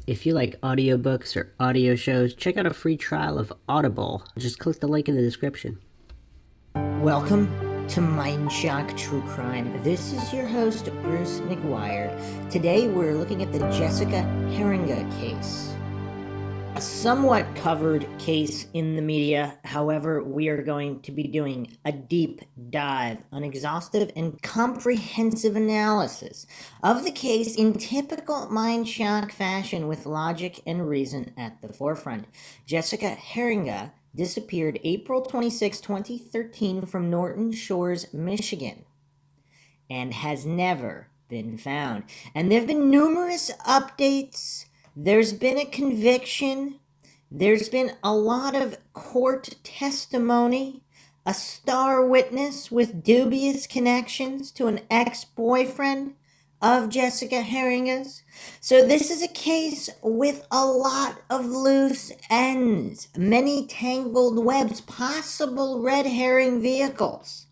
If you like audiobooks or audio shows, check out a free trial of Audible. Just click the link in the description. Welcome to Mindshock True Crime. This is your host, Bruce McGuire. Today we're looking at the Jessica Heeringa case. A somewhat covered case in the media. However, we are going to be doing a deep dive, an exhaustive and comprehensive analysis of the case in typical Mindshock fashion with logic and reason at the forefront. Jessica Heeringa disappeared April 26, 2013 from Norton Shores, Michigan, and has never been found. And there have been numerous updates. There's been a conviction. There's been a lot of court testimony. A star witness with dubious connections to an ex-boyfriend of Jessica Heeringa's. So this is a case with a lot of loose ends, many tangled webs, possible red herring vehicles,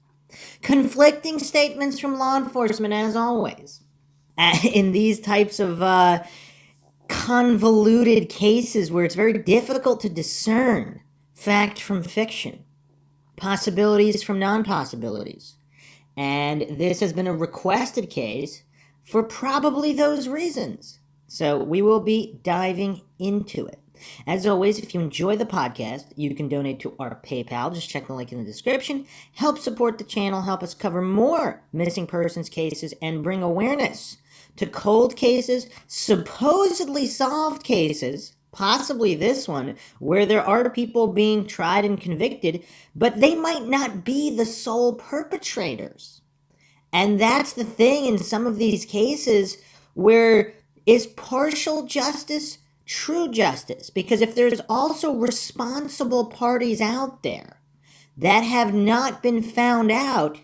conflicting statements from law enforcement as always. In these types of convoluted cases where it's very difficult to discern fact from fiction, possibilities from non-possibilities. And this has been a requested case for probably those reasons. So we will be diving into it. As always, if you enjoy the podcast, you can donate to our PayPal. Just check the link in the description. Help support the channel, help us cover more missing persons cases, and bring awareness to cold cases, supposedly solved cases, possibly this one, where there are people being tried and convicted, but they might not be the sole perpetrators. And that's the thing in some of these cases, where is partial justice true justice? Because if there's also responsible parties out there that have not been found out,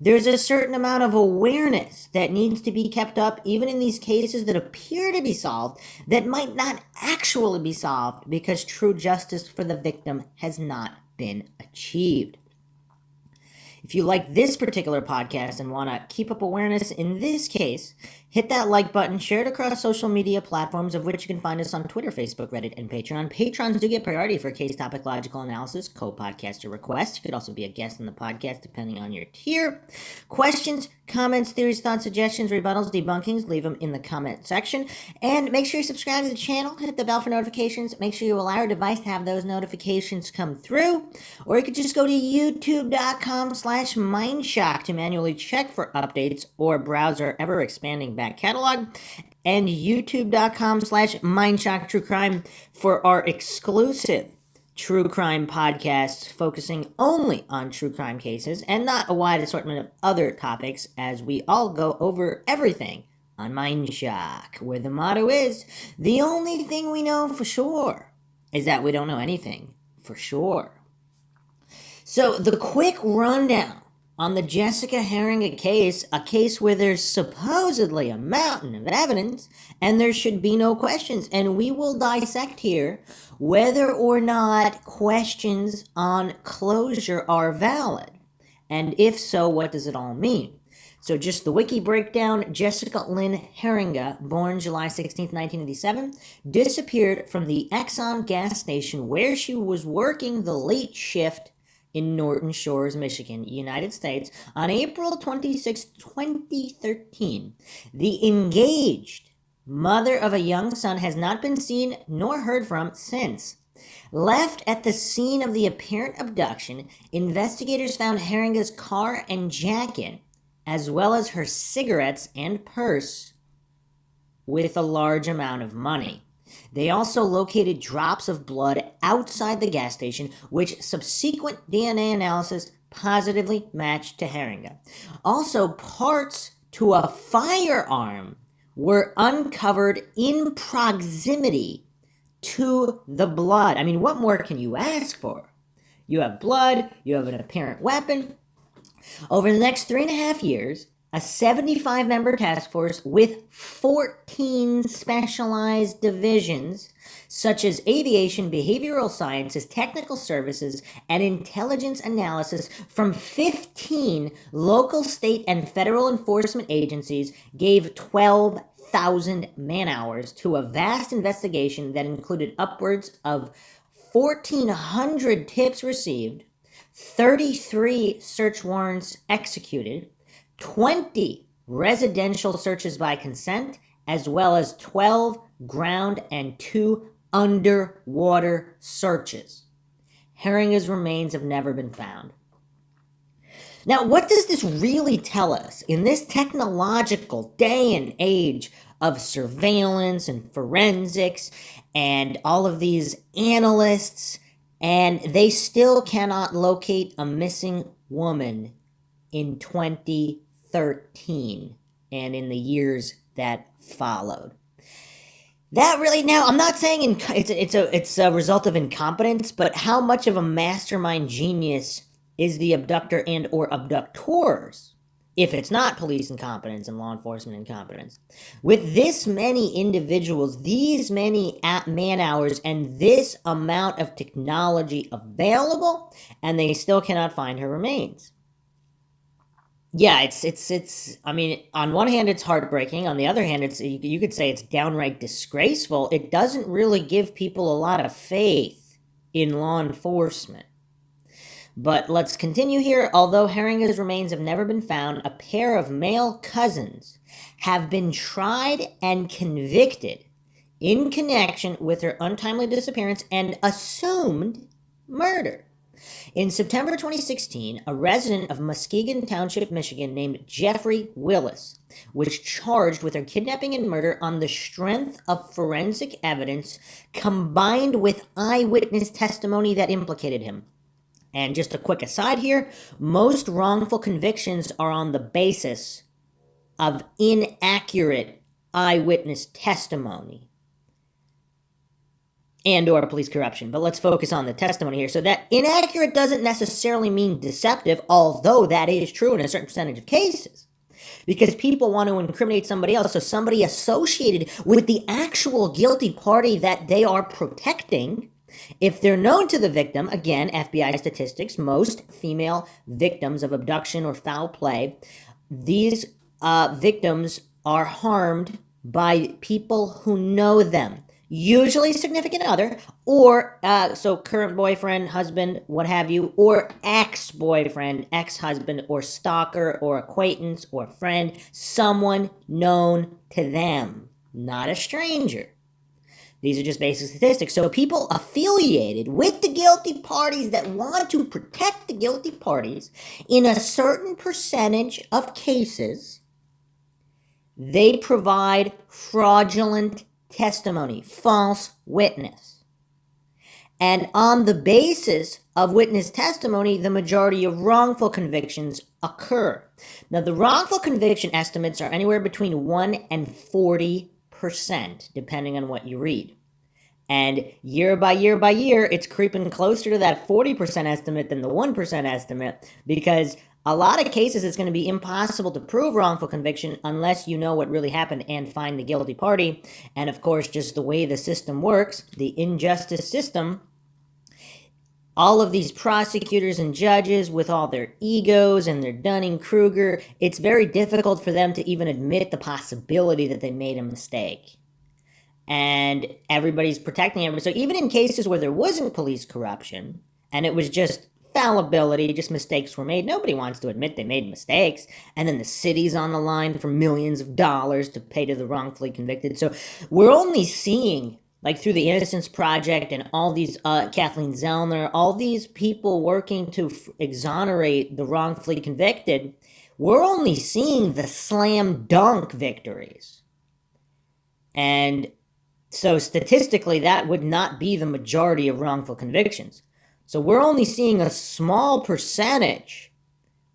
there's a certain amount of awareness that needs to be kept up, even in these cases that appear to be solved, that might not actually be solved because true justice for the victim has not been achieved. If you like this particular podcast and want to keep up awareness in this case, hit that like button, share it across social media platforms, of which you can find us on Twitter, Facebook, Reddit, and Patreon. Patrons do get priority for case topic logical analysis, co-podcaster requests. You could also be a guest on the podcast depending on your tier. Questions, comments, theories, thoughts, suggestions, rebuttals, debunkings, leave them in the comment section. And make sure you subscribe to the channel, hit the bell for notifications. Make sure you allow your device to have those notifications come through. Or you could just go to youtube.com/Mindshock to manually check for updates or browse our ever-expanding back catalog, and youtube.com/Mindshock True Crime for our exclusive true crime podcasts focusing only on true crime cases and not a wide assortment of other topics, as we all go over everything on Mindshock, where the motto is, the only thing we know for sure is that we don't know anything for sure. So the quick rundown on the Jessica Heeringa case, a case where there's supposedly a mountain of evidence and there should be no questions. And we will dissect here whether or not questions on closure are valid. And if so, what does it all mean? So just the wiki breakdown, Jessica Lynn Heeringa, born July 16, 1987, disappeared from the Exxon gas station where she was working the late shift in Norton Shores, Michigan, United States, on April 26, 2013. The engaged mother of a young son has not been seen nor heard from since. Left at the scene of the apparent abduction, investigators found Heeringa's car and jacket, as well as her cigarettes and purse, with a large amount of money. They also located drops of blood outside the gas station, which subsequent DNA analysis positively matched to Heeringa. Also, parts to a firearm were uncovered in proximity to the blood. I mean, what more can you ask for? You have blood, you have an apparent weapon. Over the next 3.5 years, a 75-member task force with 14 specialized divisions, such as aviation, behavioral sciences, technical services, and intelligence analysis from 15 local, state, and federal enforcement agencies, gave 12 3,000 man-hours to a vast investigation that included upwards of 1,400 tips received, 33 search warrants executed, 20 residential searches by consent, as well as 12 ground and 2 underwater searches. Heeringa's remains have never been found. Now, what does this really tell us? In this technological day and age of surveillance and forensics and all of these analysts, and they still cannot locate a missing woman in 2013 and in the years that followed. That really, now, I'm not saying it's a result of incompetence, but how much of a mastermind genius is the abductor and or abductors, if it's not police incompetence and law enforcement incompetence? With this many individuals, these many man-hours, and this amount of technology available, and they still cannot find her remains. Yeah, it's I mean, on one hand, it's heartbreaking. On the other hand, you could say it's downright disgraceful. It doesn't really give people a lot of faith in law enforcement. But let's continue here. Although Heeringa's remains have never been found, a pair of male cousins have been tried and convicted in connection with her untimely disappearance and assumed murder. In September 2016, a resident of Muskegon Township, Michigan, named Jeffrey Willis was charged with her kidnapping and murder on the strength of forensic evidence combined with eyewitness testimony that implicated him. And just a quick aside here, most wrongful convictions are on the basis of inaccurate eyewitness testimony and or police corruption. But let's focus on the testimony here. So that inaccurate doesn't necessarily mean deceptive, although that is true in a certain percentage of cases. Because people want to incriminate somebody else, so somebody associated with the actual guilty party that they are protecting. If they're known to the victim, again, FBI statistics, most female victims of abduction or foul play, these victims are harmed by people who know them. Usually significant other, or so current boyfriend, husband, what have you, or ex-boyfriend, ex-husband, or stalker, or acquaintance, or friend, someone known to them, not a stranger. These are just basic statistics. So people affiliated with the guilty parties that want to protect the guilty parties, in a certain percentage of cases, they provide fraudulent testimony, false witness. And on the basis of witness testimony, the majority of wrongful convictions occur. Now, the wrongful conviction estimates are anywhere between 1 and 40%, depending on what you read. And year by year by year, it's creeping closer to that 40% estimate than the 1% estimate, because a lot of cases it's going to be impossible to prove wrongful conviction unless you know what really happened and find the guilty party. And of course, just the way the system works, the injustice system, all of these prosecutors and judges with all their egos and their Dunning-Kruger, it's very difficult for them to even admit the possibility that they made a mistake. And everybody's protecting everybody. So even in cases where there wasn't police corruption and it was just fallibility, just mistakes were made, nobody wants to admit they made mistakes. And then the city's on the line for millions of dollars to pay to the wrongfully convicted. So we're only seeing, like through the Innocence Project and all these, Kathleen Zellner, all these people working to exonerate the wrongfully convicted, we're only seeing the slam dunk victories. And so statistically, that would not be the majority of wrongful convictions. So we're only seeing a small percentage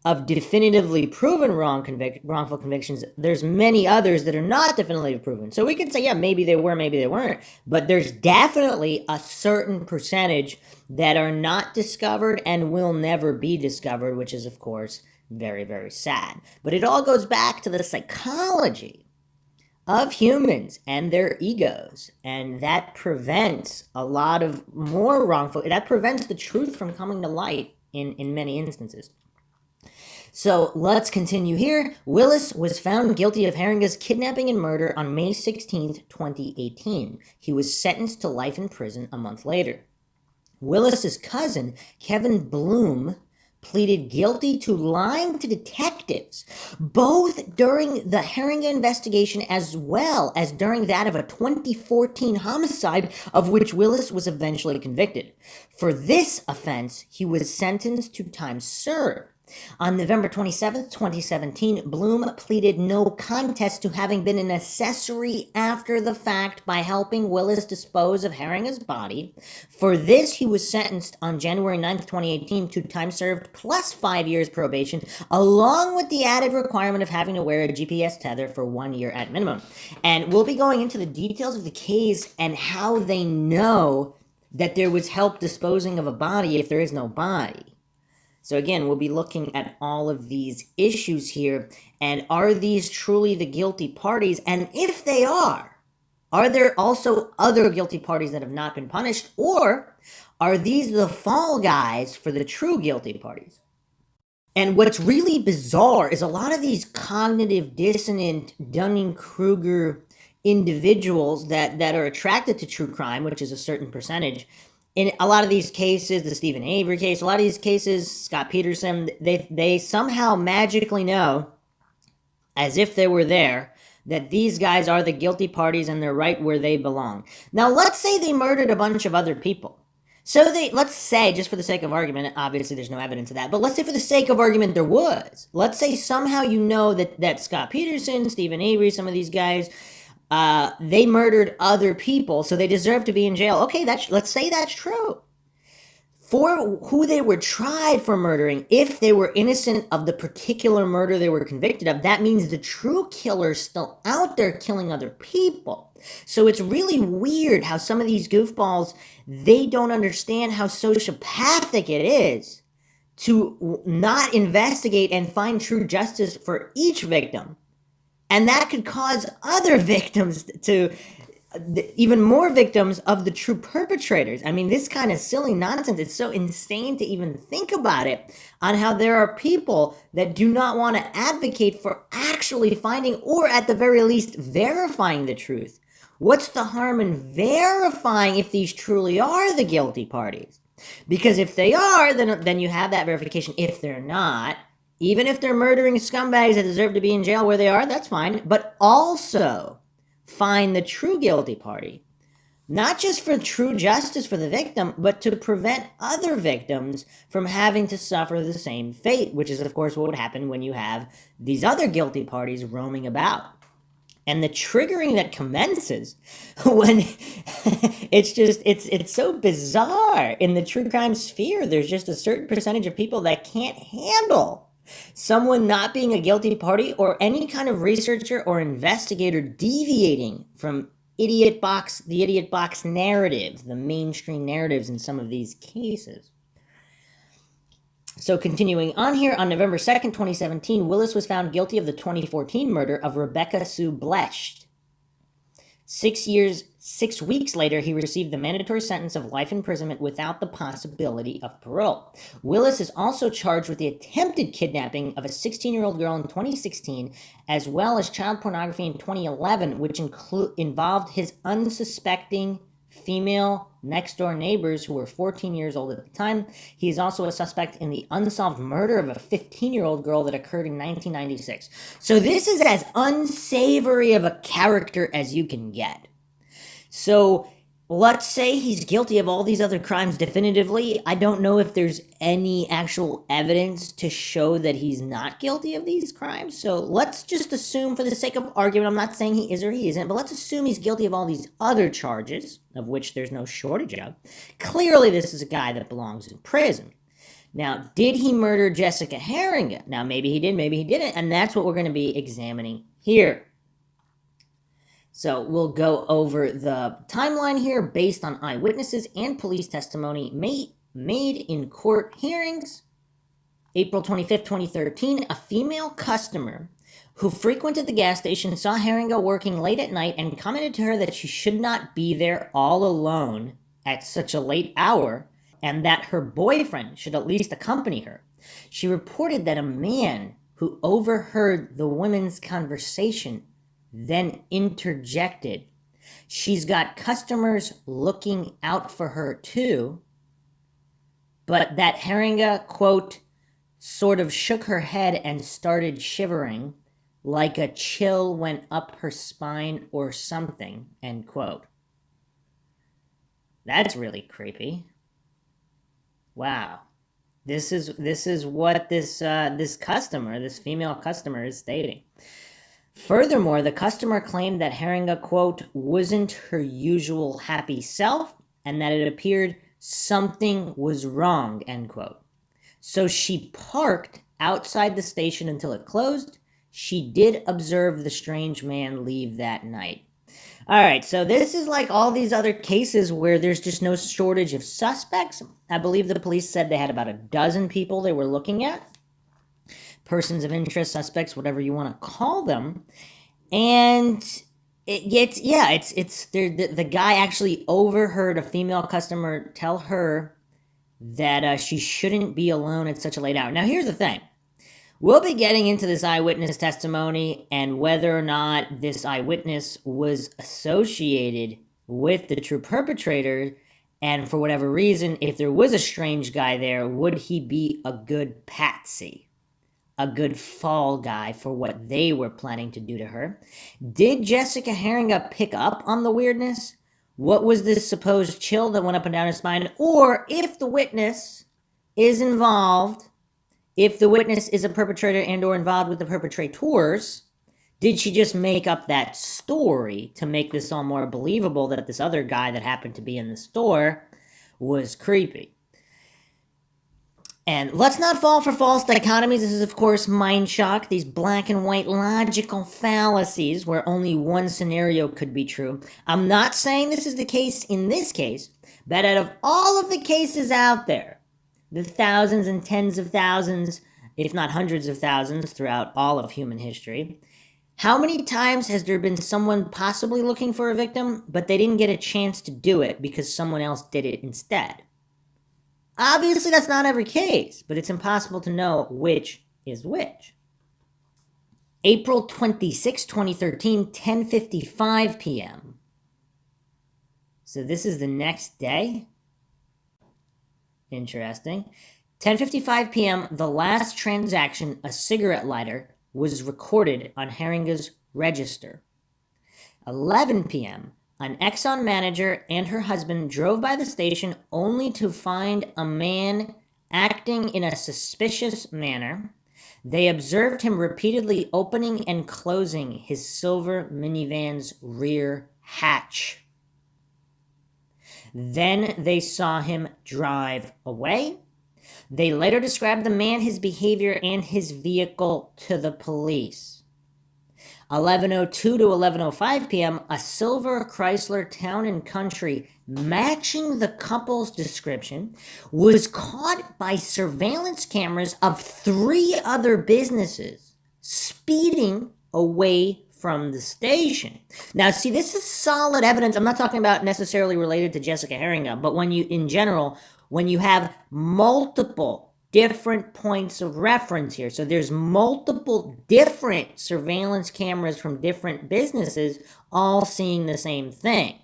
of definitively proven wrongful convictions. There's many others that are not definitively proven. So we could say, yeah, maybe they were, maybe they weren't. But there's definitely a certain percentage that are not discovered and will never be discovered, which is, of course, very, very sad. But it all goes back to the psychology of humans and their egos, and that prevents a lot of more wrongful, that prevents the truth from coming to light in many instances. So let's continue here. Willis was found guilty of Heeringa's kidnapping and murder on May 16th, 2018. He was sentenced to life in prison a month later. Willis's cousin, Kevin Bloom, pleaded guilty to lying to detectives, both during the Heeringa investigation as well as during that of a 2014 homicide of which Willis was eventually convicted. For this offense, he was sentenced to time served. On November 27, 2017, Bloom pleaded no contest to having been an accessory after the fact by helping Willis dispose of Heeringa's body. For this, he was sentenced on January 9, 2018 to time served plus 5 years probation, along with the added requirement of having to wear a GPS tether for 1 year at minimum. And we'll be going into the details of the case and how they know that there was help disposing of a body if there is no body. So again, we'll be looking at all of these issues here, and are these truly the guilty parties? And if they are there also other guilty parties that have not been punished, or are these the fall guys for the true guilty parties? And what's really bizarre is a lot of these cognitive dissonant Dunning-Kruger individuals that are attracted to true crime, which is a certain percentage. In a lot of these cases, the Stephen Avery case, a lot of these cases, Scott Peterson, they somehow magically know, as if they were there, that these guys are the guilty parties and they're right where they belong. Now, let's say they murdered a bunch of other people. So let's say, just for the sake of argument, obviously there's no evidence of that, but let's say for the sake of argument there was. Let's say somehow you know that Scott Peterson, Stephen Avery, some of these guys, they murdered other people, so they deserve to be in jail. Okay, let's say that's true. For who they were tried for murdering, if they were innocent of the particular murder they were convicted of, that means the true killer's still out there killing other people. So it's really weird how some of these goofballs, they don't understand how sociopathic it is to not investigate and find true justice for each victim. And that could cause other victims to, even more victims of the true perpetrators. I mean, this kind of silly nonsense, it's so insane to even think about it, on how there are people that do not want to advocate for actually finding, or at the very least, verifying the truth. What's the harm in verifying if these truly are the guilty parties? Because if they are, then you have that verification. If they're not, even if they're murdering scumbags that deserve to be in jail where they are, that's fine. But also find the true guilty party. Not just for true justice for the victim, but to prevent other victims from having to suffer the same fate, which is, of course, what would happen when you have these other guilty parties roaming about. And the triggering that commences when it's so bizarre in the true crime sphere. There's just a certain percentage of people that can't handle someone not being a guilty party, or any kind of researcher or investigator deviating from the idiot box narratives, the mainstream narratives in some of these cases. So continuing on here, on November 2nd, 2017, Willis was found guilty of the 2014 murder of Rebecca Sue Blecht. 6 weeks later, he received the mandatory sentence of life imprisonment without the possibility of parole. Willis is also charged with the attempted kidnapping of a 16-year-old girl in 2016, as well as child pornography in 2011, which involved his unsuspecting female next-door neighbors who were 14 years old at the time. He is also a suspect in the unsolved murder of a 15-year-old girl that occurred in 1996. So this is as unsavory of a character as you can get. So let's say he's guilty of all these other crimes definitively. I don't know if there's any actual evidence to show that he's not guilty of these crimes. So let's just assume, for the sake of argument, I'm not saying he is or he isn't, but let's assume he's guilty of all these other charges, of which there's no shortage of. Clearly, this is a guy that belongs in prison. Now, did he murder Jessica Heeringa? Now, maybe he did, maybe he didn't, and that's what we're going to be examining here. So we'll go over the timeline here based on eyewitnesses and police testimony made in court hearings. April 25th, 2013, a female customer who frequented the gas station saw Heeringa working late at night and commented to her that she should not be there all alone at such a late hour, and that her boyfriend should at least accompany her. She reported that a man who overheard the women's conversation then interjected, "She's got customers looking out for her too," but that Heeringa, quote, sort of shook her head and started shivering, like a chill went up her spine or something, end quote. That's really creepy. Wow. This is what this female customer is stating. Furthermore, the customer claimed that Heeringa, quote, wasn't her usual happy self and that it appeared something was wrong, end quote. So she parked outside the station until it closed. She did observe the strange man leave that night. All right, so this is like all these other cases where there's just no shortage of suspects. I believe the police said they had about a dozen people they were looking at. Persons of interest, suspects, whatever you want to call them. And the guy actually overheard a female customer tell her that she shouldn't be alone at such a late hour. Now, here's the thing. We'll be getting into this eyewitness testimony and whether or not this eyewitness was associated with the true perpetrator, and for whatever reason, if there was a strange guy there, would he be a good patsy? A good fall guy for what they were planning to do to her? Did Jessica Heeringa pick up on the weirdness? What was this supposed chill that went up and down her spine? Or if the witness is involved, if the witness is a perpetrator and or involved with the perpetrators, did she just make up that story to make this all more believable that this other guy that happened to be in the store was creepy? And let's not fall for false dichotomies. This is, of course, Mindshock, these black and white logical fallacies where only one scenario could be true. I'm not saying this is the case in this case, but out of all of the cases out there, the thousands and tens of thousands, if not hundreds of thousands throughout all of human history, how many times has there been someone possibly looking for a victim, but they didn't get a chance to do it because someone else did it instead? Obviously, that's not every case, but it's impossible to know which is which. April 26, 2013, 10:55 p.m. So this is the next day? Interesting. 10:55 p.m., the last transaction, a cigarette lighter, was recorded on Heeringa's register. 11 p.m., an Exxon manager and her husband drove by the station only to find a man acting in a suspicious manner. They observed him repeatedly opening and closing his silver minivan's rear hatch. Then they saw him drive away. They later described the man, his behavior, and his vehicle to the police. 11:02 to 11:05 p.m., a silver Chrysler Town & Country, matching the couple's description, was caught by surveillance cameras of 3 other businesses speeding away from the station. Now, see, this is solid evidence. I'm not talking about necessarily related to Jessica Heeringa, but when you have multiple different points of reference here, so there's multiple different surveillance cameras from different businesses all seeing the same thing.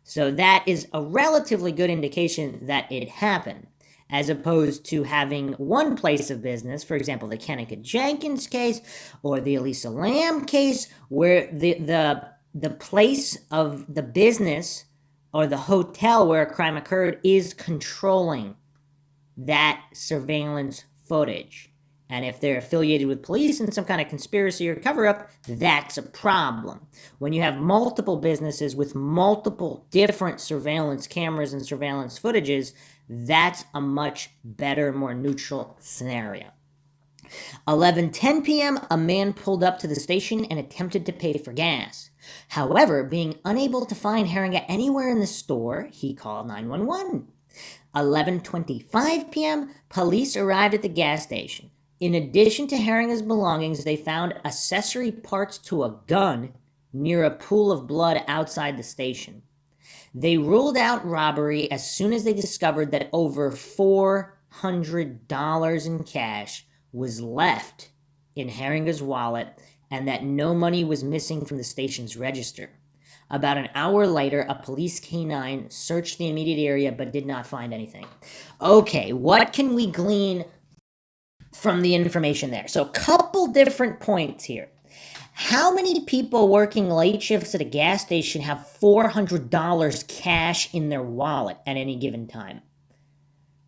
So that is a relatively good indication that it happened, as opposed to having one place of business, for example, the Kenneka Jenkins case or the Elisa Lam case, where the place of the business or the hotel where a crime occurred is controlling that surveillance footage. And if they're affiliated with police in some kind of conspiracy or cover-up, that's a problem. When you have multiple businesses with multiple different surveillance cameras and surveillance footages, that's a much better, more neutral scenario. 11:10 p.m., a man pulled up to the station and attempted to pay for gas. However, being unable to find Heeringa anywhere in the store, he called 911. 11:25 p.m., police arrived at the gas station. In addition to Heeringa's belongings, they found accessory parts to a gun near a pool of blood outside the station. They ruled out robbery as soon as they discovered that over $400 in cash was left in Heeringa's wallet and that no money was missing from the station's register. About an hour later, a police canine searched the immediate area but did not find anything. Okay, what can we glean from the information there? So, a couple different points here. How many people working late shifts at a gas station have $400 cash in their wallet at any given time?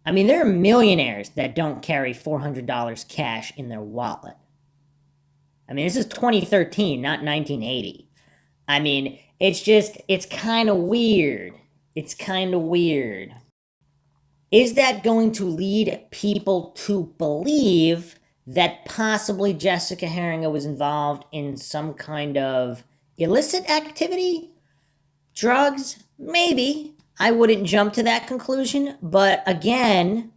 I mean, there are millionaires that don't carry $400 cash in their wallet. I mean, this is 2013, not 1980. I mean, it's kind of weird. It's kind of weird. Is that going to lead people to believe that possibly Jessica Heeringa was involved in some kind of illicit activity? Drugs? Maybe. I wouldn't jump to that conclusion. But again,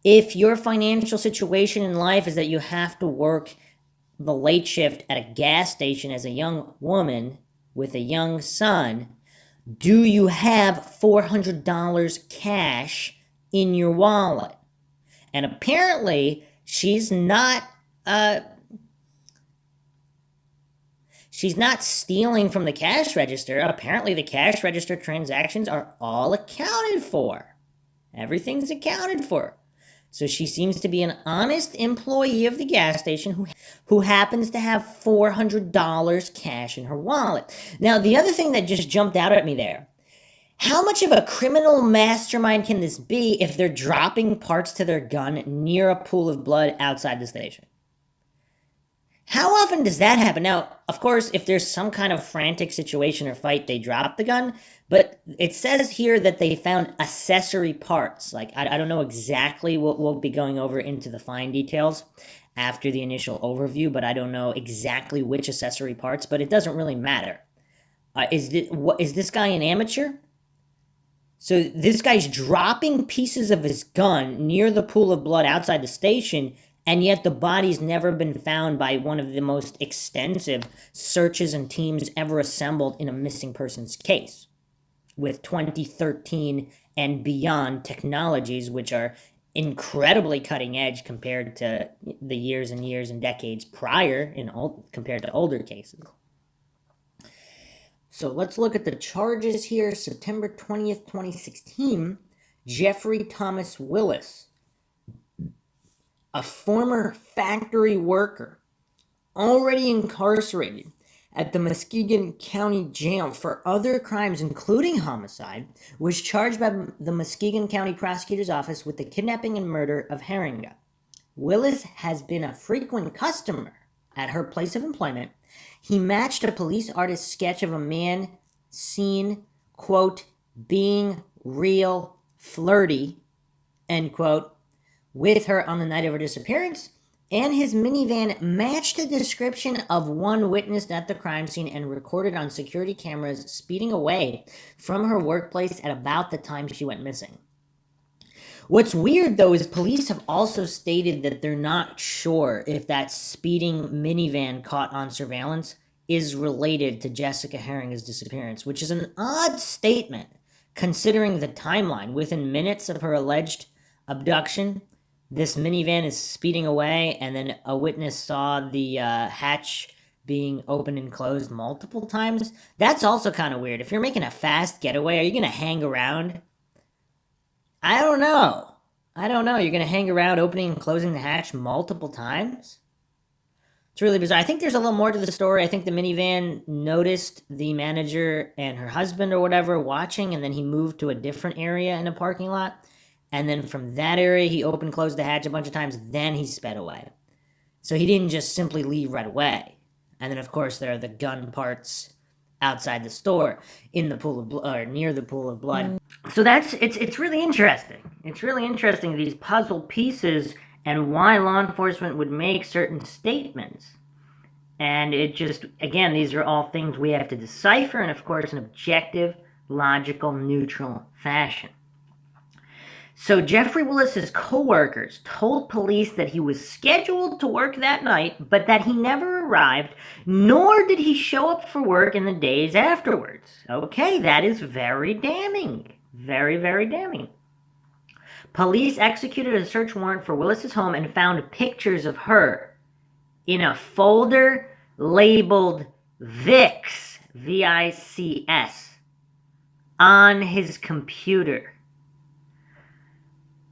if your financial situation in life is that you have to work the late shift at a gas station as a young woman with a young son, do you have $400 cash in your wallet? And apparently, she's not stealing from the cash register. Apparently, the cash register transactions are all accounted for. Everything's accounted for. So she seems to be an honest employee of the gas station who happens to have $400 cash in her wallet. Now, the other thing that just jumped out at me there, how much of a criminal mastermind can this be if they're dropping parts to their gun near a pool of blood outside the station? How often does that happen? Now, of course, if there's some kind of frantic situation or fight, they drop the gun. But it says here that they found accessory parts. Like, I don't know exactly what we'll be going over into the fine details after the initial overview, but I don't know exactly which accessory parts, but it doesn't really matter. Is this guy an amateur? So this guy's dropping pieces of his gun near the pool of blood outside the station, and yet the body's never been found by one of the most extensive searches and teams ever assembled in a missing persons case, with 2013 and beyond technologies, which are incredibly cutting edge compared to the years and years and decades prior compared to older cases. So let's look at the charges here. September 20th, 2016, Jeffrey Thomas Willis, a former factory worker, already incarcerated at the Muskegon County Jail for other crimes, including homicide, was charged by the Muskegon County Prosecutor's Office with the kidnapping and murder of Heeringa. Willis has been a frequent customer at her place of employment. He matched a police artist's sketch of a man seen, quote, being real flirty, end quote, with her on the night of her disappearance, and his minivan matched the description of one witnessed at the crime scene and recorded on security cameras speeding away from her workplace at about the time she went missing. What's weird, though, is police have also stated that they're not sure if that speeding minivan caught on surveillance is related to Jessica Heeringa's disappearance, which is an odd statement considering the timeline. Within minutes of her alleged abduction, this minivan is speeding away, and then a witness saw the hatch being opened and closed multiple times. That's also kind of weird. If you're making a fast getaway, are you going to hang around? I don't know. You're going to hang around opening and closing the hatch multiple times? It's really bizarre. I think there's a little more to the story. I think the minivan noticed the manager and her husband or whatever watching, and then he moved to a different area in a parking lot. And then from that area, he opened and closed the hatch a bunch of times. Then he sped away. So he didn't just simply leave right away. And then, of course, there are the gun parts outside the store in the pool of blood, or near the pool of blood. So it's really interesting. It's really interesting, these puzzle pieces and why law enforcement would make certain statements. And it just, again, these are all things we have to decipher in, of course, an objective, logical, neutral fashion. So Jeffrey Willis's co-workers told police that he was scheduled to work that night, but that he never arrived, nor did he show up for work in the days afterwards. Okay, that is very damning. Very, very damning. Police executed a search warrant for Willis's home and found pictures of her in a folder labeled VICS, V-I-C-S, on his computer.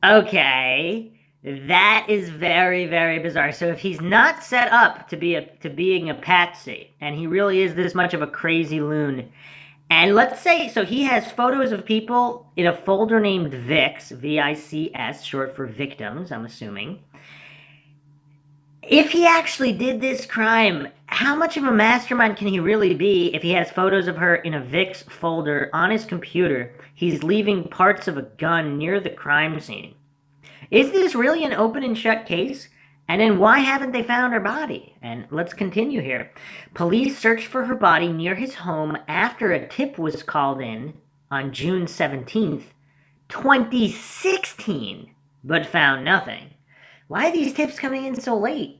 Okay, that is very, very bizarre. So if he's not set up to being a patsy, and he really is this much of a crazy loon, and let's say, so he has photos of people in a folder named VICS, V-I-C-S, short for victims, I'm assuming. If he actually did this crime, how much of a mastermind can he really be if he has photos of her in a VICS folder on his computer? He's leaving parts of a gun near the crime scene. Is this really an open and shut case? And then why haven't they found her body? And let's continue here. Police searched for her body near his home after a tip was called in on June 17th, 2016, but found nothing. Why are these tips coming in so late?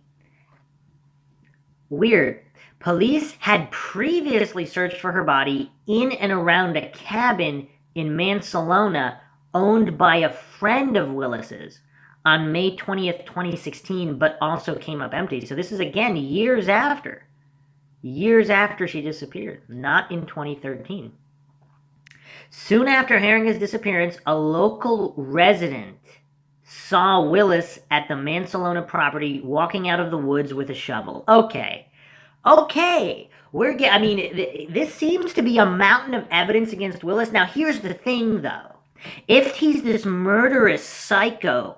Weird. Police had previously searched for her body in and around a cabin in Mansalona owned by a friend of Willis's on May 20th, 2016, but also came up empty. So this is, again, years after she disappeared, not in 2013. Soon after Heeringa's disappearance, a local resident saw Willis at the Mansalona property walking out of the woods with a shovel. Okay. This seems to be a mountain of evidence against Willis. Now, here's the thing, though. If he's this murderous psycho,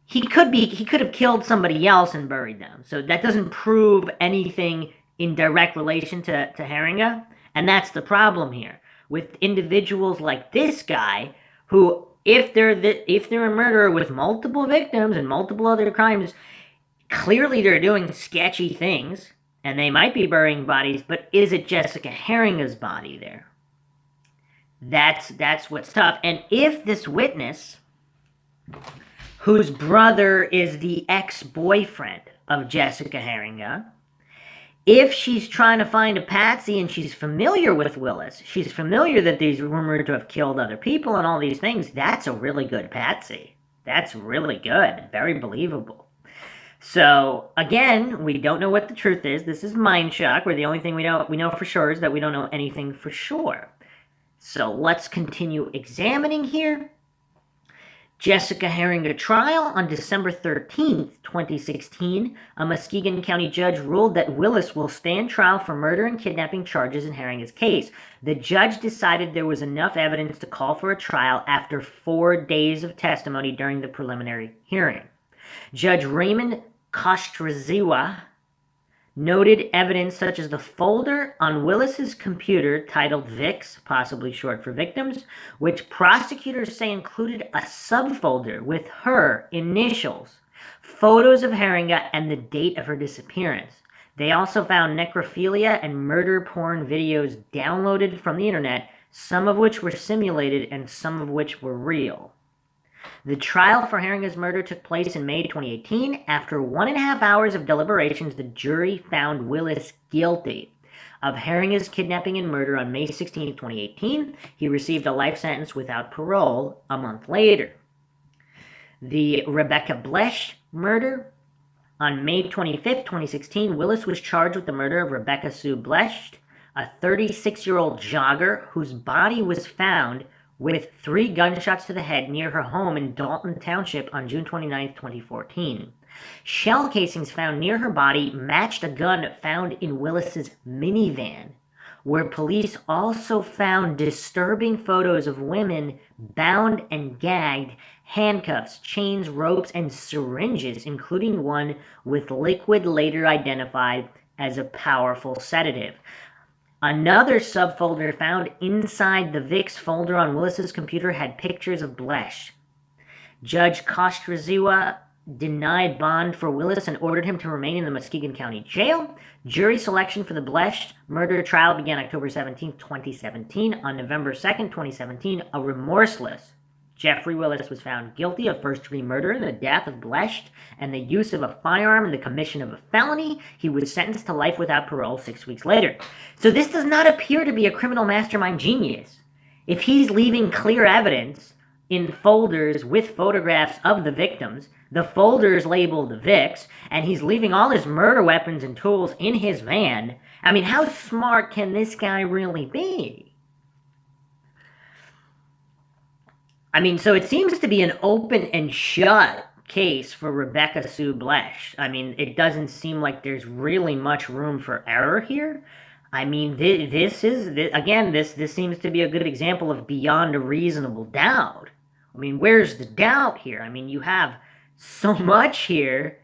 he could have killed somebody else and buried them. So that doesn't prove anything in direct relation to Heeringa. And that's the problem here with individuals like this guy who, if they're a murderer with multiple victims and multiple other crimes, clearly they're doing sketchy things and they might be burying bodies, but is it Jessica Heeringa's body there? That's what's tough. And if this witness, whose brother is the ex-boyfriend of Jessica Heeringa, if she's trying to find a patsy and she's familiar with Willis, she's familiar that he's rumored to have killed other people and all these things, that's a really good patsy. That's really good. Very believable. So, again, we don't know what the truth is. This is Mindshock, where the only thing we know for sure is that we don't know anything for sure. So let's continue examining here. Jessica Heeringa trial on December 13th, 2016, a Muskegon County judge ruled that Willis will stand trial for murder and kidnapping charges in Heeringa's case. The judge decided there was enough evidence to call for a trial after 4 days of testimony during the preliminary hearing. Judge Raymond Kostraziwa noted evidence such as the folder on Willis's computer titled VICS, possibly short for victims, which prosecutors say included a subfolder with her initials, photos of Heeringa, and the date of her disappearance. They also found necrophilia and murder porn videos downloaded from the internet, some of which were simulated and some of which were real. The trial for Heeringa's murder took place in May 2018. After 1.5 hours of deliberations, the jury found Willis guilty of Heeringa's kidnapping and murder on May 16, 2018. He received a life sentence without parole a month later. The Rebecca Blesh murder. On May 25, 2016, Willis was charged with the murder of Rebecca Sue Blesh, a 36-year-old jogger whose body was found with 3 gunshots to the head near her home in Dalton Township on June 29, 2014. Shell casings found near her body matched a gun found in Willis's minivan, where police also found disturbing photos of women bound and gagged, handcuffs, chains, ropes, and syringes, including one with liquid later identified as a powerful sedative. Another subfolder found inside the VICS folder on Willis's computer had pictures of Blesh. Judge Kostraziwa denied bond for Willis and ordered him to remain in the Muskegon County Jail. Jury selection for the Blesh murder trial began October 17, 2017. On November 2, 2017, a remorseless Jeffrey Willis was found guilty of first-degree murder in the death of Blesch and the use of a firearm in the commission of a felony. He was sentenced to life without parole 6 weeks later. So this does not appear to be a criminal mastermind genius. If he's leaving clear evidence in folders with photographs of the victims, the folders labeled Vicks, and he's leaving all his murder weapons and tools in his van, I mean, how smart can this guy really be? I mean, so it seems to be an open and shut case for Rebecca Sue Blesch. I mean, it doesn't seem like there's really much room for error here. I mean, this seems to be a good example of beyond a reasonable doubt. I mean, where's the doubt here? I mean, you have so much here,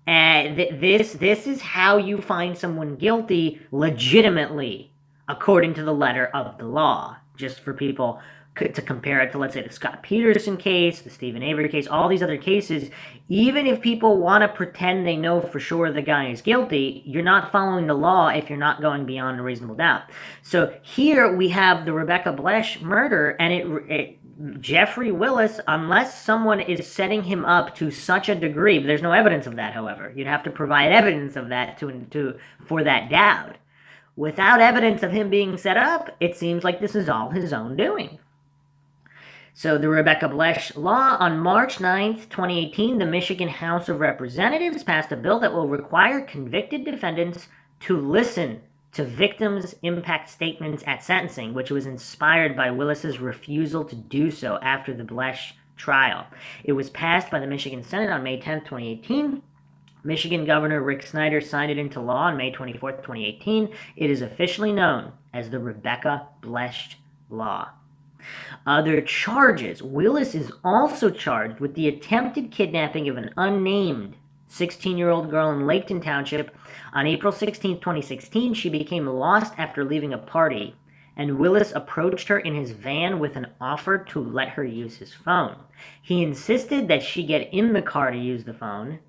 and this is how you find someone guilty legitimately, according to the letter of the law. Just for people to compare it to, let's say, the Scott Peterson case, the Stephen Avery case, all these other cases, even if people want to pretend they know for sure the guy is guilty, you're not following the law if you're not going beyond a reasonable doubt. So here we have the Rebecca Blesch murder, and Jeffrey Willis, unless someone is setting him up to such a degree, but there's no evidence of that, however. You'd have to provide evidence of that for that doubt. Without evidence of him being set up, it seems like this is all his own doing. So the Rebecca Blesch law, on March 9th, 2018, the Michigan House of Representatives passed a bill that will require convicted defendants to listen to victims' impact statements at sentencing, which was inspired by Willis's refusal to do so after the Blesch trial. It was passed by the Michigan Senate on May 10th, 2018. Michigan Governor Rick Snyder signed it into law on May 24th, 2018. It is officially known as the Rebecca Blesch law. Other charges. Willis is also charged with the attempted kidnapping of an unnamed 16-year-old girl in Laketon Township. On April 16, 2016, she became lost after leaving a party, and Willis approached her in his van with an offer to let her use his phone. He insisted that she get in the car to use the phone.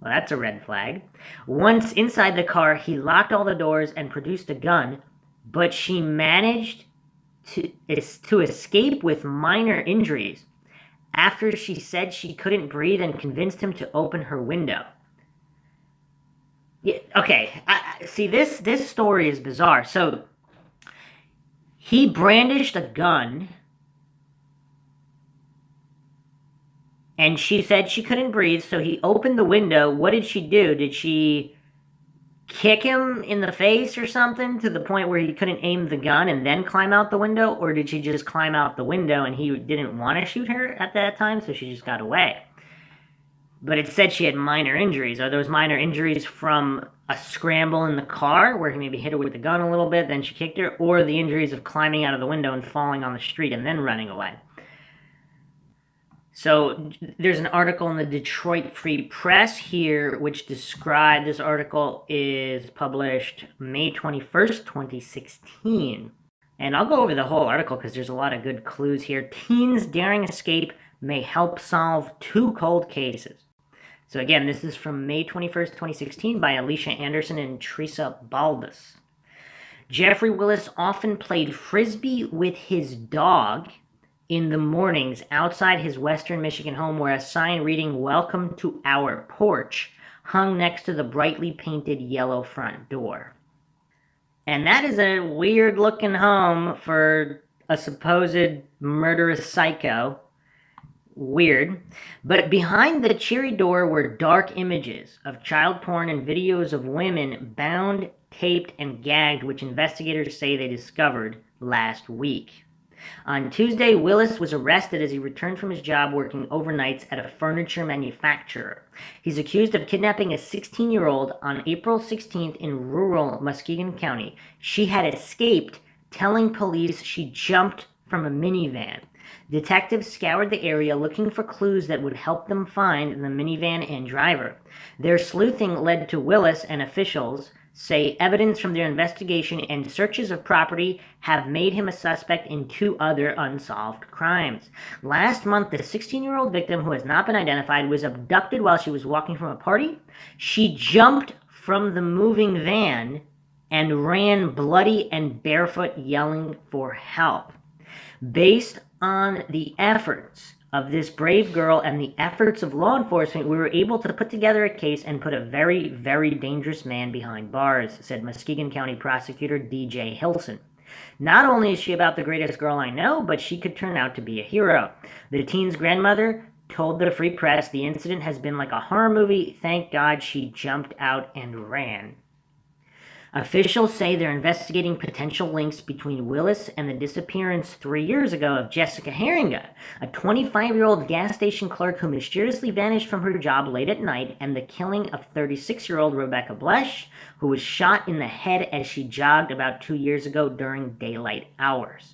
Well, that's a red flag. Once inside the car, he locked all the doors and produced a gun, but she managed to escape with minor injuries after she said she couldn't breathe and convinced him to open her window. Yeah, okay, see, this story is bizarre. So he brandished a gun, and she said she couldn't breathe, so he opened the window. What did she do? Did she kick him in the face or something to the point where he couldn't aim the gun and then climb out the window? Or did she just climb out the window and he didn't want to shoot her at that time, so she just got away? But it said she had minor injuries. Are those minor injuries from a scramble in the car where he maybe hit her with the gun a little bit, then she kicked her, or the injuries of climbing out of the window and falling on the street and then running away? So there's an article in the Detroit Free Press here which describes, this article is published May 21st, 2016. And I'll go over the whole article because there's a lot of good clues here. Teens daring escape may help solve 2 cold cases. So again, this is from May 21st, 2016 by Alicia Anderson and Teresa Baldus. Jeffrey Willis often played Frisbee with his dog in the mornings outside his western Michigan home, where a sign reading "Welcome to our porch" hung next to the brightly painted yellow front door. And that is a weird looking home for a supposed murderous psycho. Weird. But behind the cheery door were dark images of child porn and videos of women bound, taped, and gagged, which investigators say they discovered last week. On Tuesday, Willis was arrested as he returned from his job working overnights at a furniture manufacturer. He's accused of kidnapping a 16-year-old on April 16th in rural Muskegon County. She had escaped, telling police she jumped from a minivan. Detectives scoured the area looking for clues that would help them find the minivan and driver. Their sleuthing led to Willis, and officials say evidence from their investigation and searches of property have made him a suspect in 2 other unsolved crimes. Last month, the 16-year-old victim, who has not been identified, was abducted while she was walking from a party. She jumped from the moving van and ran bloody and barefoot, yelling for help. Based on the efforts of this brave girl and the efforts of law enforcement, we were able to put together a case and put a very, very dangerous man behind bars, said Muskegon County Prosecutor DJ Hilson. Not only is she about the greatest girl I know, but she could turn out to be a hero. The teen's grandmother told the Free Press the incident has been like a horror movie. Thank God she jumped out and ran. Officials say they're investigating potential links between Willis and the disappearance 3 years ago of Jessica Heeringa, a 25-year-old gas station clerk who mysteriously vanished from her job late at night, and the killing of 36-year-old Rebecca Blesh, who was shot in the head as she jogged about 2 years ago during daylight hours.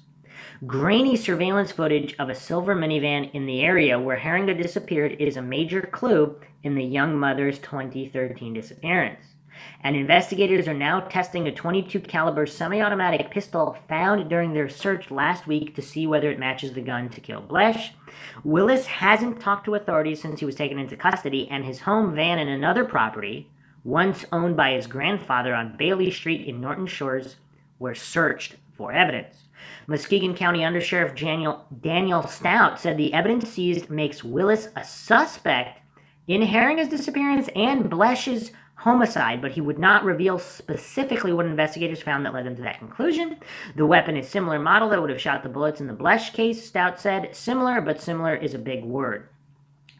Grainy surveillance footage of a silver minivan in the area where Heeringa disappeared is a major clue in the young mother's 2013 disappearance. And investigators are now testing a .22 caliber semi-automatic pistol found during their search last week to see whether it matches the gun to kill Blesh. Willis hasn't talked to authorities since he was taken into custody, and his home, van, and another property, once owned by his grandfather on Bailey Street in Norton Shores, were searched for evidence. Muskegon County Undersheriff Daniel Stout said the evidence seized makes Willis a suspect in Heeringa's disappearance and Blesh's homicide, but he would not reveal specifically what investigators found that led them to that conclusion. The weapon is similar model that would have shot the bullets in the Blesh case, Stout said. Similar, but similar is a big word.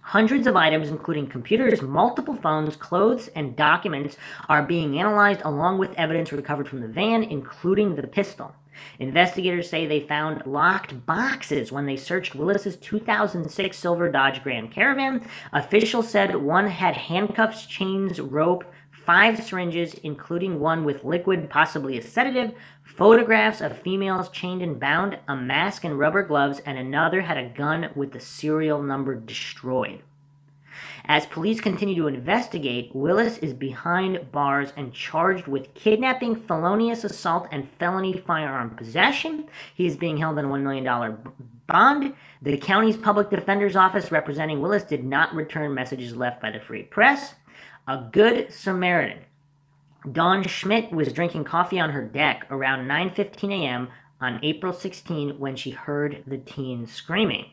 Hundreds of items, including computers, multiple phones, clothes, and documents, are being analyzed along with evidence recovered from the van, including the pistol. Investigators say they found locked boxes when they searched Willis's 2006 silver Dodge Grand Caravan. Officials said one had handcuffs, chains, rope, 5 syringes, including one with liquid, possibly a sedative, photographs of females chained and bound, a mask and rubber gloves, and another had a gun with the serial number destroyed. As police continue to investigate, Willis is behind bars and charged with kidnapping, felonious assault, and felony firearm possession. He is being held on a $1 million bond. The county's public defender's office representing Willis did not return messages left by the Free Press. A Good Samaritan, Dawn Schmidt, was drinking coffee on her deck around 9:15 a.m. on April 16 when she heard the teen screaming.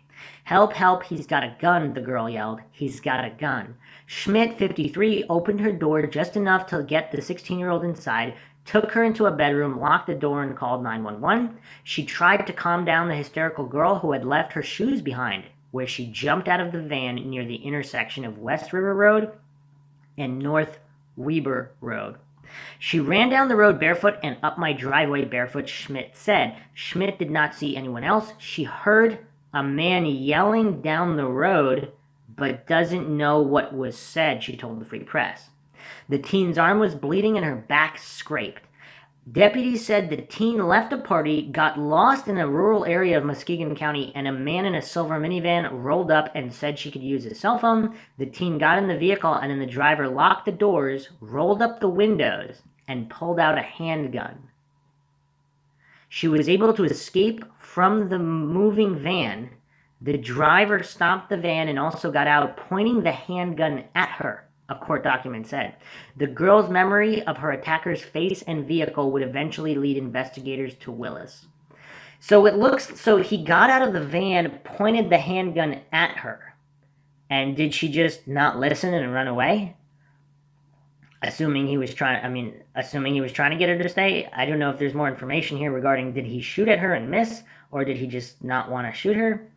"Help, help, he's got a gun," the girl yelled. "He's got a gun." Schmidt, 53, opened her door just enough to get the 16-year-old inside, took her into a bedroom, locked the door, and called 911. She tried to calm down the hysterical girl who had left her shoes behind, where she jumped out of the van near the intersection of West River Road and North Weber Road. "She ran down the road barefoot and up my driveway barefoot," Schmidt said. Schmidt did not see anyone else. She heard a man yelling down the road, but doesn't know what was said, she told the Free Press. The teen's arm was bleeding and her back scraped. Deputies said the teen left a party, got lost in a rural area of Muskegon County, and a man in a silver minivan rolled up and said she could use his cell phone. The teen got in the vehicle, and then the driver locked the doors, rolled up the windows, and pulled out a handgun. She was able to escape from the moving van. The driver stopped the van and also got out, pointing the handgun at her, a court document said. The girl's memory of her attacker's face and vehicle would eventually lead investigators to Willis. So he got out of the van, pointed the handgun at her. And did she just not listen and run away? Assuming he was trying to get her to stay. I don't know if there's more information here regarding did he shoot at her and miss, or did he just not want to shoot her?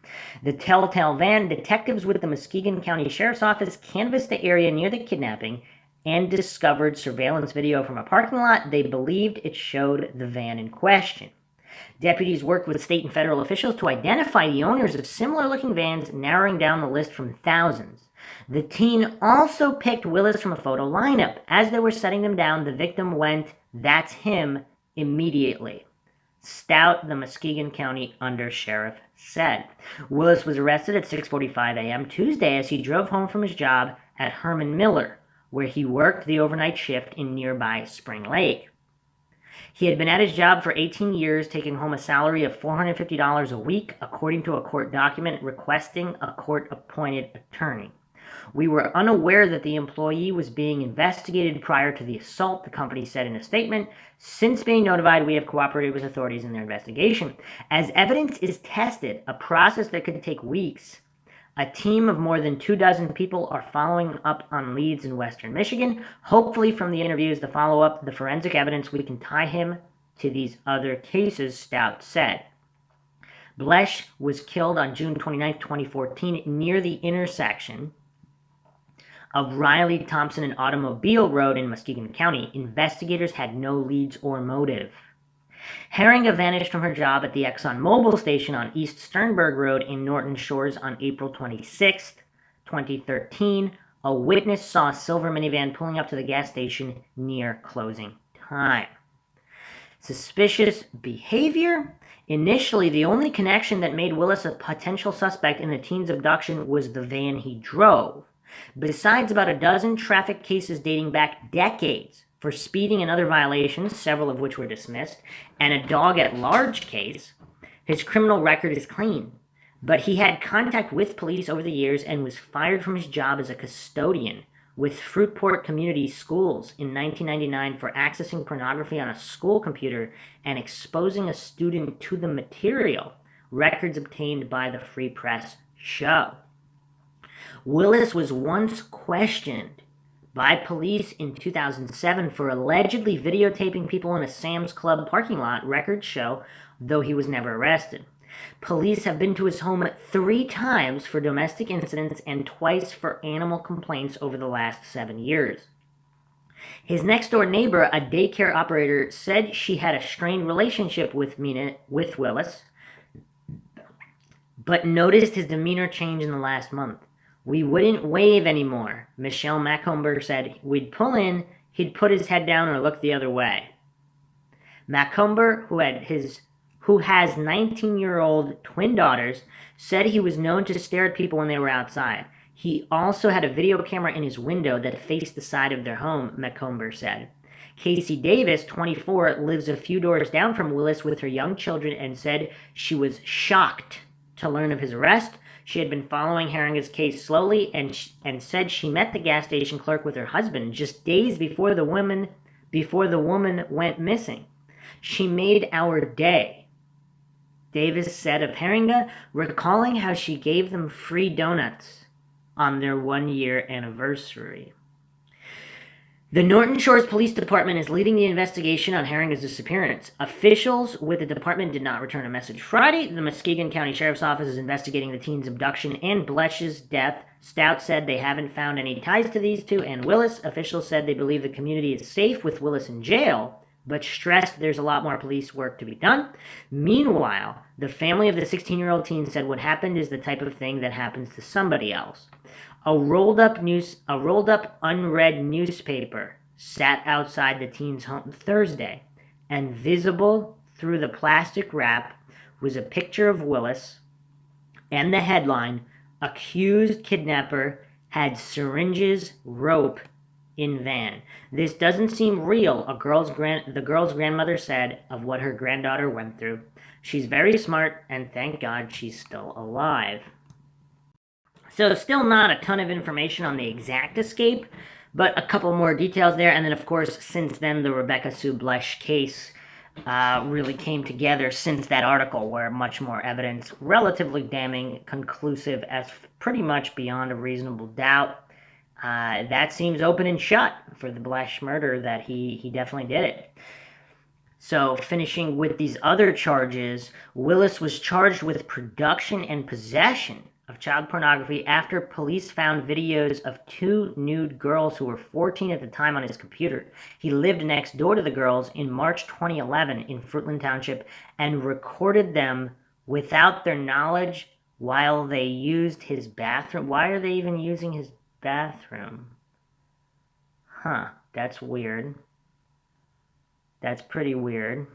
The telltale van, detectives with the Muskegon County Sheriff's Office canvassed the area near the kidnapping and discovered surveillance video from a parking lot. They believed it showed the van in question. Deputies worked with state and federal officials to identify the owners of similar-looking vans, narrowing down the list from thousands. The teen also picked Willis from a photo lineup. As they were setting them down, the victim went, "That's him," immediately. Stout, the Muskegon County Undersheriff, said. Willis was arrested at 6:45 a.m. Tuesday as he drove home from his job at Herman Miller, where he worked the overnight shift in nearby Spring Lake. He had been at his job for 18 years, taking home a salary of $450 a week, according to a court document requesting a court-appointed attorney. "We were unaware that the employee was being investigated prior to the assault," the company said in a statement. "Since being notified, we have cooperated with authorities in their investigation. As evidence is tested, a process that could take weeks, A team of more than 24 people are following up on leads in western Michigan. Hopefully from the interviews, the follow-up, the forensic evidence, we can tie him to these other cases, Stout said. Blesh was killed on June 29, 2014, near the intersection of Riley, Thompson, and Automobile Road in Muskegon County. Investigators had no leads or motive. Heeringa vanished from her job at the Exxon Mobile station on East Sternberg Road in Norton Shores on April 26, 2013. A witness saw a silver minivan pulling up to the gas station near closing time. Suspicious behavior. Initially, the only connection that made Willis a potential suspect in the teen's abduction was the van he drove. Besides about a dozen traffic cases dating back decades for speeding and other violations, several of which were dismissed, and a dog-at-large case, his criminal record is clean. But he had contact with police over the years and was fired from his job as a custodian with Fruitport Community Schools in 1999 for accessing pornography on a school computer and exposing a student to the material, records obtained by the Free Press show. Willis was once questioned by police in 2007 for allegedly videotaping people in a Sam's Club parking lot, records show, though he was never arrested. Police have been to his home 3 times for domestic incidents and twice for animal complaints over the last 7 years. His next-door neighbor, a daycare operator, said she had a strained relationship with Willis, but noticed his demeanor change in the last month. "We wouldn't wave anymore," Michelle Macomber said. "We'd pull in, he'd put his head down or look the other way." Macomber, who has 19-year-old twin daughters, said he was known to stare at people when they were outside. He also had a video camera in his window that faced the side of their home, Macomber said. Casey Davis, 24, lives a few doors down from Willis with her young children and said she was shocked to learn of his arrest. She had been following Heeringa's case slowly and said she met the gas station clerk with her husband just days before the woman went missing. "She made our day," Davis said of Heeringa, recalling how she gave them free donuts on their 1-year anniversary. The Norton Shores Police Department is leading the investigation on Heeringa's disappearance. Officials with the department did not return a message Friday. The Muskegon County Sheriff's Office is investigating the teen's abduction and Blesh's death. Stout said they haven't found any ties to these two and Willis. Officials said they believe the community is safe with Willis in jail, but stressed there's a lot more police work to be done. Meanwhile, the family of the 16-year-old teen said what happened is the type of thing that happens to somebody else. A rolled up unread newspaper sat outside the teen's home Thursday, and visible through the plastic wrap was a picture of Willis and the headline, "Accused Kidnapper Had Syringes, Rope in Van." This doesn't seem real, the girl's grandmother said of what her granddaughter went through. She's very smart, and thank God she's still alive. So still not a ton of information on the exact escape, but a couple more details there. And then, of course, since then, the Rebecca Sue Blesh case really came together since that article, where much more evidence, relatively damning, conclusive as pretty much beyond a reasonable doubt. That seems open and shut for the Blesh murder, that he definitely did it. So finishing with these other charges, Willis was charged with production and possession of child pornography after police found videos of 2 nude girls who were 14 at the time on his computer. He lived next door to the girls in March 2011 in Fruitland Township and recorded them without their knowledge while they used his bathroom. Why are they even using his bathroom? That's weird. That's pretty weird.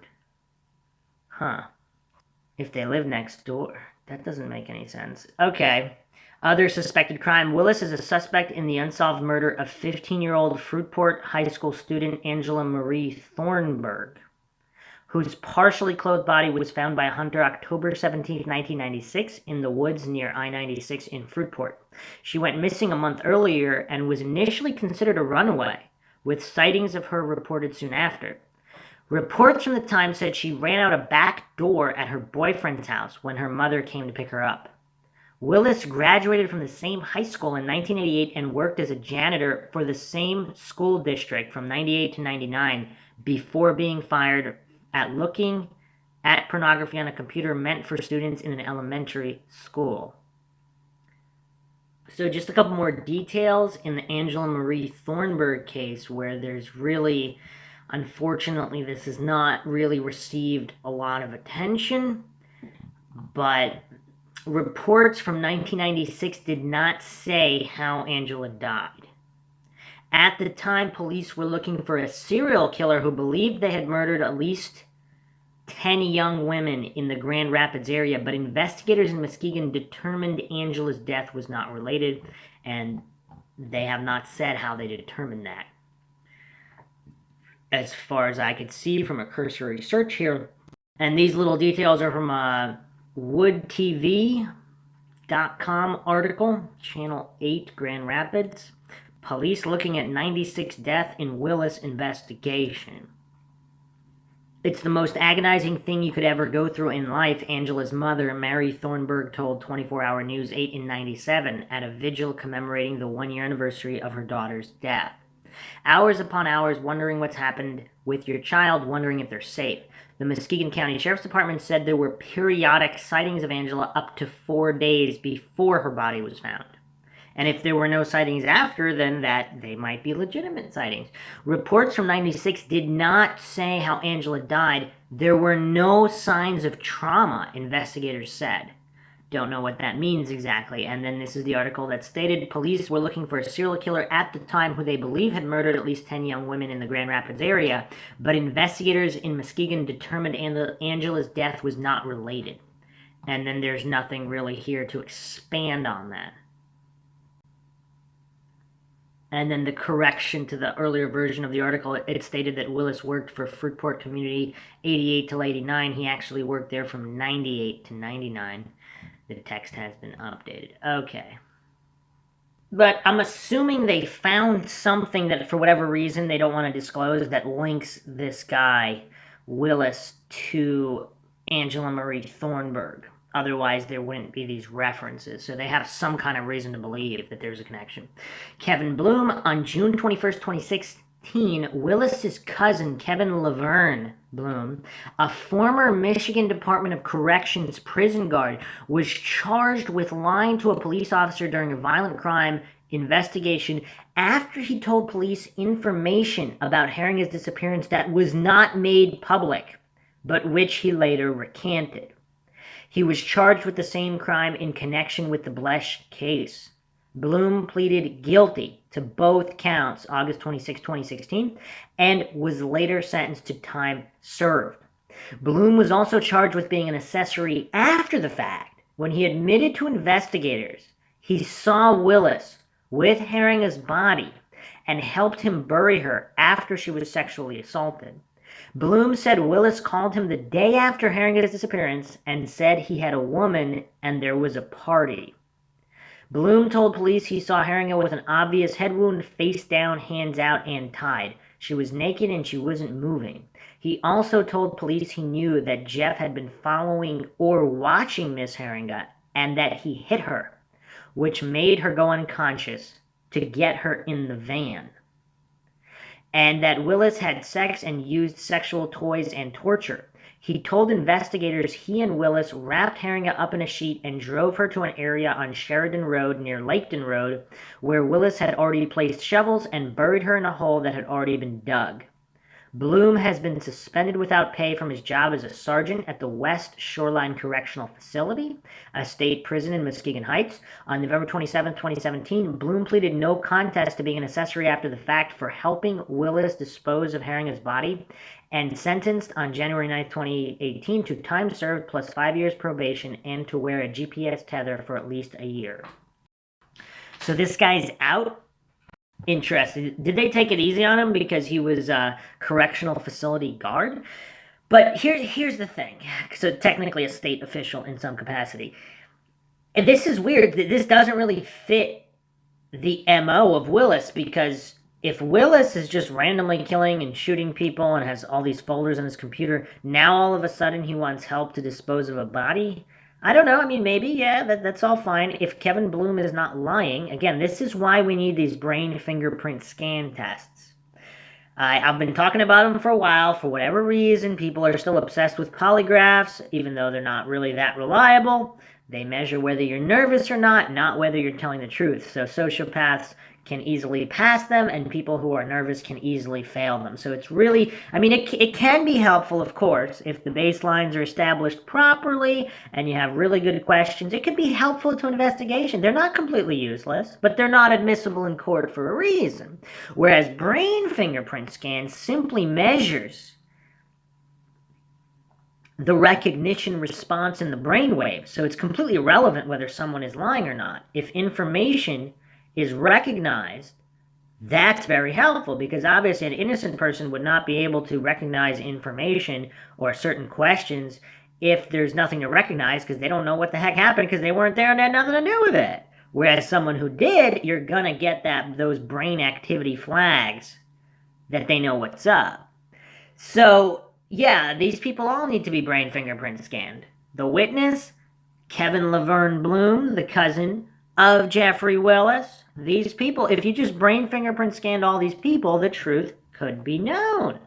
If they live next door. That doesn't make any sense. Okay. Other suspected crime. Willis is a suspect in the unsolved murder of 15-year-old Fruitport High School student Angela Marie Thornburg, whose partially clothed body was found by a hunter October 17, 1996, in the woods near I-96 in Fruitport. She went missing a month earlier and was initially considered a runaway, with sightings of her reported soon after. Reports from the time said she ran out a back door at her boyfriend's house when her mother came to pick her up. Willis graduated from the same high school in 1988 and worked as a janitor for the same school district from 98 to 99 before being fired at looking at pornography on a computer meant for students in an elementary school. So just a couple more details in the Angela Marie Thornburg case, where there's really, unfortunately, this has not really received a lot of attention, but reports from 1996 did not say how Angela died. At the time, police were looking for a serial killer who believed they had murdered at least 10 young women in the Grand Rapids area, but investigators in Muskegon determined Angela's death was not related, and they have not said how they determined that. As far as I could see from a cursory search here, and these little details are from a woodtv.com article, Channel 8, Grand Rapids. Police looking at 96 death in Willis investigation. It's the most agonizing thing you could ever go through in life, Angela's mother, Mary Thornburg, told 24-Hour News 8 in 97 at a vigil commemorating the one-year anniversary of her daughter's death. Hours upon hours wondering what's happened with your child, wondering if they're safe. The Muskegon County Sheriff's Department said there were periodic sightings of Angela up to 4 days before her body was found. And if there were no sightings after, then they might be legitimate sightings. Reports from 96 did not say how Angela died. There were no signs of trauma, investigators said. Don't know what that means exactly. And then this is the article that stated police were looking for a serial killer at the time who they believe had murdered at least 10 young women in the Grand Rapids area, but investigators in Muskegon determined Angela's death was not related. And then there's nothing really here to expand on that. And then the correction to the earlier version of the article, it stated that Willis worked for Fruitport Community 88 till 89. He actually worked there from 98 to 99. The text has been updated. Okay. But I'm assuming they found something that, for whatever reason, they don't want to disclose that links this guy, Willis, to Angela Marie Thornburg. Otherwise, there wouldn't be these references. So they have some kind of reason to believe that there's a connection. Kevin Bloom, on June 21st, 2016, Willis's cousin, Kevin Laverne Bloom, a former Michigan Department of Corrections prison guard, was charged with lying to a police officer during a violent crime investigation after he told police information about Heeringa's disappearance that was not made public, but which he later recanted. He was charged with the same crime in connection with the Blesch case. Bloom pleaded guilty to both counts August 26, 2016, and was later sentenced to time served. Bloom was also charged with being an accessory after the fact when he admitted to investigators he saw Willis with Heeringa's body and helped him bury her after she was sexually assaulted. Bloom said Willis called him the day after Heeringa's disappearance and said he had a woman and there was a party. Bloom told police he saw Heeringa with an obvious head wound, face down, hands out, and tied. She was naked and she wasn't moving. He also told police he knew that Jeff had been following or watching Miss Heeringa and that he hit her, which made her go unconscious to get her in the van. And that Willis had sex and used sexual toys and torture. He told investigators he and Willis wrapped Heeringa up in a sheet and drove her to an area on Sheridan Road near Laketon Road, where Willis had already placed shovels and buried her in a hole that had already been dug. Bloom has been suspended without pay from his job as a sergeant at the West Shoreline Correctional Facility, a state prison in Muskegon Heights. On November 27, 2017, Bloom pleaded no contest to being an accessory after the fact for helping Willis dispose of Heeringa's body, and sentenced on January 9, 2018 to time served plus 5 years probation and to wear a GPS tether for at least a year. So this guy's out? Interesting. Did they take it easy on him because he was a correctional facility guard? But here's the thing. So technically a state official in some capacity. And this is weird. This doesn't really fit the MO of Willis, because if Willis is just randomly killing and shooting people and has all these folders on his computer, now all of a sudden he wants help to dispose of a body? I don't know. I mean, maybe, yeah, that's all fine. If Kevin Bloom is not lying, again, this is why we need these brain fingerprint scan tests. I've been talking about them for a while. For whatever reason, people are still obsessed with polygraphs, even though they're not really that reliable. They measure whether you're nervous or not whether you're telling the truth. So sociopaths can easily pass them, and people who are nervous can easily fail them. So it's really, I mean, it can be helpful, of course, if the baselines are established properly and you have really good questions. It could be helpful to investigation. They're not completely useless, but they're not admissible in court for a reason. Whereas brain fingerprint scan simply measures the recognition response in the brain waves. So it's completely irrelevant whether someone is lying or not. If information is recognized, that's very helpful, because obviously an innocent person would not be able to recognize information or certain questions if there's nothing to recognize, because they don't know what the heck happened because they weren't there and had nothing to do with it. Whereas someone who did, you're gonna get those brain activity flags that they know what's up. So yeah, these people all need to be brain fingerprint scanned. The witness, Kevin Laverne Bloom, the cousin of Jeffrey Willis. These people, if you just brain fingerprint scanned all these people, the truth could be known.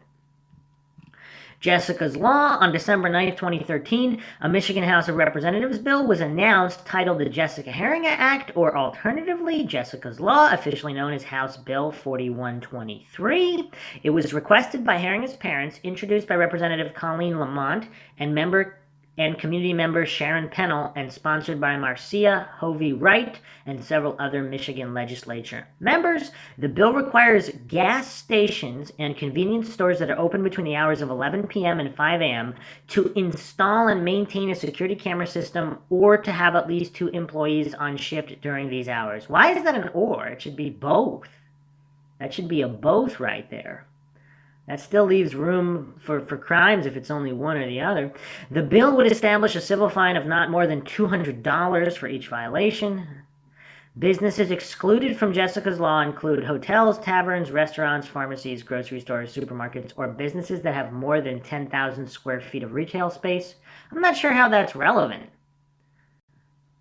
Jessica's Law. On December 9th, 2013, a Michigan House of Representatives bill was announced titled the Jessica Heeringa Act, or alternatively, Jessica's Law, officially known as House Bill 4123. It was requested by Heeringa's parents, introduced by Representative Colleen Lamont and community member Sharon Pennell, and sponsored by Marcia Hovey Wright and several other Michigan legislature members. The bill requires gas stations and convenience stores that are open between the hours of 11 p.m. and 5 a.m. to install and maintain a security camera system, or to have at least 2 employees on shift during these hours. Why is that an or? It should be both. That should be a both right there. That still leaves room for crimes if it's only one or the other. The bill would establish a civil fine of not more than $200 for each violation. Businesses excluded from Jessica's Law include hotels, taverns, restaurants, pharmacies, grocery stores, supermarkets, or businesses that have more than 10,000 square feet of retail space. I'm not sure how that's relevant.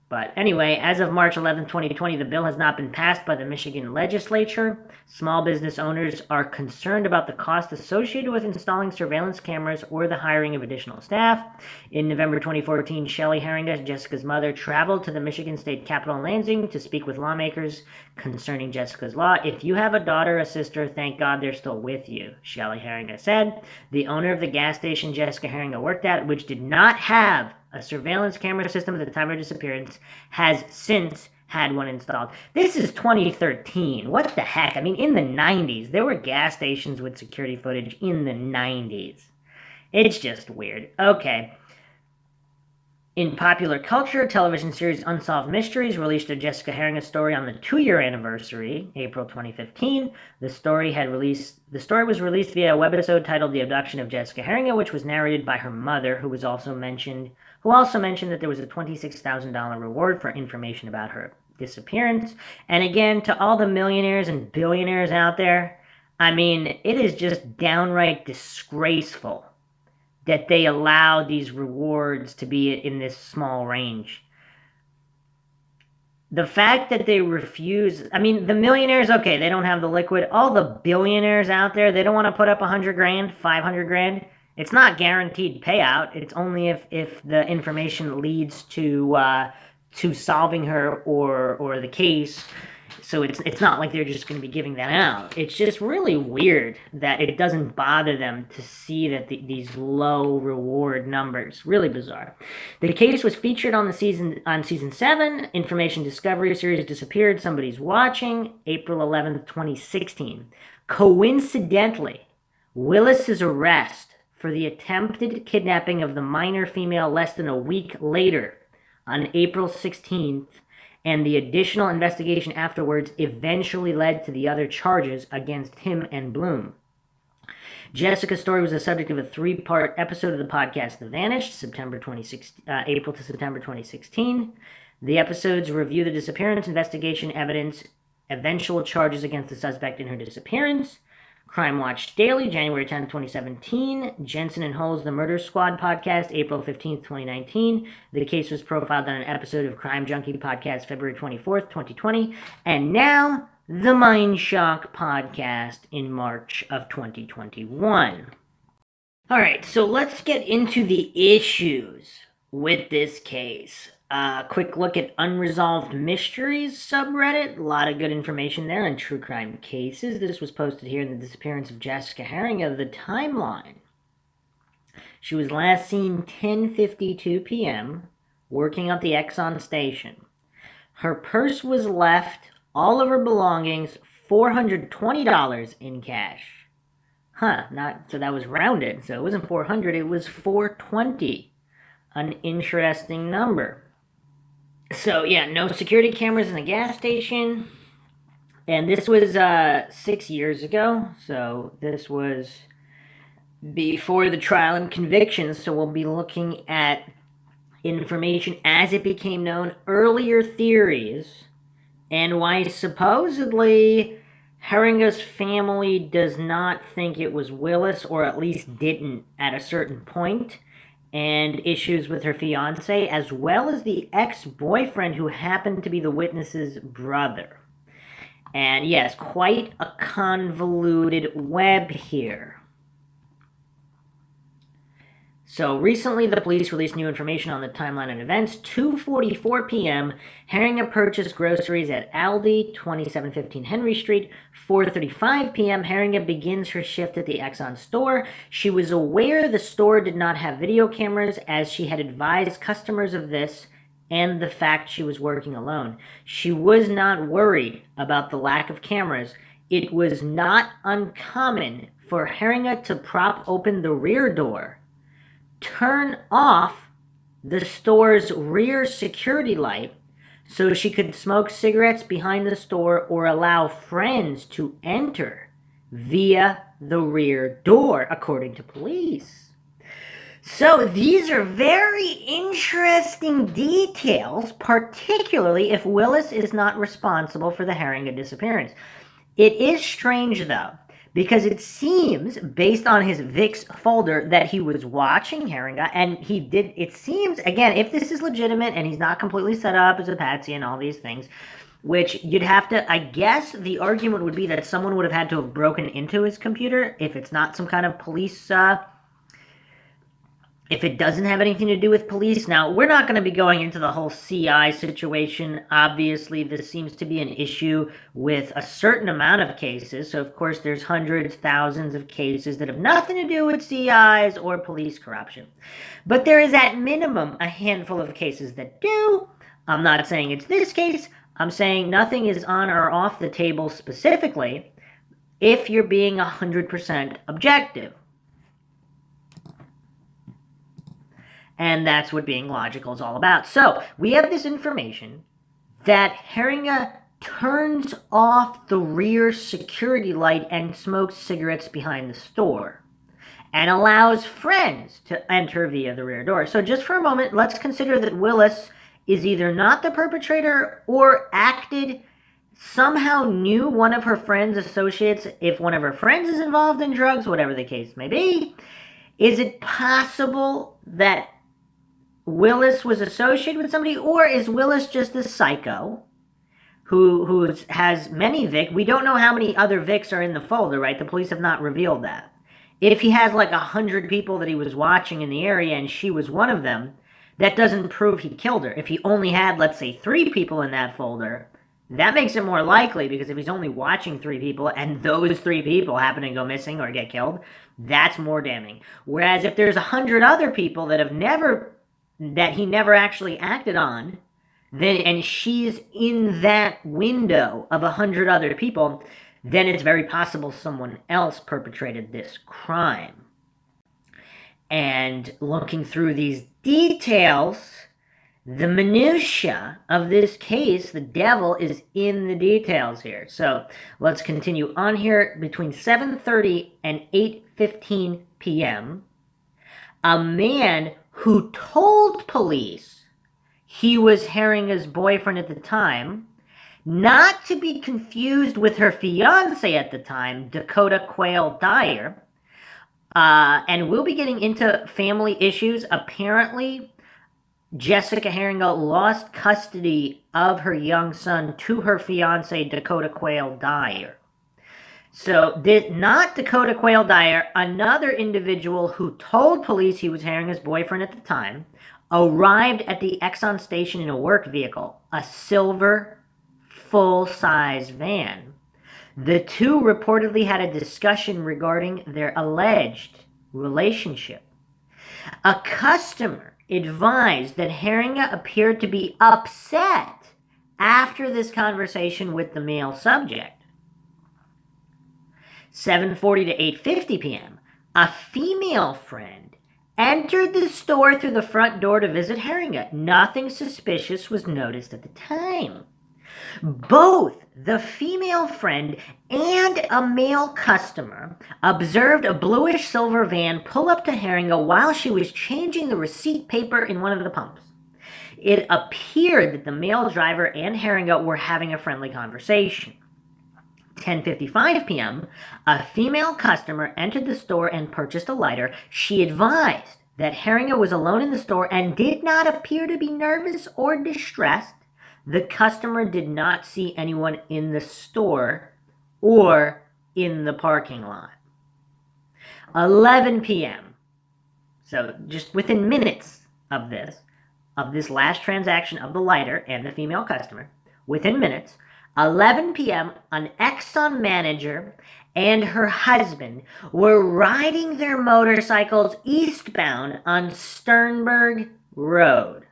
But anyway, as of March 11, 2020, the bill has not been passed by the Michigan legislature. Small business owners are concerned about the cost associated with installing surveillance cameras or the hiring of additional staff. In November 2014, Shelley Heeringa, Jessica's mother, traveled to the Michigan State Capitol in Lansing to speak with lawmakers concerning Jessica's Law. If you have a daughter or a sister, thank God they're still with you, Shelley Heeringa said. The owner of the gas station Jessica Heeringa worked at, which did not have a surveillance camera system at the time of her disappearance, has since had one installed. This is 2013. What the heck? I mean, in the 90s, there were gas stations with security footage in the 90s. It's just weird. Okay. In popular culture, television series Unsolved Mysteries released a Jessica Heeringa story on the 2-year anniversary, April 2015. The story was released via a webisode titled The Abduction of Jessica Heeringa, which was narrated by her mother, who also mentioned that there was a $26,000 reward for information about her disappearance. And again, to all the millionaires and billionaires out there, I mean, it is just downright disgraceful that they allow these rewards to be in this small range. The fact that they refuse, I mean, the millionaires, okay, they don't have the liquid. All the billionaires out there, they don't want to put up $100,000, $500,000. It's not guaranteed payout. It's only if the information leads to solving her or the case. So it's not like they're just going to be giving that out. It's just really weird that it doesn't bother them to see that these low reward numbers. Really bizarre. The case was featured on season 7, Information Discovery series Disappeared, Somebody's Watching, April 11th, 2016. Coincidentally, Willis's arrest for the attempted kidnapping of the minor female less than a week later, on April 16th, and the additional investigation afterwards eventually led to the other charges against him and Bloom. Jessica's story was the subject of a 3-part episode of the podcast The Vanished, April to September 2016. The episodes review the disappearance, investigation, evidence, eventual charges against the suspect in her disappearance. Crime Watch Daily, January 10th, 2017. Jensen and Holmes, The Murder Squad podcast, April 15th, 2019. The case was profiled on an episode of Crime Junkie podcast, February 24th, 2020. And now, the Mindshock podcast in March of 2021. All right, so let's get into the issues with this case. Quick look at Unresolved Mysteries subreddit. A lot of good information there on true crime cases. This was posted here in the disappearance of Jessica Heeringa, the timeline. She was last seen 10:52 p.m. working at the Exxon station. Her purse was left, all of her belongings, $420 in cash. So that was rounded, so it wasn't 400, it was 420. An interesting number. So, yeah, no security cameras in the gas station. And this was 6 years ago. So this was before the trial and conviction. So we'll be looking at information as it became known, earlier theories, and why supposedly Heeringa's family does not think it was Willis, or at least didn't at a certain point. And issues with her fiance, as well as the ex-boyfriend who happened to be the witness's brother. And yes, quite a convoluted web here. So recently the police released new information on the timeline and events. 2:44 p.m., Heeringa purchased groceries at Aldi, 2715 Henry Street. 4:35 p.m., Heeringa begins her shift at the Exxon store. She was aware the store did not have video cameras, as she had advised customers of this and the fact she was working alone. She was not worried about the lack of cameras. It was not uncommon for Heeringa to prop open the rear door, turn off the store's rear security light so she could smoke cigarettes behind the store, or allow friends to enter via the rear door, according to police. So these are very interesting details, particularly if Willis is not responsible for the Heeringa disappearance. It is strange, though, because it seems, based on his VIX folder, that he was watching Heeringa, and he did, it seems, again, if this is legitimate and he's not completely set up as a patsy and all these things, which you'd have to, I guess the argument would be that someone would have had to have broken into his computer if it's not some kind of police, if it doesn't have anything to do with police. Now, we're not going to be going into the whole CI situation. Obviously, this seems to be an issue with a certain amount of cases. So, of course, there's hundreds, thousands of cases that have nothing to do with CIs or police corruption. But there is, at minimum, a handful of cases that do. I'm not saying it's this case. I'm saying nothing is on or off the table specifically if you're being 100% objective. And that's what being logical is all about. So, we have this information that Heeringa turns off the rear security light and smokes cigarettes behind the store, and allows friends to enter via the rear door. So just for a moment, let's consider that Willis is either not the perpetrator or somehow knew one of her friends, associates, if one of her friends is involved in drugs, whatever the case may be. Is it possible that Willis was associated with somebody, or is Willis just a psycho who has many Vic? We don't know how many other Vics are in the folder, right? The police have not revealed that. If he has like 100 people that he was watching in the area and she was one of them, that doesn't prove he killed her. If he only had, let's say, 3 people in that folder, that makes it more likely, because if he's only watching 3 people and those 3 people happen to go missing or get killed, that's more damning. Whereas if there's 100 other people that he never actually acted on, and she's in that window of 100 other people, then it's very possible someone else perpetrated this crime. And looking through these details, the minutia of this case, the devil is in the details here. So let's continue on here. Between 7:30 and 8:15 p.m., a man who told police he was Heeringa's boyfriend at the time not to be confused with her fiance at the time, Dakota Quayle Dyer. And we'll be getting into family issues. Apparently, Jessica Heeringa lost custody of her young son to her fiance, Dakota Quayle Dyer. So, not Dakota Quayle Dyer, another individual who told police he was Heeringa's boyfriend at the time, arrived at the Exxon station in a work vehicle, a silver, full-size van. The two reportedly had a discussion regarding their alleged relationship. A customer advised that Heeringa appeared to be upset after this conversation with the male subject. 7:40 to 8:50 p.m., a female friend entered the store through the front door to visit Heeringa. Nothing suspicious was noticed at the time. Both the female friend and a male customer observed a bluish silver van pull up to Heeringa while she was changing the receipt paper in one of the pumps. It appeared that the male driver and Heeringa were having a friendly conversation. 10:55 p.m., a female customer entered the store and purchased a lighter. She advised that Heeringa was alone in the store and did not appear to be nervous or distressed. The customer did not see anyone in the store or in the parking lot. 11 p.m. So just within minutes of this last transaction of the lighter and the female customer, within minutes, 11 p.m., an Exxon manager and her husband were riding their motorcycles eastbound on Sternberg Road.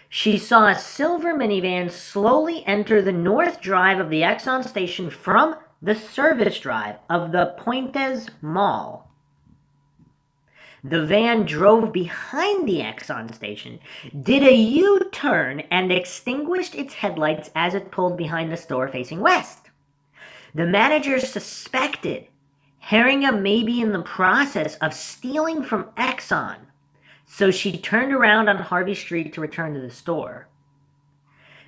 She saw a silver minivan slowly enter the north drive of the Exxon station from the service drive of the Puentes Mall. The van drove behind the Exxon station, did a U-turn, and extinguished its headlights as it pulled behind the store facing west. The manager suspected Heeringa may be in the process of stealing from Exxon, so she turned around on Harvey Street to return to the store.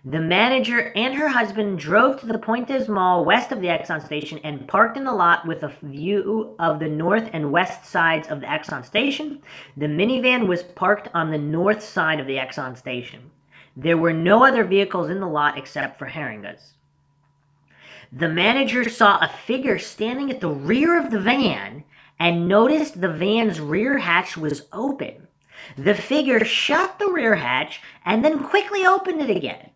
The manager and her husband drove to the Puentes Mall west of the Exxon station and parked in the lot with a view of the north and west sides of the Exxon station. The minivan was parked on the north side of the Exxon station. There were no other vehicles in the lot except for Heeringa's. The manager saw a figure standing at the rear of the van and noticed the van's rear hatch was open. The figure shut the rear hatch and then quickly opened it again.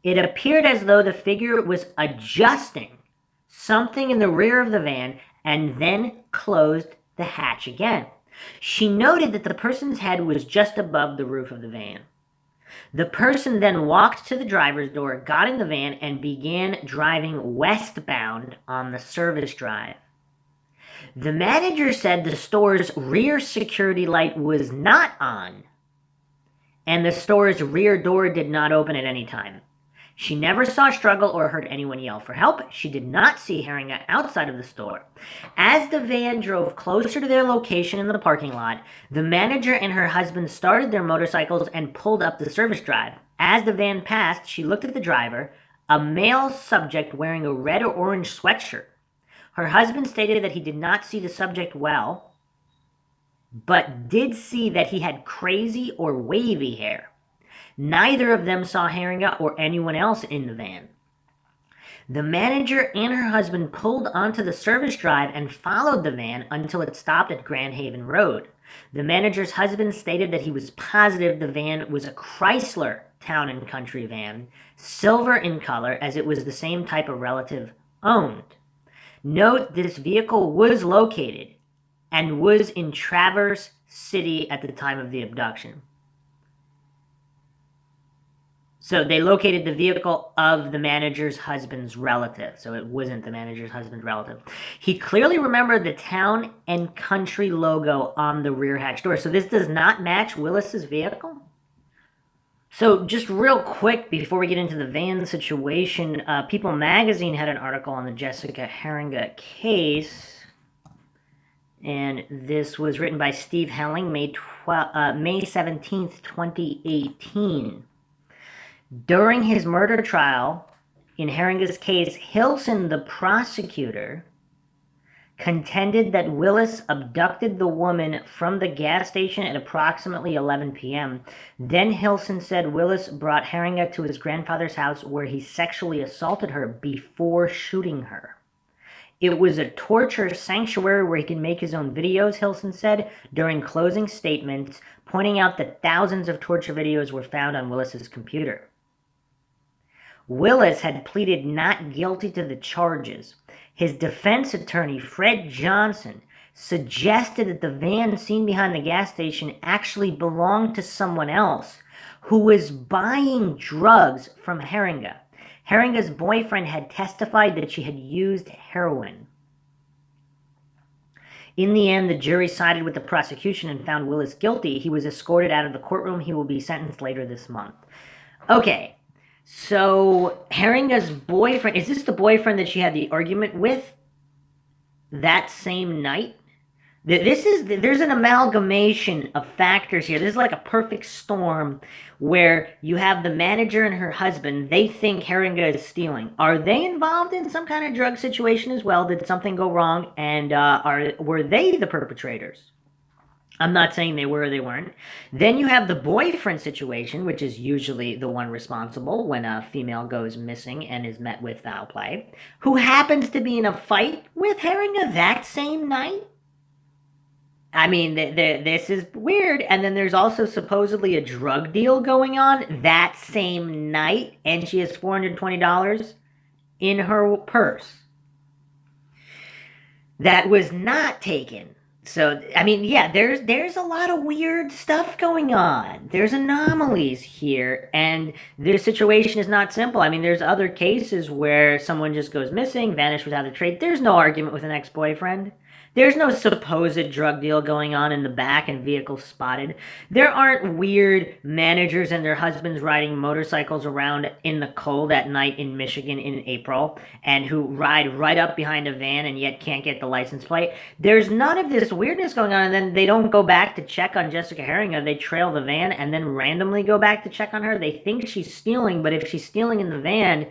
It appeared as though the figure was adjusting something in the rear of the van and then closed the hatch again. She noted that the person's head was just above the roof of the van. The person then walked to the driver's door, got in the van, and began driving westbound on the service drive. The manager said the store's rear security light was not on, and the store's rear door did not open at any time. She never saw a struggle or heard anyone yell for help. She did not see Heeringa outside of the store. As the van drove closer to their location in the parking lot, the manager and her husband started their motorcycles and pulled up the service drive. As the van passed, she looked at the driver, a male subject wearing a red or orange sweatshirt. Her husband stated that he did not see the subject well, but did see that he had crazy or wavy hair. Neither of them saw Heeringa or anyone else in the van. The manager and her husband pulled onto the service drive and followed the van until it stopped at Grand Haven Road. The manager's husband stated that he was positive the van was a Chrysler Town and Country van, silver in color, as it was the same type a relative owned. Note this vehicle was located and was in Traverse City at the time of the abduction. So they located the vehicle of the manager's husband's relative. So it wasn't the manager's husband's relative. He clearly remembered the Town and Country logo on the rear hatch door. So this does not match Willis's vehicle. So just real quick before we get into the van situation, People Magazine had an article on the Jessica Heeringa case. And this was written by Steve Helling, May 17th, 2018. During his murder trial, In Heeringa's case, Hilson, the prosecutor, contended that Willis abducted the woman from the gas station at approximately 11 p.m. Then Hilson said Willis brought Heeringa to his grandfather's house where he sexually assaulted her before shooting her. It was a torture sanctuary where he could make his own videos, Hilson said during closing statements, pointing out that thousands of torture videos were found on Willis's computer. Willis had pleaded not guilty to the charges. His defense attorney, Fred Johnson, suggested that the van seen behind the gas station actually belonged to someone else who was buying drugs from Heeringa. Heeringa's boyfriend had testified that she had used heroin. In the end, the jury sided with the prosecution and found Willis guilty. He was escorted out of the courtroom. He will be sentenced later this month. Okay. So, Heeringa's boyfriend, is this the boyfriend that she had the argument with that same night? There's an amalgamation of factors here. This is like a perfect storm where you have the manager and her husband. They think Heeringa is stealing. Are they involved in some kind of drug situation as well? Did something go wrong? And were they the perpetrators? I'm not saying they were or they weren't. Then you have the boyfriend situation, which is usually the one responsible when a female goes missing and is met with foul play, who happens to be in a fight with Heeringa that same night. I mean, this is weird. And then there's also supposedly a drug deal going on that same night, and she has $420 in her purse that was not taken. So, I mean, yeah, there's a lot of weird stuff going on. There's anomalies here, and the situation is not simple. I mean, there's other cases where someone just goes missing, vanished without a trace. There's no argument with an ex-boyfriend. There's no supposed drug deal going on in the back and vehicles spotted. There aren't weird managers and their husbands riding motorcycles around in the cold at night in Michigan in April and who ride right up behind a van and yet can't get the license plate. There's none of this weirdness going on, and then they don't go back to check on Jessica Heeringa. They trail the van and then randomly go back to check on her. They think she's stealing, but if she's stealing in the van,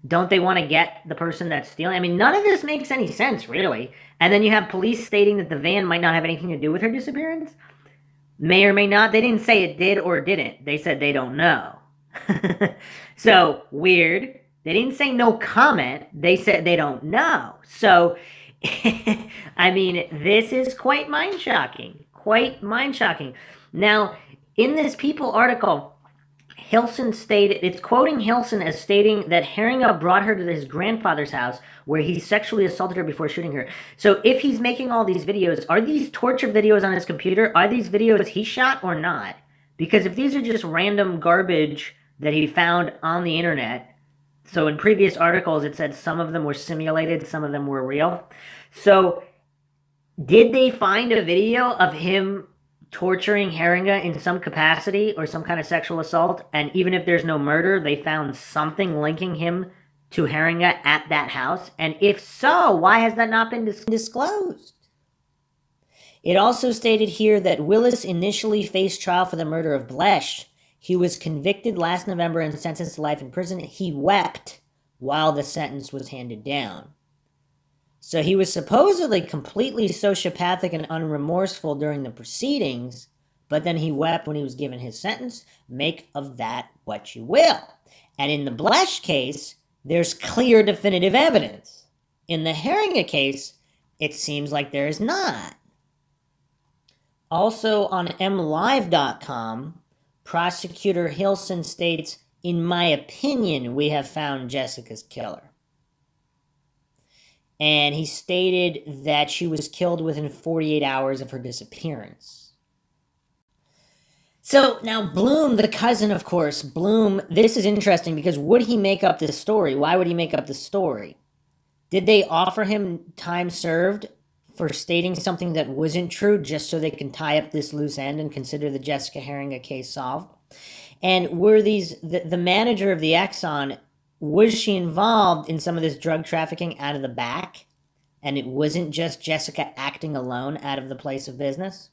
don't they want to get the person that's stealing? I mean, none of this makes any sense, really. And then you have police stating that the van might not have anything to do with her disappearance. May or may not. They didn't say it did or didn't. They said they don't know. So, weird. They didn't say no comment. They said they don't know. So, I mean, this is quite mind-shocking. Quite mind-shocking. Now, in this People article, Hilson stated, it's quoting Hilson as stating that Heeringa brought her to his grandfather's house where he sexually assaulted her before shooting her. So if he's making all these videos, are these torture videos on his computer? Are these videos he shot or not? Because if these are just random garbage that he found on the internet, so in previous articles it said some of them were simulated, some of them were real. So did they find a video of him torturing Heeringa in some capacity or some kind of sexual assault, and even if there's no murder, they found something linking him to Heeringa at that house? And if so, why has that not been disclosed? It also stated here that Willis initially faced trial for the murder of Blesh. He was convicted last November and sentenced to life in prison. He wept while the sentence was handed down. So he was supposedly completely sociopathic and unremorseful during the proceedings, but then he wept when he was given his sentence. Make of that what you will. And in the Blesh case, there's clear definitive evidence. In the Heeringa case, it seems like there is not. Also on mlive.com, Prosecutor Hilson states, "In my opinion, we have found Jessica's killer." And he stated that she was killed within 48 hours of her disappearance. So now Bloom, the cousin, of course, Bloom, this is interesting because would he make up this story? Why would he make up the story? Did they offer him time served for stating something that wasn't true just so they can tie up this loose end and consider the Jessica Heeringa case solved? And were these, the manager of the Exxon, was she involved in some of this drug trafficking out of the back? And it wasn't just Jessica acting alone out of the place of business?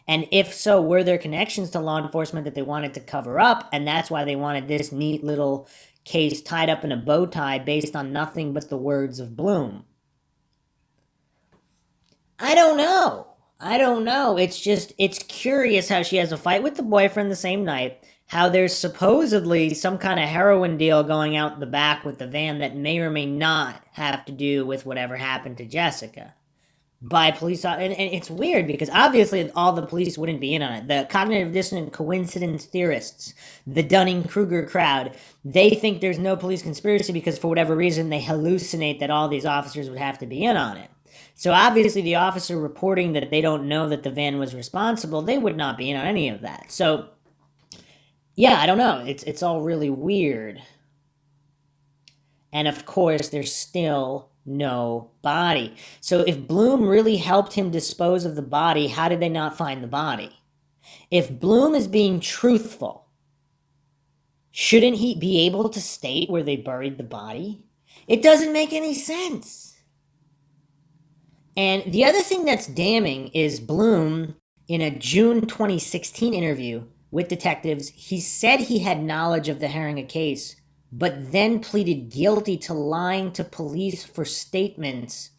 And if so, were there connections to law enforcement that they wanted to cover up? And that's why they wanted this neat little case tied up in a bow tie based on nothing but the words of Bloom? I don't know. It's curious how she has a fight with the boyfriend the same night, how there's supposedly some kind of heroin deal going out the back with the van that may or may not have to do with whatever happened to Jessica by police. And it's weird because obviously all the police wouldn't be in on it. The cognitive dissonant coincidence theorists, the Dunning-Kruger crowd, they think there's no police conspiracy because for whatever reason they hallucinate that all these officers would have to be in on it. So obviously the officer reporting that they don't know that the van was responsible, they would not be in on any of that. So yeah, I don't know. It's all really weird. And of course, there's still no body. So if Bloom really helped him dispose of the body, how did they not find the body? If Bloom is being truthful, shouldn't he be able to state where they buried the body? It doesn't make any sense. And the other thing that's damning is Bloom, in a June 2016 interview with detectives, he said he had knowledge of the Heeringa case, but then pleaded guilty to lying to police for statements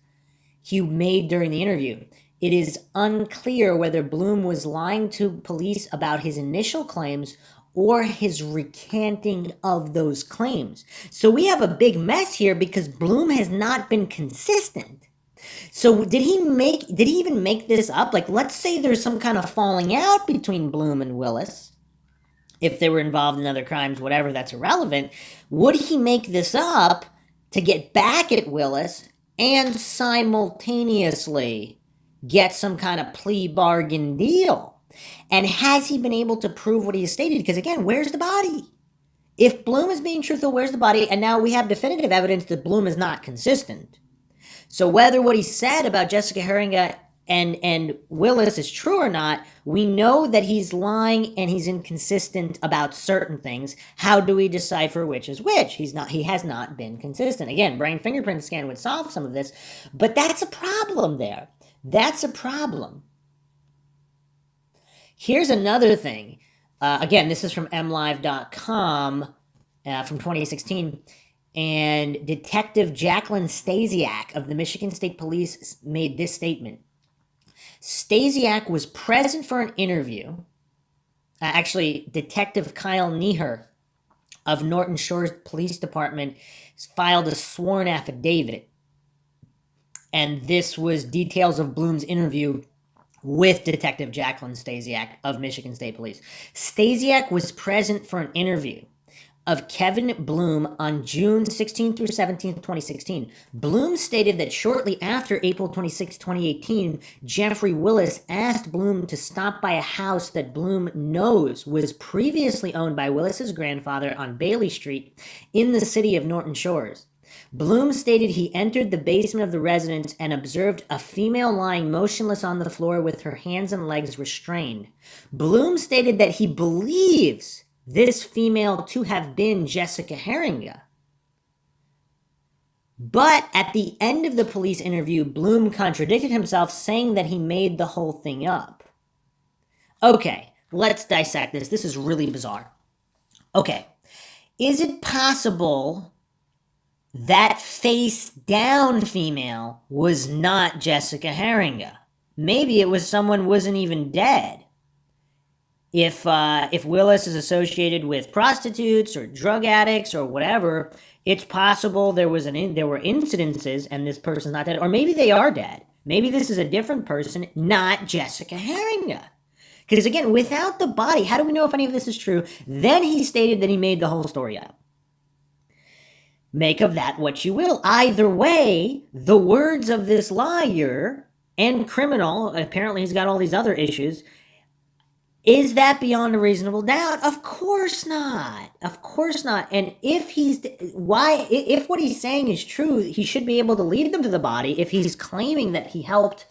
he made during the interview. It is unclear whether Bloom was lying to police about his initial claims or his recanting of those claims. So we have a big mess here because Bloom has not been consistent. So did he even make this up? Like, let's say there's some kind of falling out between Bloom and Willis. If they were involved in other crimes, whatever, that's irrelevant. Would he make this up to get back at Willis and simultaneously get some kind of plea bargain deal? And has he been able to prove what he has stated? Because again, where's the body? If Bloom is being truthful, where's the body? And now we have definitive evidence that Bloom is not consistent. So whether what he said about Jessica Heeringa and Willis is true or not, we know that he's lying and he's inconsistent about certain things. How do we decipher which is which? He has not been consistent. Again, brain fingerprint scan would solve some of this, but that's a problem there. That's a problem. Here's another thing. Again, this is from mlive.com from 2016. And Detective Jacqueline Stasiak of the Michigan State Police made this statement. Stasiak was present for an interview. Actually, Detective Kyle Neher of Norton Shores Police Department filed a sworn affidavit. And this was details of Bloom's interview with Detective Jacqueline Stasiak of Michigan State Police. Stasiak was present for an interview of Kevin Bloom on June 16 through 17, 2016. Bloom stated that shortly after April 26, 2018, Jeffrey Willis asked Bloom to stop by a house that Bloom knows was previously owned by Willis's grandfather on Bailey Street in the city of Norton Shores. Bloom stated he entered the basement of the residence and observed a female lying motionless on the floor with her hands and legs restrained. Bloom stated that he believes this female to have been Jessica Heeringa. But at the end of the police interview, Bloom contradicted himself, saying that he made the whole thing up. Okay, let's dissect this. This is really bizarre. Okay, is it possible that face-down female was not Jessica Heeringa? Maybe it was someone who wasn't even dead. If Willis is associated with prostitutes or drug addicts or whatever, it's possible there were incidences and this person's not dead. Or maybe they are dead. Maybe this is a different person, not Jessica Heeringa. Because again, without the body, how do we know if any of this is true? Then he stated that he made the whole story up. Make of that what you will. Either way, the words of this liar and criminal, apparently he's got all these other issues, is that beyond a reasonable doubt? Of course not. Of course not. And if what he's saying is true, he should be able to lead them to the body if he's claiming that he helped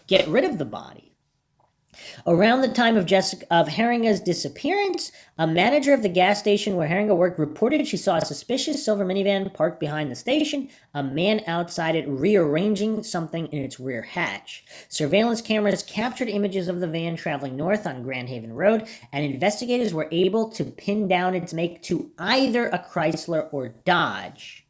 get rid of the body. Around the time of Heeringa's disappearance, a manager of the gas station where Heeringa worked reported she saw a suspicious silver minivan parked behind the station, a man outside it rearranging something in its rear hatch. Surveillance cameras captured images of the van traveling north on Grand Haven Road, and investigators were able to pin down its make to either a Chrysler or Dodge.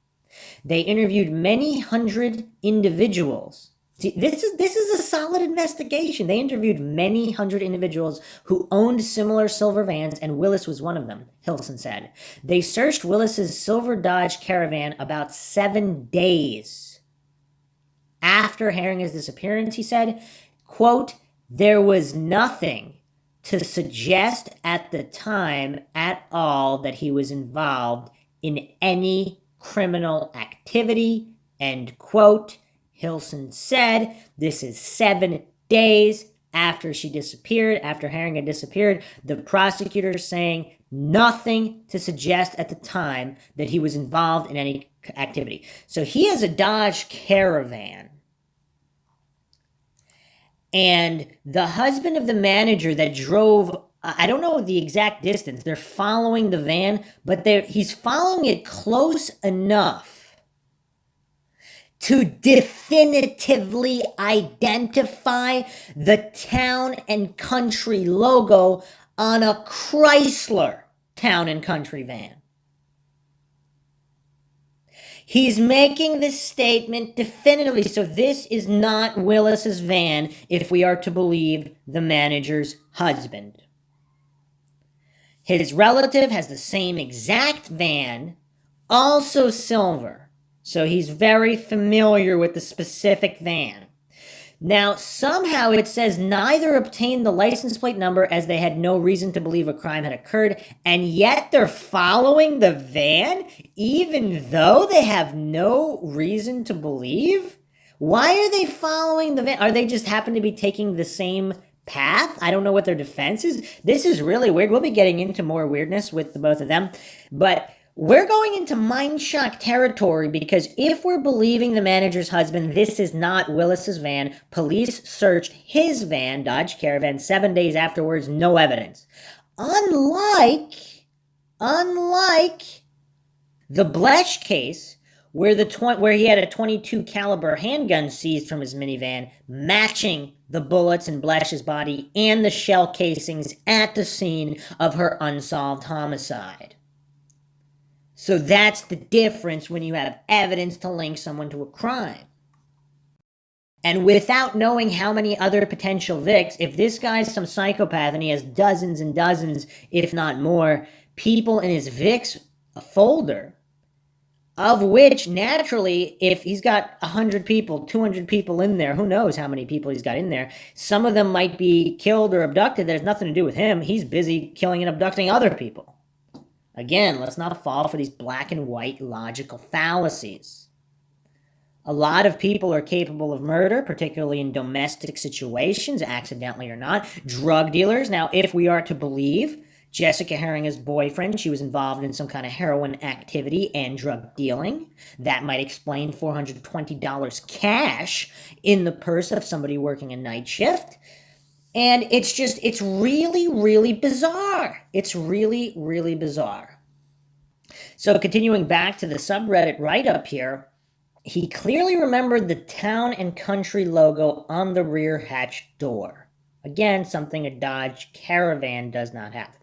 They interviewed many hundred individuals. See, this is a solid investigation. They interviewed many hundred individuals who owned similar silver vans, and Willis was one of them, Hilson said. They searched Willis's silver Dodge Caravan about 7 days after Heeringa's disappearance, he said. Quote, there was nothing to suggest at the time at all that he was involved in any criminal activity, end quote. Hilson said, this is 7 days after she disappeared, after Heeringa disappeared. The prosecutor saying nothing to suggest at the time that he was involved in any activity. So he has a Dodge Caravan. And the husband of the manager that drove, I don't know the exact distance, they're following the van, but he's following it close enough to definitively identify the Town and Country logo on a Chrysler Town and Country van. He's making this statement definitively. So this is not Willis's van, if we are to believe the manager's husband. His relative has the same exact van, also silver. So he's very familiar with the specific van. Now, somehow it says neither obtained the license plate number as they had no reason to believe a crime had occurred, and yet they're following the van even though they have no reason to believe? Why are they following the van? Are they just happen to be taking the same path? I don't know what their defense is. This is really weird. We'll be getting into more weirdness with the both of them, but we're going into Mindshock territory because if we're believing the manager's husband, this is not Willis's van. Police searched his van, Dodge Caravan, 7 days afterwards, no evidence. Unlike the Blesh case, where he had a .22 caliber handgun seized from his minivan, matching the bullets in Blesh's body and the shell casings at the scene of her unsolved homicide. So that's the difference when you have evidence to link someone to a crime. And without knowing how many other potential victims, if this guy's some psychopath and he has dozens and dozens, if not more, people in his Vicks folder, of which naturally, if he's got 100 people, 200 people in there, who knows how many people he's got in there, some of them might be killed or abducted. There's nothing to do with him. He's busy killing and abducting other people. Again, let's not fall for these black and white logical fallacies. A lot of people are capable of murder, particularly in domestic situations, accidentally or not. Drug dealers. Now, if we are to believe Jessica Heeringa's boyfriend, she was involved in some kind of heroin activity and drug dealing. That might explain $420 cash in the purse of somebody working a night shift. And it's really, really bizarre. It's really, really bizarre. So continuing back to the subreddit write-up here, he clearly remembered the Town and Country logo on the rear hatch door. Again, something a Dodge Caravan does not have.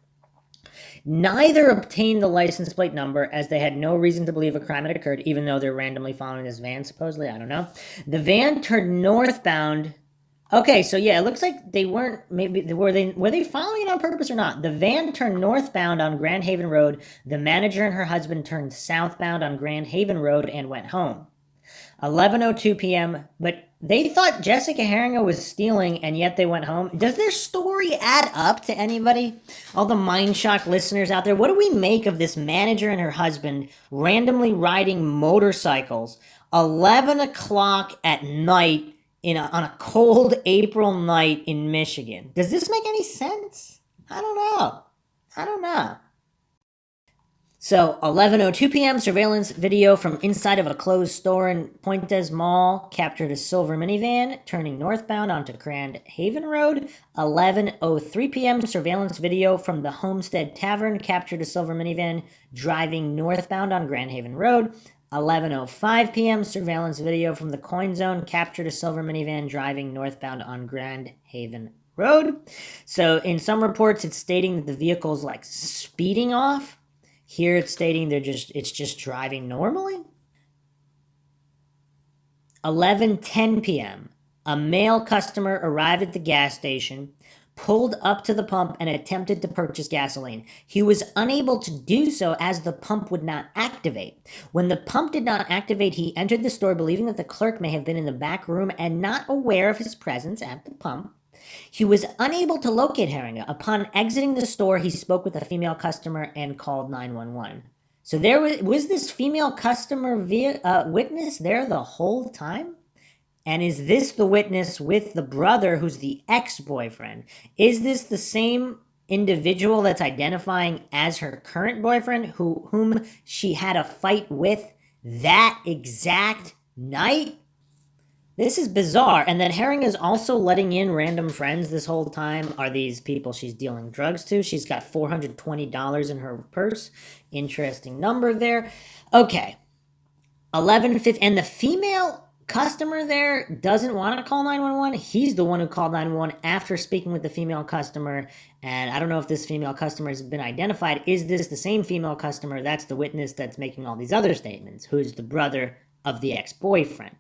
Neither obtained the license plate number as they had no reason to believe a crime had occurred, even though they're randomly following this van, supposedly. I don't know. The van turned northbound. Okay, so yeah, it looks like they weren't, were they following it on purpose or not? The van turned northbound on Grand Haven Road. The manager and her husband turned southbound on Grand Haven Road and went home. 11:02 p.m., but they thought Jessica Heeringa was stealing, and yet they went home. Does their story add up to anybody? All the Mindshock listeners out there, what do we make of this manager and her husband randomly riding motorcycles 11 o'clock at night on a cold April night in Michigan? Does this make any sense? I don't know. So 11:02 p.m. surveillance video from inside of a closed store in Pointes Mall captured a silver minivan turning northbound onto Grand Haven Road. 11:03 p.m. surveillance video from the Homestead Tavern captured a silver minivan driving northbound on Grand Haven Road. 11:05 p.m. surveillance video from the Coin Zone captured a silver minivan driving northbound on Grand Haven Road. So in some reports, it's stating that the vehicle's like speeding off. Here it's stating it's just driving normally. 11:10 p.m. A male customer arrived at the gas station, pulled up to the pump, and attempted to purchase gasoline. He was unable to do so as the pump would not activate. When the pump did not activate, he entered the store believing that the clerk may have been in the back room and not aware of his presence at the pump. He was unable to locate Heeringa. Upon exiting the store, he spoke with a female customer and called 911. So there was this female customer witness there the whole time? And is this the witness with the brother who's the ex-boyfriend? Is this the same individual that's identifying as her current boyfriend whom she had a fight with that exact night? This is bizarre. And then Heeringa is also letting in random friends this whole time. Are these people she's dealing drugs to? She's got $420 in her purse. Interesting number there. Okay. 11:50. And the female customer there doesn't want to call 911. He's the one who called 911 after speaking with the female customer. And I don't know if this female customer has been identified. Is this the same female customer that's the witness that's making all these other statements? Who's the brother of the ex-boyfriend?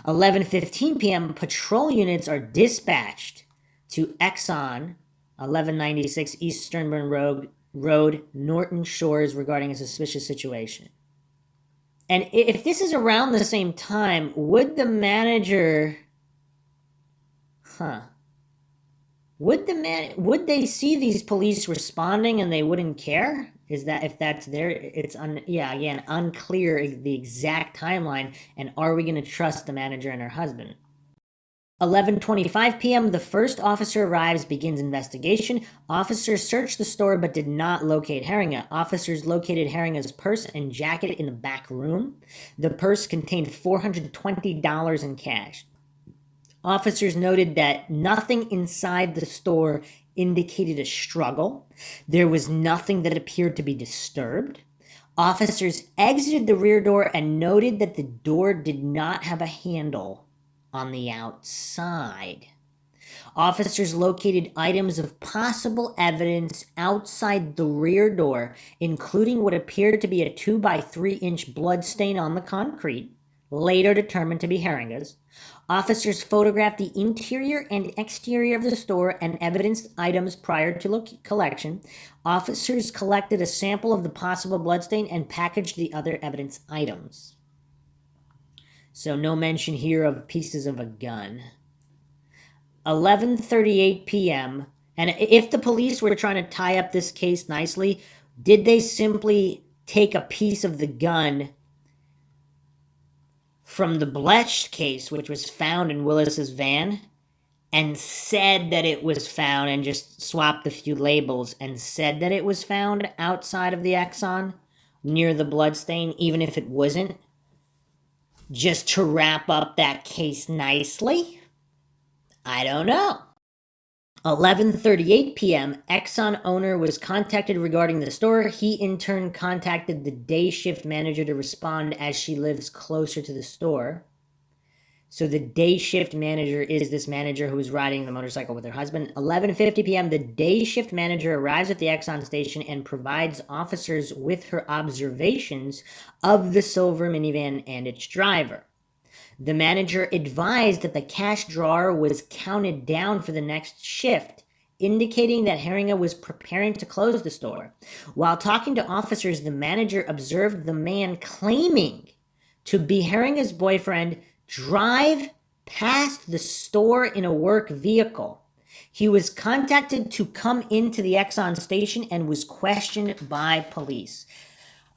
11:15 p.m. patrol units are dispatched to Exxon 1196 East Sternberg Road, Norton Shores, regarding a suspicious situation. And if this is around the same time, would the manager, would they see these police responding and they wouldn't care? Is that if that's there? It's unclear the exact timeline. And are we going to trust the manager and her husband? 11:25 p.m. The first officer arrives, begins investigation. Officers searched the store but did not locate Heeringa. Officers located Heeringa's purse and jacket in the back room. The purse contained $420 in cash. Officers noted that nothing inside the store indicated a struggle. There was nothing that appeared to be disturbed. Officers exited the rear door and noted that the door did not have a handle on the outside. Officers located items of possible evidence outside the rear door, including what appeared to be a 2 by 3 inch blood stain on the concrete, later determined to be Heeringa's. Officers photographed the interior and exterior of the store and evidenced items prior to collection. Officers collected a sample of the possible bloodstain and packaged the other evidence items. So no mention here of pieces of a gun. 11:38 p.m. And if the police were trying to tie up this case nicely, did they simply take a piece of the gun from the Blech case, which was found in Willis's van, and said that it was found, and just swapped a few labels and said that it was found outside of the Exxon near the bloodstain, even if it wasn't, just to wrap up that case nicely? I don't know. 11:38 p.m., Exxon owner was contacted regarding the store. He in turn contacted the day shift manager to respond as she lives closer to the store. So the day shift manager is this manager who is riding the motorcycle with her husband. 11:50 p.m., the day shift manager arrives at the Exxon station and provides officers with her observations of the silver minivan and its driver. The manager advised that the cash drawer was counted down for the next shift, indicating that Heeringa was preparing to close the store. While talking to officers, the manager observed the man claiming to be Heeringa's boyfriend drive past the store in a work vehicle. He was contacted to come into the Exxon station and was questioned by police.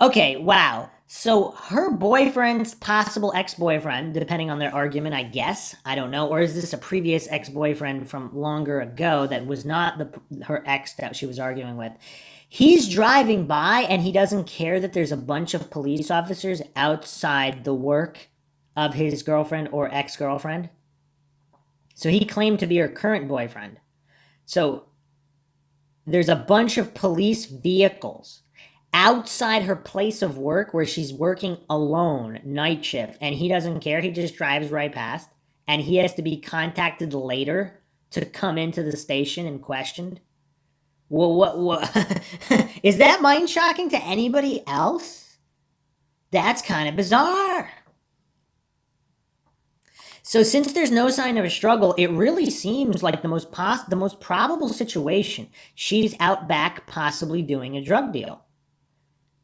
Okay, wow. So her boyfriend's possible ex-boyfriend, depending on their argument, I guess, I don't know, or is this a previous ex-boyfriend from longer ago that was not her ex that she was arguing with? He's driving by and he doesn't care that there's a bunch of police officers outside the work of his girlfriend or ex-girlfriend. So he claimed to be her current boyfriend. So there's a bunch of police vehicles outside her place of work where she's working alone, night shift, and he doesn't care. He just drives right past, and he has to be contacted later to come into the station and questioned. Well, what is that mind-shocking to anybody else? That's kind of bizarre. So since there's no sign of a struggle, it really seems like the most probable situation. She's out back possibly doing a drug deal.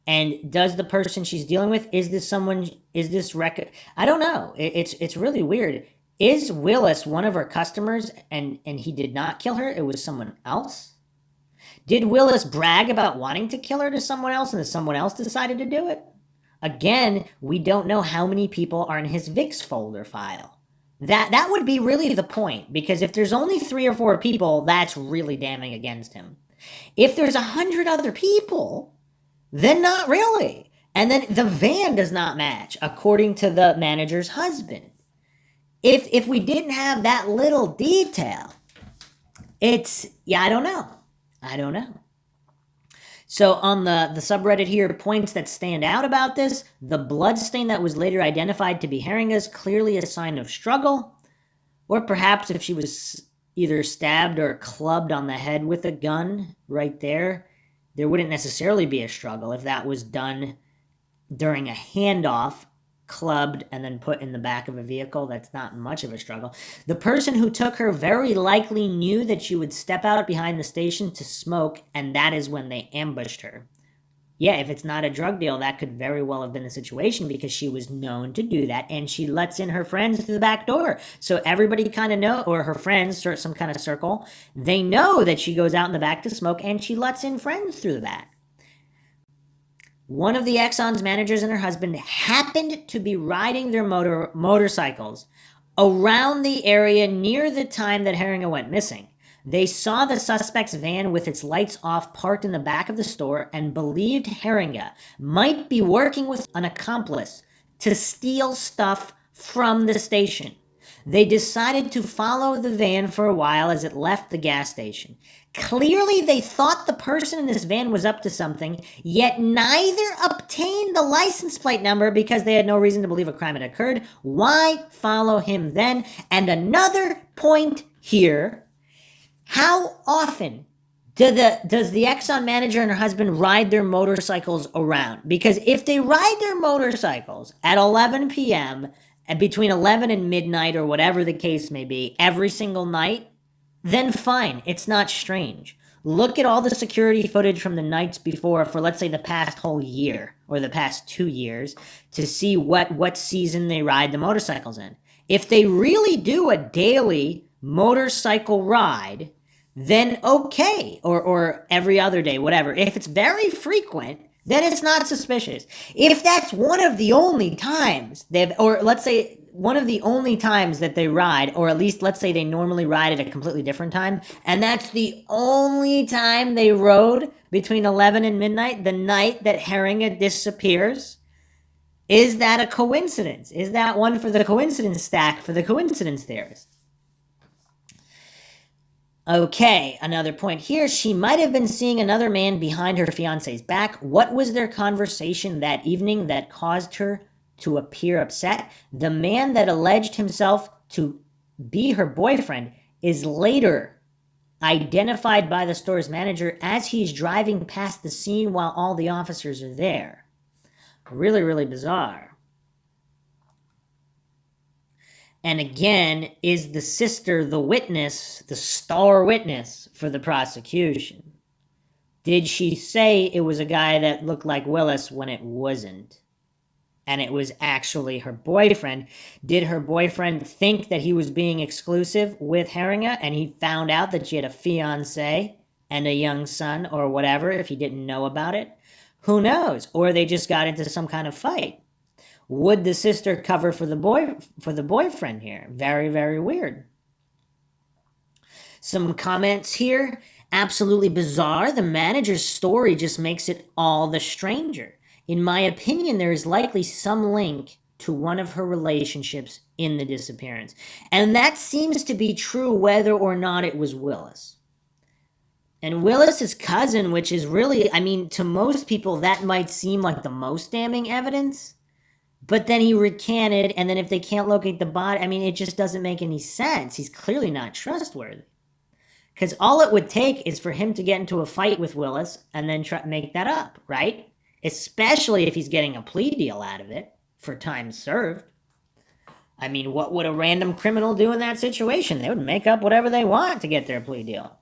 And does the person she's dealing with, is this record? I don't know. It's really weird. Is Willis one of her customers and he did not kill her? It was someone else? Did Willis brag about wanting to kill her to someone else and then someone else decided to do it? Again, we don't know how many people are in his VIX folder file. That would be really the point, because if there's only 3 or 4 people, that's really damning against him. If there's 100 other people, then not really. And then the van does not match, according to the manager's husband. If we didn't have that little detail, I don't know. So on the subreddit here, points that stand out about this: the bloodstain that was later identified to be Heeringa's, clearly a sign of struggle, or perhaps if she was either stabbed or clubbed on the head with a gun right there wouldn't necessarily be a struggle if that was done during a handoff, clubbed and then put in the back of a vehicle. That's not much of a struggle. The person who took her very likely knew that she would step out behind the station to smoke, and that is when they ambushed her. Yeah, if it's not a drug deal, that could very well have been the situation, because she was known to do that, and she lets in her friends through the back door. So everybody kind of know, or her friends start some kind of circle. They know that she goes out in the back to smoke, and she lets in friends through the back. One of the Exxon's managers and her husband happened to be riding their motorcycles around the area near the time that Heeringa went missing. They saw the suspect's van with its lights off parked in the back of the store and believed Heeringa might be working with an accomplice to steal stuff from the station. They decided to follow the van for a while as it left the gas station. Clearly, they thought the person in this van was up to something, yet neither obtained the license plate number because they had no reason to believe a crime had occurred. Why follow him then? And another point here: how often does the Exxon manager and her husband ride their motorcycles around? Because if they ride their motorcycles at 11 p.m., and between 11 and midnight, or whatever the case may be, every single night, then fine, it's not strange. Look at all the security footage from the nights before, for let's say the past whole year, or the past 2 years, to see what season they ride the motorcycles in. If they really do a daily motorcycle ride, then okay, or every other day, whatever. If it's very frequent, then it's not suspicious. If that's one of the only times or let's say one of the only times that they ride, or at least let's say they normally ride at a completely different time, and that's the only time they rode between 11 and midnight, the night that Heeringa disappears, is that a coincidence? Is that one for the coincidence stack for the coincidence theorist? Okay, another point here. She might have been seeing another man behind her fiance's back. What was their conversation that evening that caused her to appear upset? The man that alleged himself to be her boyfriend is later identified by the store's manager as he's driving past the scene while all the officers are there. Really, really bizarre. And again, is the sister the witness, the star witness for the prosecution? Did she say it was a guy that looked like Willis when it wasn't, and it was actually her boyfriend? Did her boyfriend think that he was being exclusive with Heeringa, and he found out that she had a fiancé and a young son, or whatever, if he didn't know about it? Who knows? Or they just got into some kind of fight. Would the sister cover for the boyfriend here? Very, very weird. Some comments here. absolutely bizarre, the manager's story just makes it all the stranger. In my opinion, there is likely some link to one of her relationships in the disappearance. And that seems to be true whether or not it was Willis. And Willis's cousin, which is really, I mean, to most people, that might seem like the most damning evidence. But then he recanted, and then if they can't locate the body, I mean, it just doesn't make any sense. He's clearly not trustworthy. Because all it would take is for him to get into a fight with Willis and then try to make that up, right? Especially if he's getting a plea deal out of it for time served. I mean, what would a random criminal do in that situation? They would make up whatever they want to get their plea deal.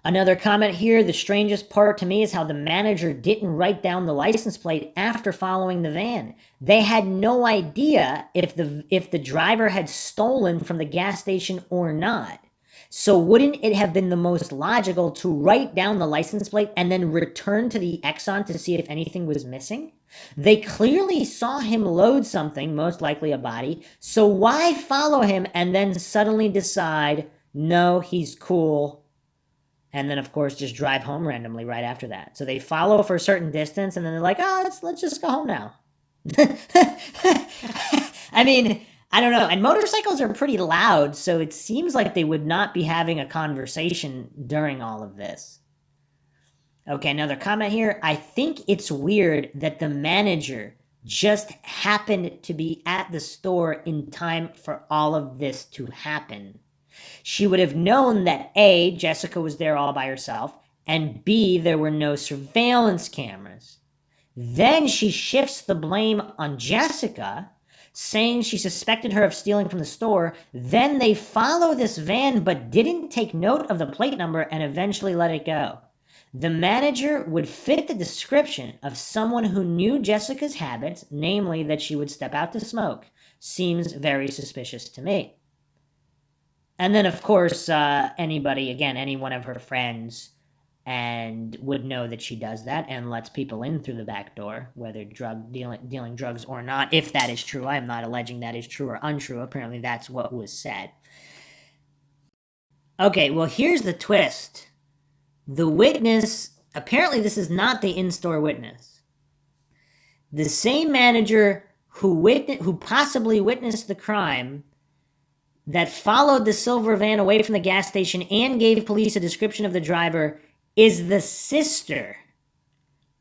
Another comment here, the strangest part to me is how the manager didn't write down the license plate after following the van. They had no idea if the driver had stolen from the gas station or not. So wouldn't it have been the most logical to write down the license plate and then return to the Exxon to see if anything was missing? They clearly saw him load something, most likely a body, so why follow him and then suddenly decide, no, he's cool, and then, of course, just drive home randomly right after that? So they follow for a certain distance, and then they're like, oh, let's just go home now. I mean, I don't know. And motorcycles are pretty loud, so it seems like they would not be having a conversation during all of this. Okay, another comment here. I think it's weird that the manager just happened to be at the store in time for all of this to happen. She would have known that A, Jessica was there all by herself, and B, there were no surveillance cameras. Then she shifts the blame on Jessica, saying she suspected her of stealing from the store. Then they follow this van but didn't take note of the plate number and eventually let it go. The manager would fit the description of someone who knew Jessica's habits, namely that she would step out to smoke. Seems very suspicious to me. And then, of course, anybody, again, any one of her friends, and would know that she does that and lets people in through the back door, whether dealing drugs or not. If that is true, I am not alleging that is true or untrue. Apparently, that's what was said. Okay, well, here's the twist. The witness, apparently this is not the in-store witness. The same manager who possibly witnessed the crime that followed the silver van away from the gas station and gave police a description of the driver is the sister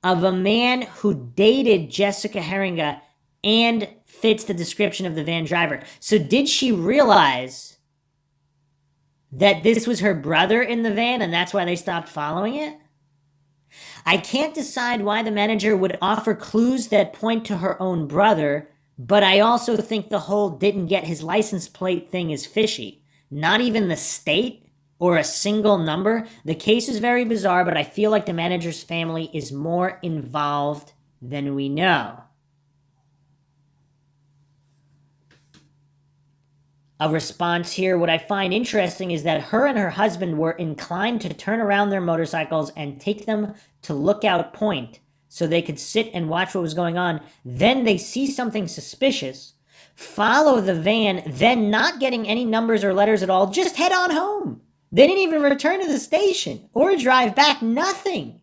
of a man who dated Jessica Heeringa and fits the description of the van driver. So did she realize that this was her brother in the van and that's why they stopped following it? I can't decide why the manager would offer clues that point to her own brother, but I also think the whole didn't get his license plate thing is fishy. Not even the state or a single number. The case is very bizarre, but I feel like the manager's family is more involved than we know. A response here, what I find interesting is that her and her husband were inclined to turn around their motorcycles and take them to Lookout Point so they could sit and watch what was going on. Then they see something suspicious, follow the van, then not getting any numbers or letters at all, just head on home. They didn't even return to the station or drive back, nothing.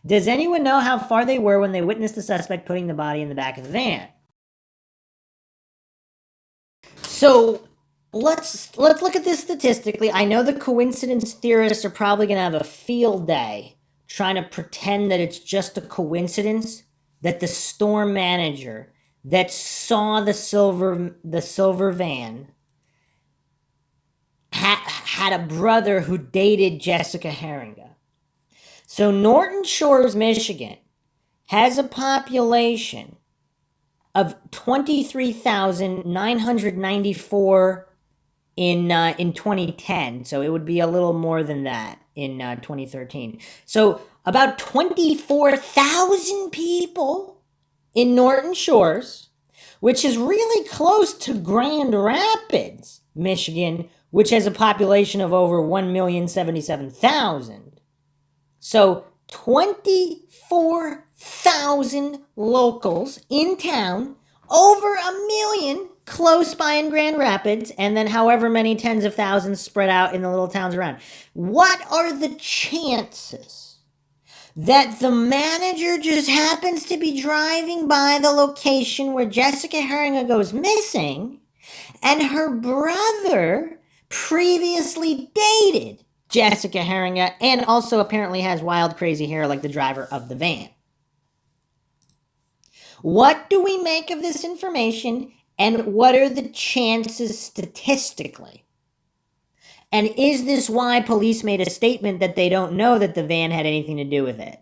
Does anyone know how far they were when they witnessed the suspect putting the body in the back of the van? So let's look at this statistically. I know the coincidence theorists are probably going to have a field day trying to pretend that it's just a coincidence that the store manager that saw the silver van had a brother who dated Jessica Heeringa. So Norton Shores, Michigan, has a population of 23,994 in 2010. So it would be a little more than that in 2013. So about 24,000 people in Norton Shores, which is really close to Grand Rapids, Michigan, which has a population of over 1,077,000. So 24,000 locals in town over 1 million close by in Grand Rapids, and then however many tens of thousands spread out in the little towns around. What are the chances that the manager just happens to be driving by the location where Jessica Heeringa goes missing, and her brother previously dated Jessica Heeringa and also apparently has wild, crazy hair like the driver of the van? What do we make of this information, and what are the chances statistically? And is this why police made a statement that they don't know that the van had anything to do with it?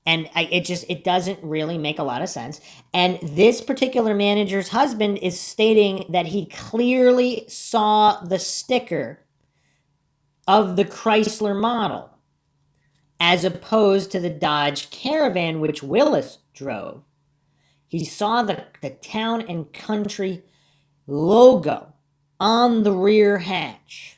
And it doesn't really make a lot of sense. And this particular manager's husband is stating that he clearly saw the sticker of the Chrysler model as opposed to the Dodge Caravan, which Willis drove. He saw the Town and Country logo on the rear hatch.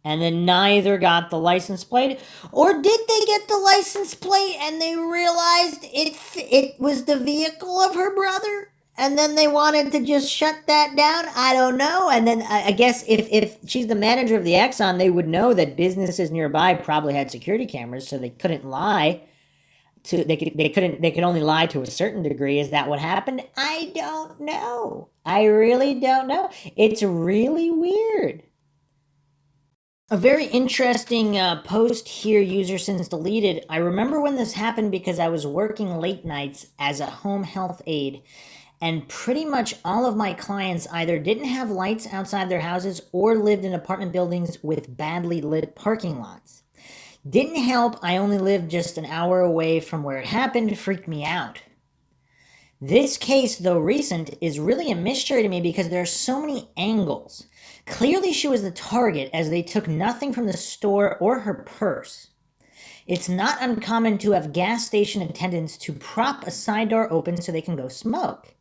And then neither got the license plate, or did they get the license plate and they realized it was the vehicle of her brother, and then they wanted to just shut that down? I don't know. And then I guess if she's the manager of the Exxon, they would know that businesses nearby probably had security cameras, so they couldn't lie. They could only lie to a certain degree. Is that what happened? I don't know. I really don't know. It's really weird. A very interesting post here, user since deleted. I remember when this happened because I was working late nights as a home health aide, and pretty much all of my clients either didn't have lights outside their houses or lived in apartment buildings with badly lit parking lots. Didn't help, I only lived just an hour away from where it happened. It freaked me out. This case, though recent, is really a mystery to me because there are so many angles. Clearly she was the target, as they took nothing from the store or her purse. It's not uncommon to have gas station attendants to prop a side door open so they can go smoke.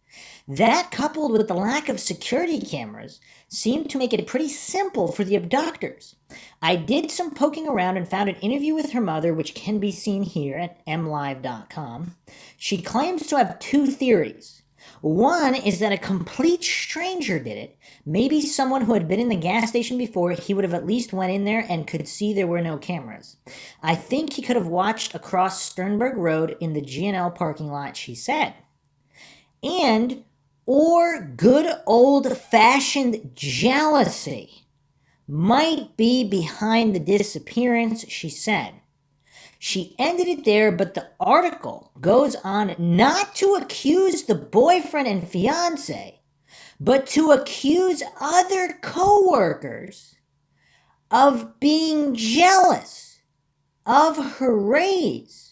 That, coupled with the lack of security cameras, seemed to make it pretty simple for the abductors. I did some poking around and found an interview with her mother, which can be seen here at mlive.com. She claims to have two theories. One is that a complete stranger did it. Maybe someone who had been in the gas station before. He would have at least went in there and could see there were no cameras. I think he could have watched across Sternberg Road in the G&L parking lot, she said. Or good old-fashioned jealousy might be behind the disappearance, she said. She ended it there, but the article goes on not to accuse the boyfriend and fiance, but to accuse other co-workers of being jealous of her raise.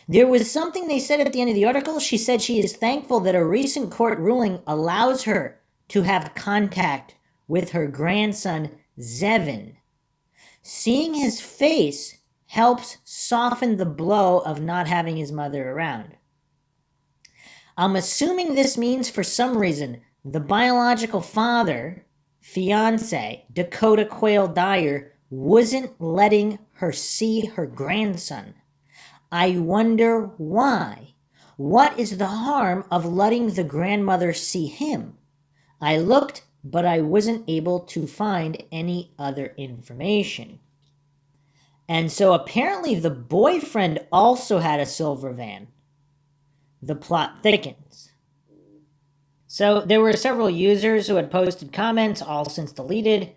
There was something they said at the end of the article. She said she is thankful that a recent court ruling allows her to have contact with her grandson, Zevin. Seeing his face helps soften the blow of not having his mother around. I'm assuming this means for some reason the biological father, fiance, Dakota Quayle Dyer, wasn't letting her see her grandson. I wonder why. What is the harm of letting the grandmother see him? I looked, but I wasn't able to find any other information. And so apparently the boyfriend also had a silver van. The plot thickens. So there were several users who had posted comments, all since deleted.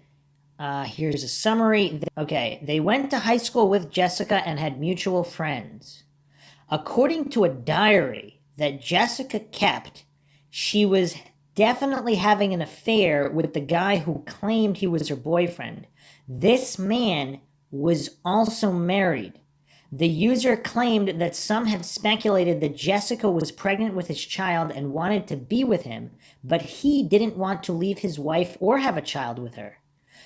Here's a summary. Okay, they went to high school with Jessica and had mutual friends. According to a diary that Jessica kept, she was definitely having an affair with the guy who claimed he was her boyfriend. This man was also married. The user claimed that some had speculated that Jessica was pregnant with his child and wanted to be with him, but he didn't want to leave his wife or have a child with her.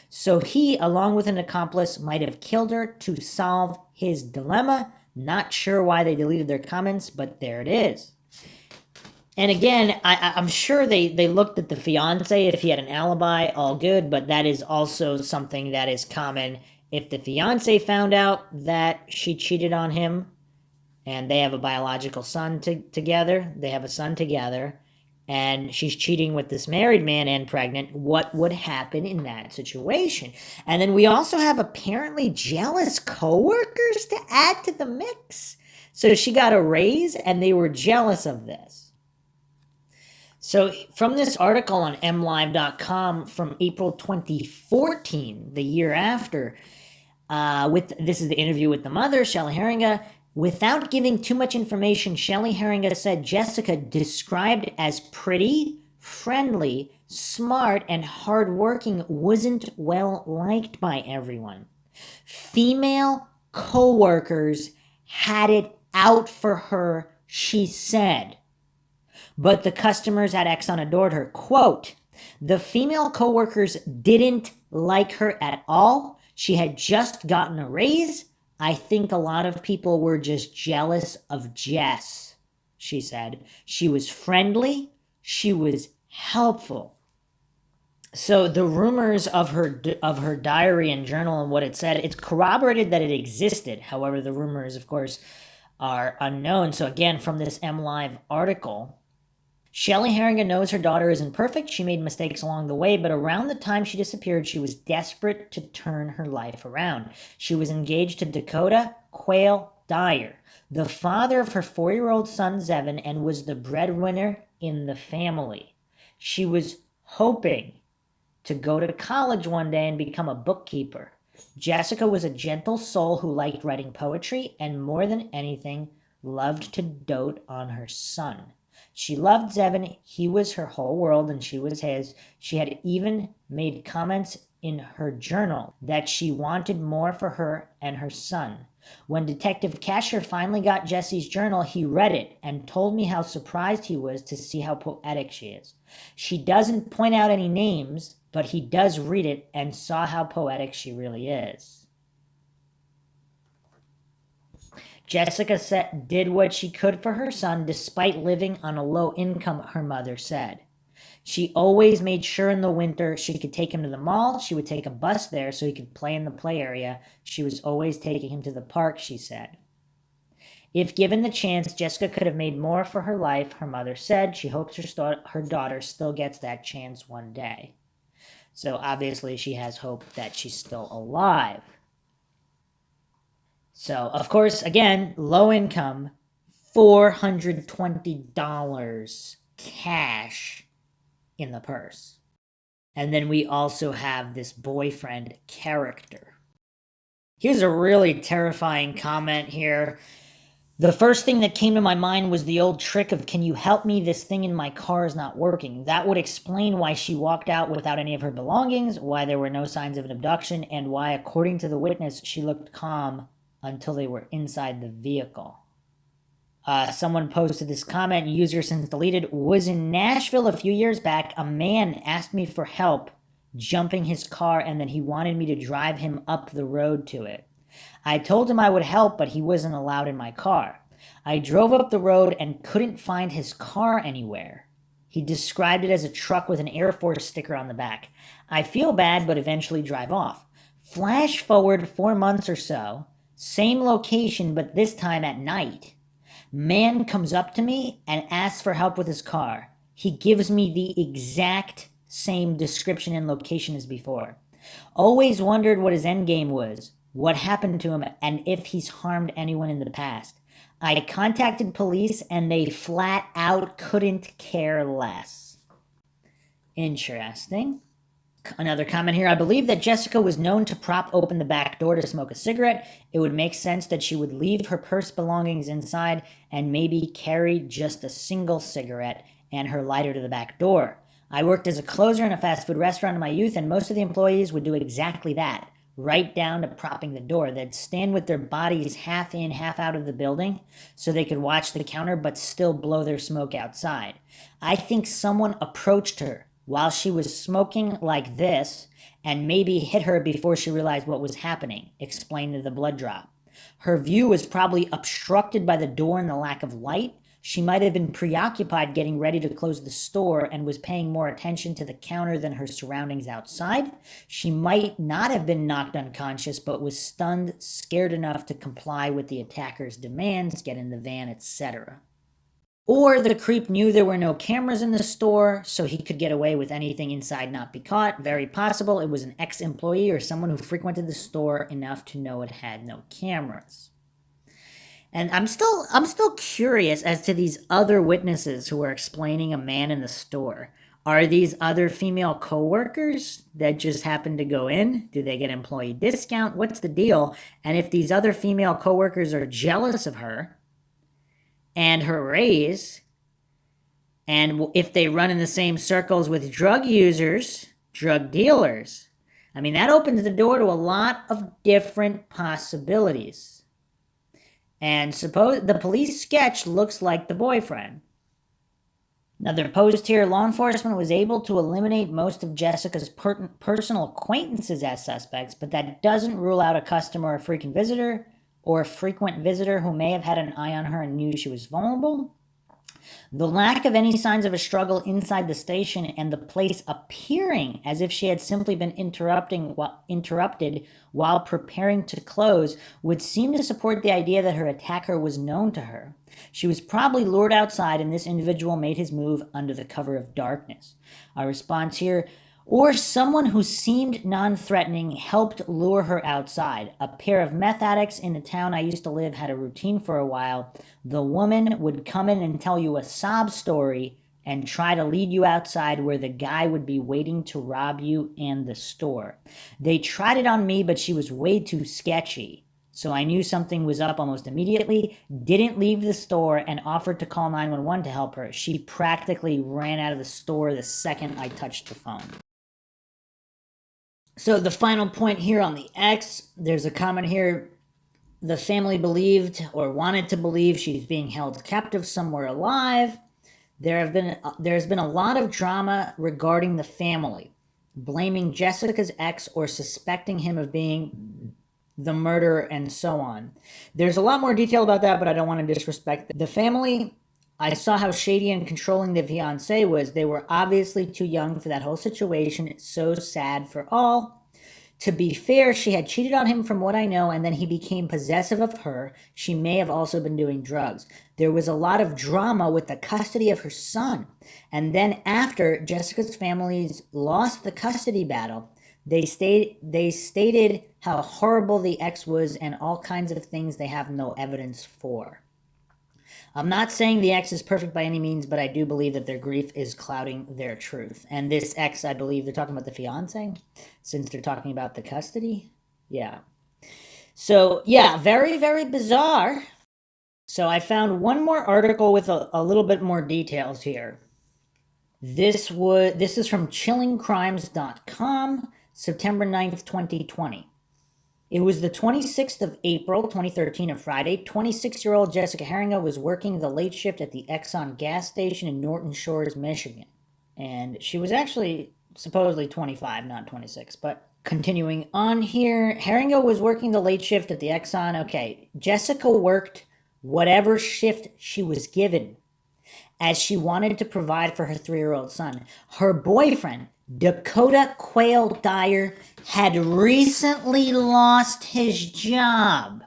So he, along with an accomplice, might have killed her to solve his dilemma. Not sure why they deleted their comments, but there it is. And again, I'm sure they looked at the fiance, if he had an alibi, all good, but that is also something that is common. If the fiance found out that she cheated on him, and they have a biological son together, they have a son together, and she's cheating with this married man and pregnant, what would happen in that situation? And then we also have apparently jealous coworkers to add to the mix. So she got a raise and they were jealous of this. So from this article on mlive.com from April 2014, the year after, this is the interview with the mother, Shelley Heeringa. Without giving too much information, Shelley Heeringa said Jessica, described as pretty, friendly, smart, and hardworking, wasn't well liked by everyone. Female co-workers had it out for her, she said. But the customers at Exxon adored her. Quote, the female co-workers didn't like her at all. She had just gotten a raise. I think a lot of people were just jealous of Jess, she said. She was friendly. She was helpful. So the rumors of her diary and journal and what it said, it's corroborated that it existed. However, the rumors, of course, are unknown. So again, from this MLive article, Shelley Heeringa knows her daughter isn't perfect. She made mistakes along the way, but around the time she disappeared, she was desperate to turn her life around. She was engaged to Dakota Quayle Dyer, the father of her 4-year-old son, Zevin, and was the breadwinner in the family. She was hoping to go to college one day and become a bookkeeper. Jessica was a gentle soul who liked writing poetry and, more than anything, loved to dote on her son. She loved Zevin. He was her whole world and she was his. She had even made comments in her journal that she wanted more for her and her son. When Detective Kasher finally got Jesse's journal, he read it and told me how surprised he was to see how poetic she is. She doesn't point out any names, but he does read it and saw how poetic she really is. Jessica did what she could for her son despite living on a low income, her mother said. She always made sure in the winter she could take him to the mall. She would take a bus there so he could play in the play area. She was always taking him to the park, she said. If given the chance, Jessica could have made more for her life, her mother said. She hopes her daughter still gets that chance one day. So obviously she has hope that she's still alive. So, of course, again, low income, $420 cash in the purse. And then we also have this boyfriend character. Here's a really terrifying comment here. The first thing that came to my mind was the old trick of, can you help me? This thing in my car is not working. That would explain why she walked out without any of her belongings, why there were no signs of an abduction, and why, according to the witness, she looked calm until they were inside the vehicle. Someone posted this comment, user since deleted, was in Nashville a few years back. A man asked me for help jumping his car, and then he wanted me to drive him up the road to it. I told him I would help, but he wasn't allowed in my car. I drove up the road and couldn't find his car anywhere. He described it as a truck with an Air Force sticker on the back. I feel bad, but eventually drive off. Flash forward 4 months or so, same location, but this time at night. Man comes up to me and asks for help with his car. He gives me the exact same description and location as before. Always wondered what his endgame was, what happened to him, and if he's harmed anyone in the past. I contacted police and they flat out couldn't care less. Interesting. Another comment here. I believe that Jessica was known to prop open the back door to smoke a cigarette. It would make sense that she would leave her purse belongings inside and maybe carry just a single cigarette and her lighter to the back door. I worked as a closer in a fast food restaurant in my youth, and most of the employees would do exactly that, right down to propping the door. They'd stand with their bodies half in, half out of the building so they could watch the counter but still blow their smoke outside. I think someone approached her while she was smoking like this and maybe hit her before she realized what was happening, explained the blood drop. Her view was probably obstructed by the door and the lack of light. She might have been preoccupied getting ready to close the store and was paying more attention to the counter than her surroundings outside. She might not have been knocked unconscious, but was stunned, scared enough to comply with the attacker's demands, get in the van, etc. Or the creep knew there were no cameras in the store, so he could get away with anything inside, not be caught. Very possible it was an ex-employee or someone who frequented the store enough to know it had no cameras. And I'm still curious as to these other witnesses who are explaining a man in the store. Are these other female coworkers that just happen to go in? Do they get employee discount? What's the deal? And if these other female coworkers are jealous of her and her raise, and if they run in the same circles with drug users, drug dealers, I mean, that opens the door to a lot of different possibilities. And suppose the police sketch looks like the boyfriend. Another post here, law enforcement was able to eliminate most of Jessica's personal acquaintances as suspects, but that doesn't rule out a customer or frequent visitor who may have had an eye on her and knew she was vulnerable. The lack of any signs of a struggle inside the station and the place appearing as if she had simply been interrupted while preparing to close would seem to support the idea that her attacker was known to her. She was probably lured outside and this individual made his move under the cover of darkness. Our response here, or someone who seemed non-threatening helped lure her outside. A pair of meth addicts in the town I used to live had a routine for a while. The woman would come in and tell you a sob story and try to lead you outside where the guy would be waiting to rob you and the store. They tried it on me, but she was way too sketchy. So I knew something was up almost immediately, didn't leave the store, and offered to call 911 to help her. She practically ran out of the store the second I touched the phone. So the final point here on the X, there's a comment here. The family believed or wanted to believe she's being held captive somewhere alive. There's been a lot of drama regarding the family, blaming Jessica's ex or suspecting him of being the murderer and so on. There's a lot more detail about that, but I don't want to disrespect the family. I saw how shady and controlling the fiance was. They were obviously too young for that whole situation. It's so sad for all. To be fair, she had cheated on him from what I know, and then he became possessive of her. She may have also been doing drugs. There was a lot of drama with the custody of her son. And then after Jessica's families lost the custody battle, they stated how horrible the ex was and all kinds of things they have no evidence for. I'm not saying the ex is perfect by any means, but I do believe that their grief is clouding their truth. And this ex, I believe they're talking about the fiance, since they're talking about the custody. Yeah. So, yeah, very, very bizarre. So I found one more article with a little bit more details here. This is from chillingcrimes.com, September 9th, 2020. It was the 26th of April, 2013, a Friday. 26-year-old Jessica Heeringa was working the late shift at the Exxon gas station in Norton Shores, Michigan. And she was actually supposedly 25, not 26. But continuing on here, Heeringa was working the late shift at the Exxon. Okay, Jessica worked whatever shift she was given, as she wanted to provide for her 3-year-old son. Her boyfriend, Dakota Quayle Dyer, had recently lost his job.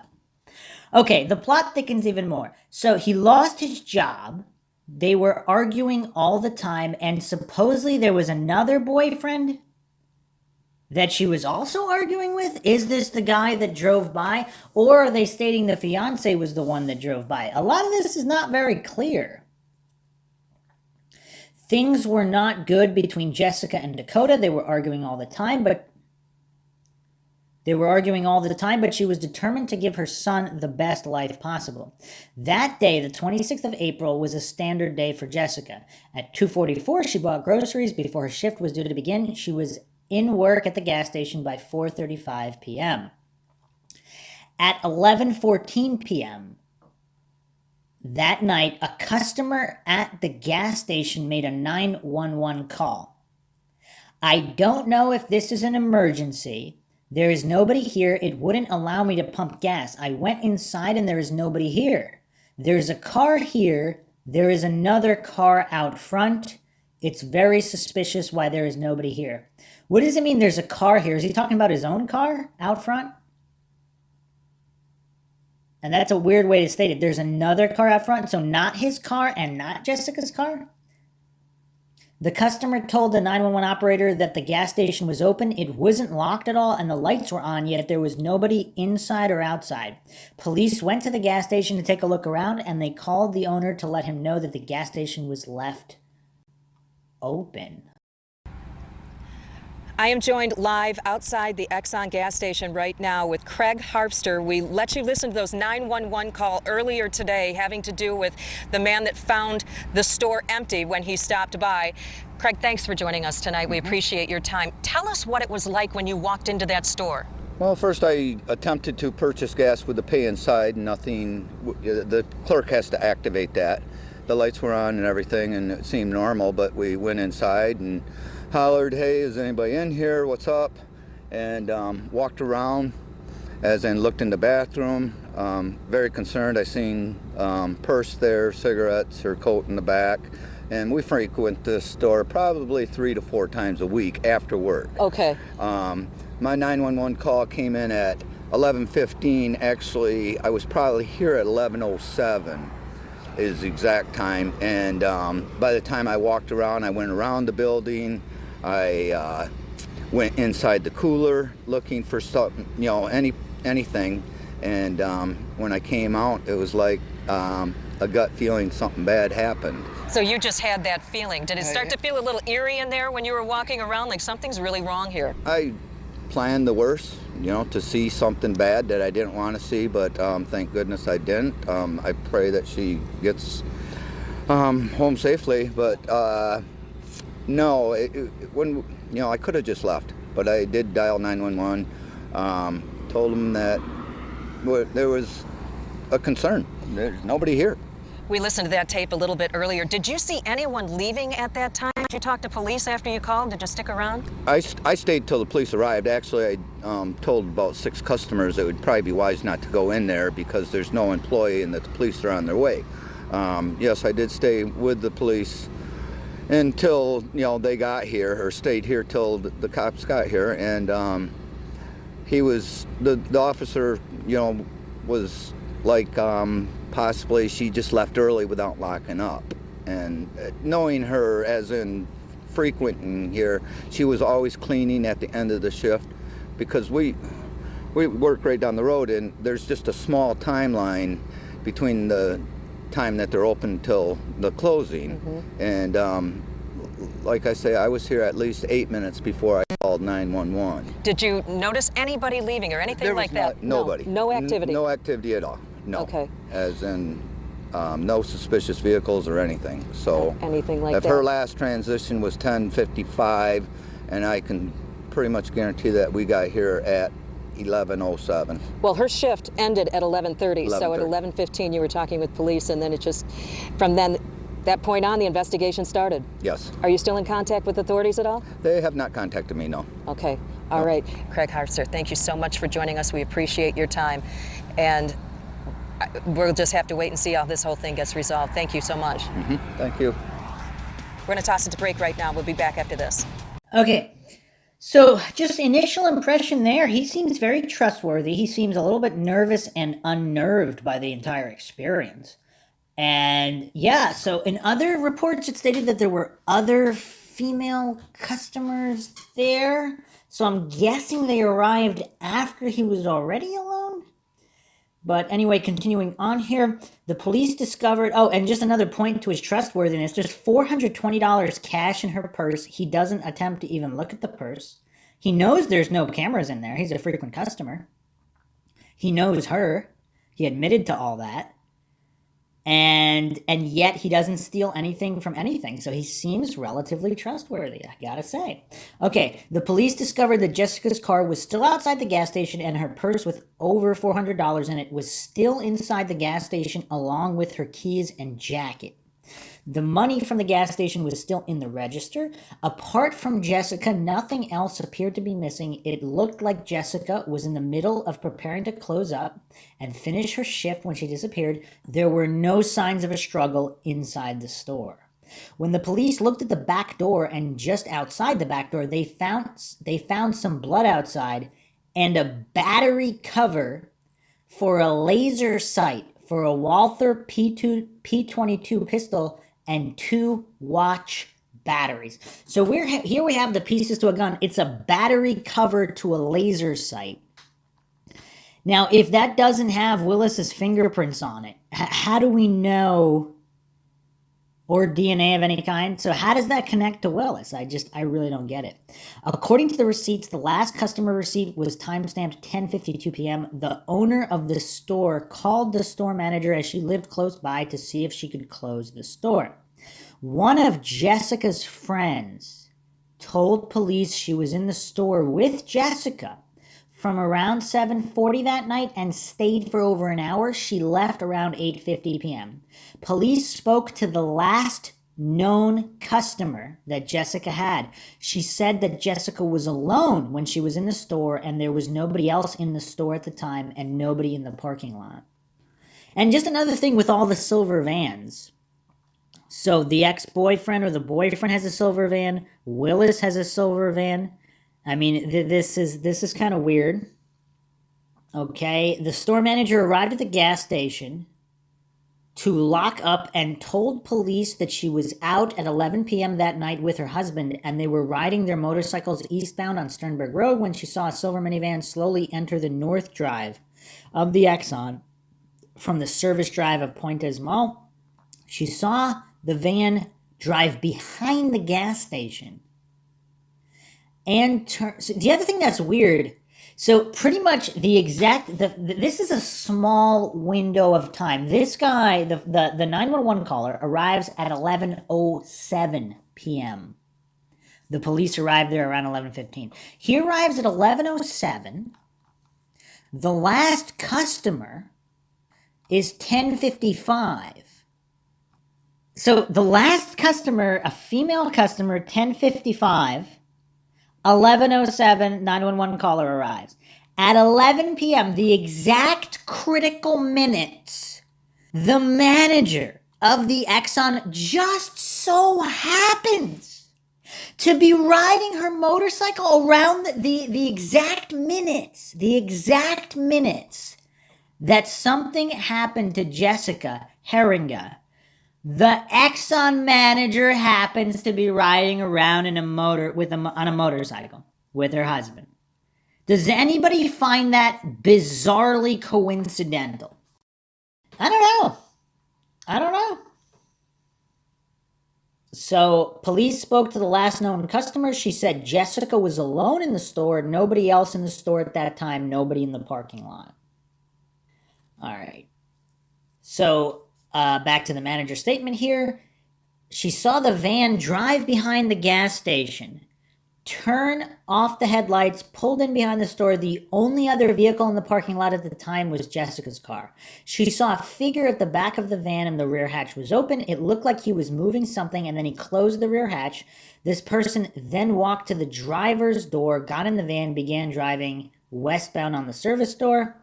Okay, the plot thickens even more. So he lost his job. They were arguing all the time, and supposedly there was another boyfriend that she was also arguing with. Is this the guy that drove by? Or are they stating the fiance was the one that drove by? A lot of this is not very clear. Things were not good between Jessica and Dakota. They were arguing all the time, but she was determined to give her son the best life possible. That day, the 26th of April, was a standard day for Jessica. At 2:44, she bought groceries before her shift was due to begin. She was in work at the gas station by 4:35 p.m. At 11:14 p.m., that night, a customer at the gas station made a 911 call. I don't know if this is an emergency. There is nobody here. It wouldn't allow me to pump gas. I went inside and there is nobody here. There's a car here. There is another car out front. It's very suspicious why there is nobody here. What does it mean there's a car here? Is he talking about his own car out front? And that's a weird way to state it. There's another car out front, so not his car and not Jessica's car. The customer told the 911 operator that the gas station was open, it wasn't locked at all, and the lights were on, yet there was nobody inside or outside. Police went to the gas station to take a look around, and they called the owner to let him know that the gas station was left open. I am joined live outside the Exxon gas station right now with Craig Harpster. We let you listen to those 911 call earlier today having to do with the man that found the store empty when he stopped by. Craig, thanks for joining us tonight. We appreciate your time. Tell us what it was like when you walked into that store. Well, first I attempted to purchase gas with the pay inside. Nothing, the clerk has to activate that. The lights were on and everything, and it seemed normal, but we went inside and hollered, "Hey, is anybody in here? What's up?" And walked around, as in looked in the bathroom. Very concerned. I seen purse there, cigarettes, her coat in the back. And we frequent this store probably 3 to 4 times a week after work. Okay. My 911 call came in at 11:15. Actually, I was probably here at 11:07 is the exact time. And by the time I walked around, I went around the building. I went inside the cooler looking for something, anything. And when I came out, it was like a gut feeling something bad happened. So you just had that feeling. Did it start to feel a little eerie in there when you were walking around, like something's really wrong here? I planned the worst, to see something bad that I didn't want to see, but thank goodness I didn't. I pray that she gets home safely, but no, when I could have just left, but I did dial 911. Told them that there was a concern. There's nobody here. We listened to that tape a little bit earlier. Did you see anyone leaving at that time? Did you talk to police after you called? Did you stick around? I stayed till the police arrived. Actually, I told about 6 customers it would probably be wise not to go in there because there's no employee and that the police are on their way. Yes, I did stay with the police until they got here, or stayed here till the cops got here. And he was the officer was like possibly she just left early without locking up. And knowing her as in frequenting here, she was always cleaning at the end of the shift, because we work right down the road, and there's just a small timeline between the time that they're open till the closing. Mm-hmm. And like I say, I was here at least 8 minutes before I called 911. Did you notice anybody leaving or anything like that? Nobody. No activity? No activity at all. No. Okay. As in no suspicious vehicles or anything. So anything like if that? Her last transition was 10:55, and I can pretty much guarantee that we got here at 11:07. Well, her shift ended at 11:30, so at 11:15 you were talking with police, and then it just, from then, that point on, the investigation started? Yes. Are you still in contact with authorities at all? They have not contacted me, no. Okay. All right. Craig Harpster, thank you so much for joining us. We appreciate your time. And we'll just have to wait and see how this whole thing gets resolved. Thank you so much. Mm-hmm. Thank you. We're going to toss it to break right now. We'll be back after this. Okay. So just initial impression there, he seems very trustworthy. He seems a little bit nervous and unnerved by the entire experience. And yeah, so in other reports, it stated that there were other female customers there. So I'm guessing they arrived after he was already alone. But anyway, continuing on here, the police discovered, and just another point to his trustworthiness, there's $420 cash in her purse. He doesn't attempt to even look at the purse. He knows there's no cameras in there. He's a frequent customer. He knows her. He admitted to all that. And yet he doesn't steal anything from anything. So he seems relatively trustworthy, I gotta say. Okay, the police discovered that Jessica's car was still outside the gas station, and her purse with over $400 in it was still inside the gas station, along with her keys and jacket. The money from the gas station was still in the register. Apart from Jessica, nothing else appeared to be missing. It looked like Jessica was in the middle of preparing to close up and finish her shift when she disappeared. There were no signs of a struggle inside the store. When the police looked at the back door, and just outside the back door, they found some blood outside and a battery cover for a laser sight for a Walther P22 pistol and 2 watch batteries. So here we have the pieces to a gun. It's a battery cover to a laser sight. Now, if that doesn't have Willis's fingerprints on it, how do we know, or DNA of any kind? So how does that connect to Willis? I really don't get it. According to the receipts, the last customer receipt was timestamped 10:52 p.m. The owner of the store called the store manager as she lived close by to see if she could close the store. One of Jessica's friends told police she was in the store with Jessica from around 7:40 that night and stayed for over an hour. She left around 8:50 p.m. Police spoke to the last known customer that Jessica had. She said that Jessica was alone when she was in the store and there was nobody else in the store at the time and nobody in the parking lot. And just another thing with all the silver vans. So the ex-boyfriend or the boyfriend has a silver van. Willis has a silver van. I mean, this is kind of weird. Okay, the store manager arrived at the gas station to lock up and told police that she was out at 11 p.m. that night with her husband, and they were riding their motorcycles eastbound on Sternberg Road when she saw a silver minivan slowly enter the north drive of the Exxon from the service drive of Pointe Mall. She saw the van drive behind the gas station. And so the other thing that's weird, so pretty much this is a small window of time. This guy, the 911 caller, arrives at 11:07 p.m. The police arrived there around 11:15. He arrives at 11:07. The last customer is 10:55. So the last customer, a female customer, 10:55. 11:07, 911 caller arrives. At 11 p.m., the exact critical minutes, the manager of the Exxon just so happens to be riding her motorcycle around the exact minutes that something happened to Jessica Heeringa. The Exxon manager happens to be riding around on a motorcycle with her husband. Does anybody find that bizarrely coincidental? I don't know. So police spoke to the last known customer. She said Jessica was alone in the store, nobody else in the store at that time, nobody in the parking lot. All right. So back to the manager's statement here. She saw the van drive behind the gas station, turn off the headlights, pulled in behind the store. The only other vehicle in the parking lot at the time was Jessica's car. She saw a figure at the back of the van and the rear hatch was open. It looked like he was moving something and then he closed the rear hatch. This person then walked to the driver's door, got in the van, began driving westbound on the service door.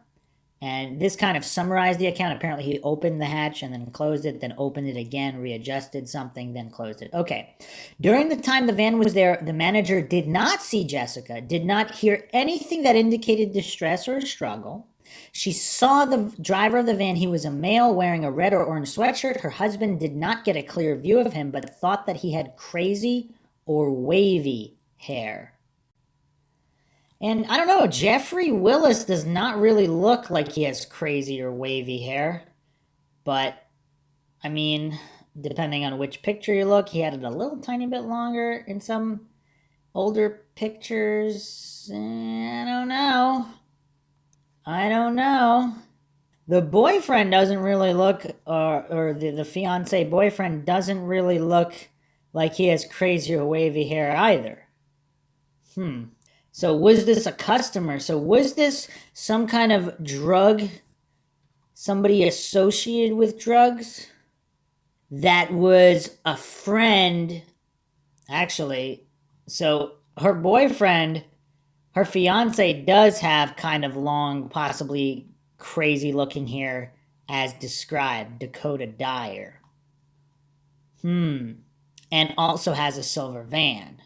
And this kind of summarized the account. Apparently he opened the hatch and then closed it, then opened it again, readjusted something, then closed it. Okay. During the time the van was there, the manager did not see Jessica, did not hear anything that indicated distress or struggle. She saw the driver of the van. He was a male wearing a red or orange sweatshirt. Her husband did not get a clear view of him, but thought that he had crazy or wavy hair. And I don't know, Jeffrey Willis does not really look like he has crazy or wavy hair. But, I mean, depending on which picture you look, he had it a little tiny bit longer in some older pictures. I don't know. The boyfriend doesn't really look, or the fiance boyfriend doesn't really look like he has crazy or wavy hair either. So was this a customer? So was this some kind of drug, somebody associated with drugs that was a friend? Actually, so her boyfriend, her fiance does have kind of long, possibly crazy looking hair as described, Dakota Dyer. And also has a silver van.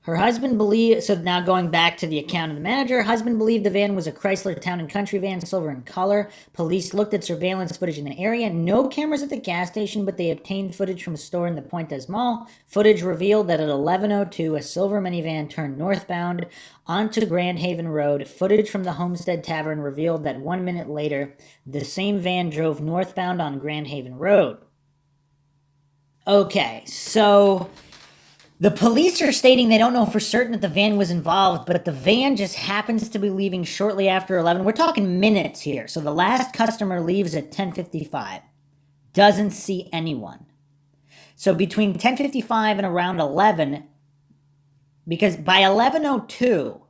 Her husband believed, so now going back to the account of the manager, her husband believed the van was a Chrysler Town and Country van, silver in color. Police looked at surveillance footage in the area. No cameras at the gas station, but they obtained footage from a store in the Pointe Mall. Footage revealed that at 11:02, a silver minivan turned northbound onto Grand Haven Road. Footage from the Homestead Tavern revealed that 1 minute later, the same van drove northbound on Grand Haven Road. Okay, so the police are stating they don't know for certain that the van was involved, but the van just happens to be leaving shortly after 11. We're talking minutes here. So the last customer leaves at 10:55. Doesn't see anyone. So between 10:55 and around 11, because by 11:02,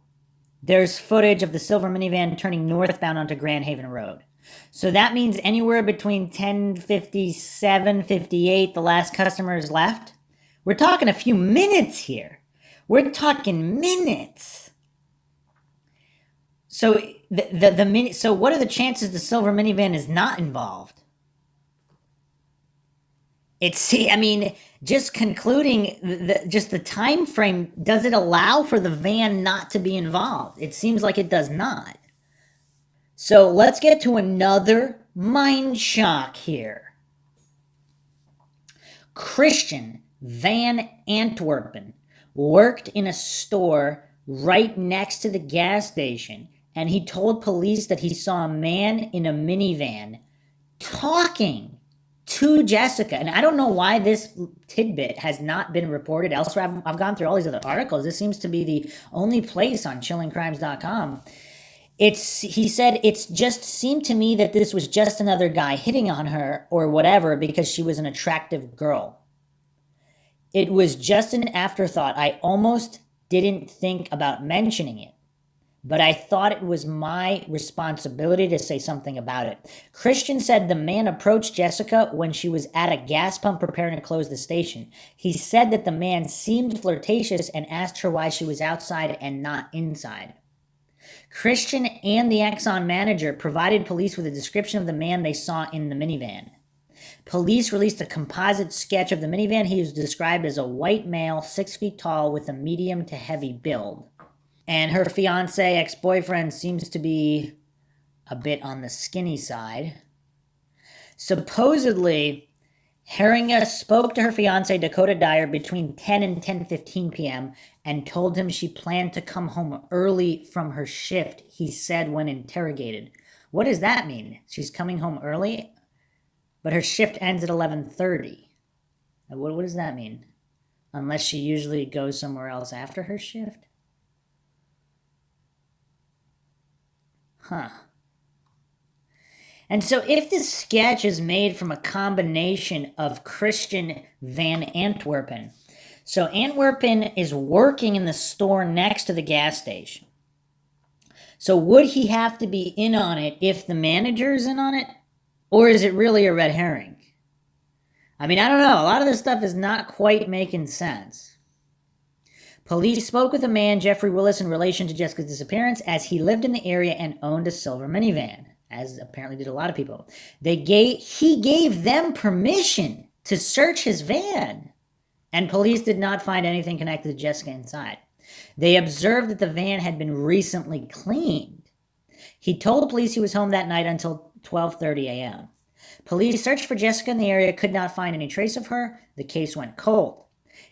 there's footage of the silver minivan turning northbound onto Grand Haven Road. So that means anywhere between 10:57, 58, the last customer is left. We're talking a few minutes here. We're talking minutes. So so what are the chances the silver minivan is not involved? Just concluding the time frame, does it allow for the van not to be involved? It seems like it does not. So let's get to another mind shock here. Christian Van Antwerpen worked in a store right next to the gas station, and he told police that he saw a man in a minivan talking to Jessica. And I don't know why this tidbit has not been reported elsewhere. I've gone through all these other articles. This seems to be the only place on chillingcrimes.com. He said, it's just seemed to me that this was just another guy hitting on her or whatever because she was an attractive girl. It was just an afterthought. I almost didn't think about mentioning it, but I thought it was my responsibility to say something about it. Christian said the man approached Jessica when she was at a gas pump preparing to close the station. He said that the man seemed flirtatious and asked her why she was outside and not inside. Christian and the Exxon manager provided police with a description of the man they saw in the minivan. Police released a composite sketch of the minivan. He was described as a white male, 6 feet tall, with a medium to heavy build. And her fiancé, ex-boyfriend, seems to be a bit on the skinny side. Supposedly, Heeringa spoke to her fiancé, Dakota Dyer, between 10 and 10:15 p.m. and told him she planned to come home early from her shift, he said when interrogated. What does that mean? She's coming home early? But her shift ends at 11:30. What does that mean? Unless she usually goes somewhere else after her shift? Huh. And so if this sketch is made from a combination of Christian Van Antwerpen, so Antwerpen is working in the store next to the gas station. So would he have to be in on it if the manager's in on it? Or is it really a red herring? I don't know. A lot of this stuff is not quite making sense. Police spoke with a man, Jeffrey Willis, in relation to Jessica's disappearance, as he lived in the area and owned a silver minivan, as apparently did a lot of people. He gave them permission to search his van, and police did not find anything connected to Jessica inside. They observed that the van had been recently cleaned. He told police he was home that night until 12:30 a.m. Police searched for Jessica in the area, could not find any trace of her. The case went cold.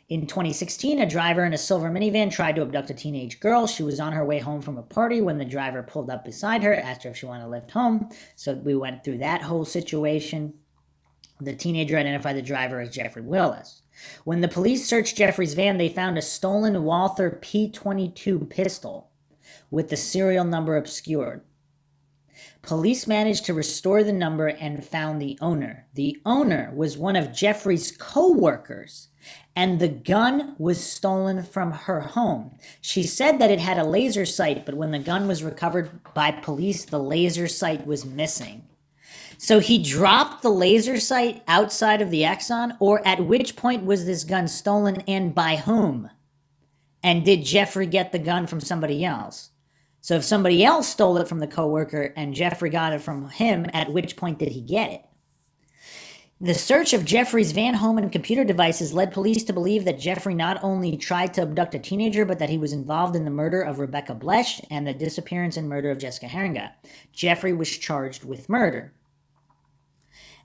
In 2016, a driver in a silver minivan tried to abduct a teenage girl. She was on her way home from a party when the driver pulled up beside her, asked her if she wanted to lift home. So we went through that whole situation. The teenager identified the driver as Jeffrey Willis. When the police searched Jeffrey's van, they found a stolen Walther P22 pistol with the serial number obscured. Police managed to restore the number and found the owner. The owner was one of Jeffrey's co-workers, and the gun was stolen from her home. She said that it had a laser sight, but when the gun was recovered by police, the laser sight was missing. So he dropped the laser sight outside of the Exxon, or at which point was this gun stolen and by whom? And did Jeffrey get the gun from somebody else? So if somebody else stole it from the coworker and Jeffrey got it from him, at which point did he get it? The search of Jeffrey's van, home, and computer devices led police to believe that Jeffrey not only tried to abduct a teenager, but that he was involved in the murder of Rebecca Blesch and the disappearance and murder of Jessica Heeringa. Jeffrey was charged with murder.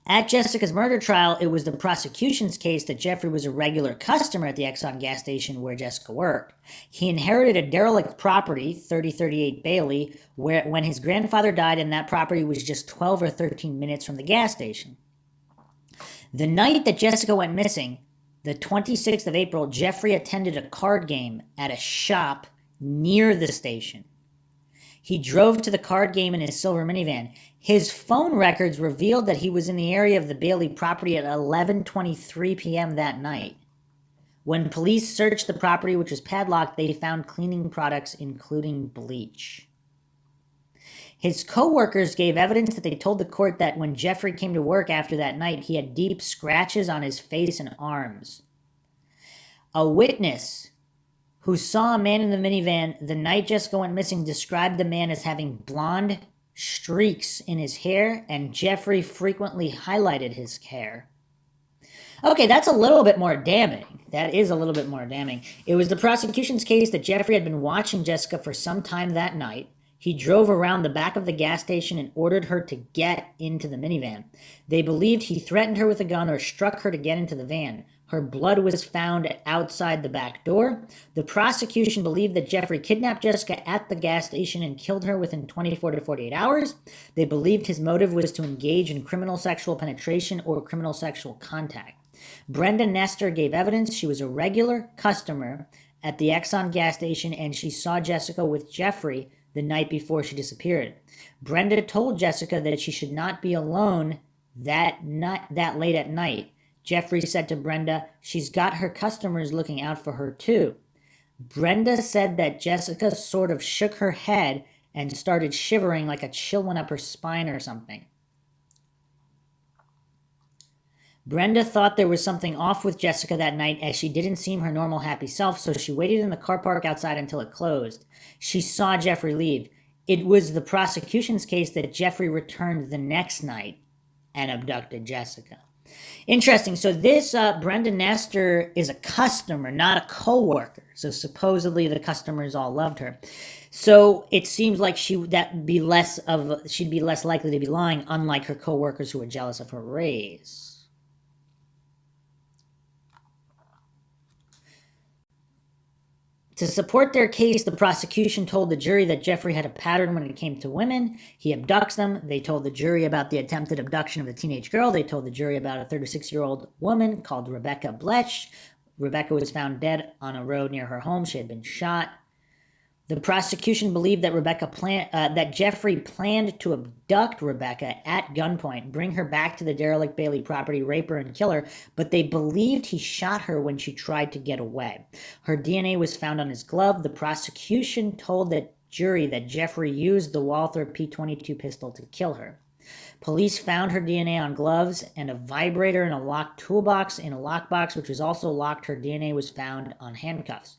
At Jessica's murder trial, it was the prosecution's case that Jeffrey was a regular customer at the Exxon gas station where Jessica worked. He inherited a derelict property, 3038 Bailey, when his grandfather died, and that property was just 12 or 13 minutes from the gas station. The night that Jessica went missing, the 26th of April, Jeffrey attended a card game at a shop near the station. He drove to the card game in his silver minivan. His phone records revealed that he was in the area of the Bailey property at 11:23 p.m. that night. When police searched the property, which was padlocked, they found cleaning products, including bleach. His co-workers gave evidence that they told the court that when Jeffrey came to work after that night, he had deep scratches on his face and arms. A witness who saw a man in the minivan the night Jessica went missing described the man as having blonde streaks in his hair, and Jeffrey frequently highlighted his hair. Okay, that's a little bit more damning. That is a little bit more damning. It was the prosecution's case that Jeffrey had been watching Jessica for some time that night. He drove around the back of the gas station and ordered her to get into the minivan. They believed he threatened her with a gun or struck her to get into the van. Her blood was found outside the back door. The prosecution believed that Jeffrey kidnapped Jessica at the gas station and killed her within 24 to 48 hours. They believed his motive was to engage in criminal sexual penetration or criminal sexual contact. Brenda Nestor gave evidence. She was a regular customer at the Exxon gas station, and she saw Jessica with Jeffrey the night before she disappeared. Brenda told Jessica that she should not be alone that late at night. Jeffrey said to Brenda, "She's got her customers looking out for her too." Brenda said that Jessica sort of shook her head and started shivering, like a chill went up her spine or something. Brenda thought there was something off with Jessica that night, as she didn't seem her normal happy self, so she waited in the car park outside until it closed. She saw Jeffrey leave. It was the prosecution's case that Jeffrey returned the next night and abducted Jessica. Interesting. So this Brenda Nestor is a customer, not a co-worker. So supposedly the customers all loved her. So it seems like she'd be less likely to be lying, unlike her co-workers who were jealous of her raise. To support their case, the prosecution told the jury that Jeffrey had a pattern when it came to women. He abducts them. They told the jury about the attempted abduction of a teenage girl. They told the jury about a 36-year-old woman called Rebecca Blesch. Rebecca was found dead on a road near her home. She had been shot. The prosecution believed that that Jeffrey planned to abduct Rebecca at gunpoint, bring her back to the derelict Bailey property, rape her, and kill her, but they believed he shot her when she tried to get away. Her DNA was found on his glove. The prosecution told the jury that Jeffrey used the Walther P22 pistol to kill her. Police found her DNA on gloves and a vibrator in a locked toolbox. In a lockbox, which was also locked, her DNA was found on handcuffs.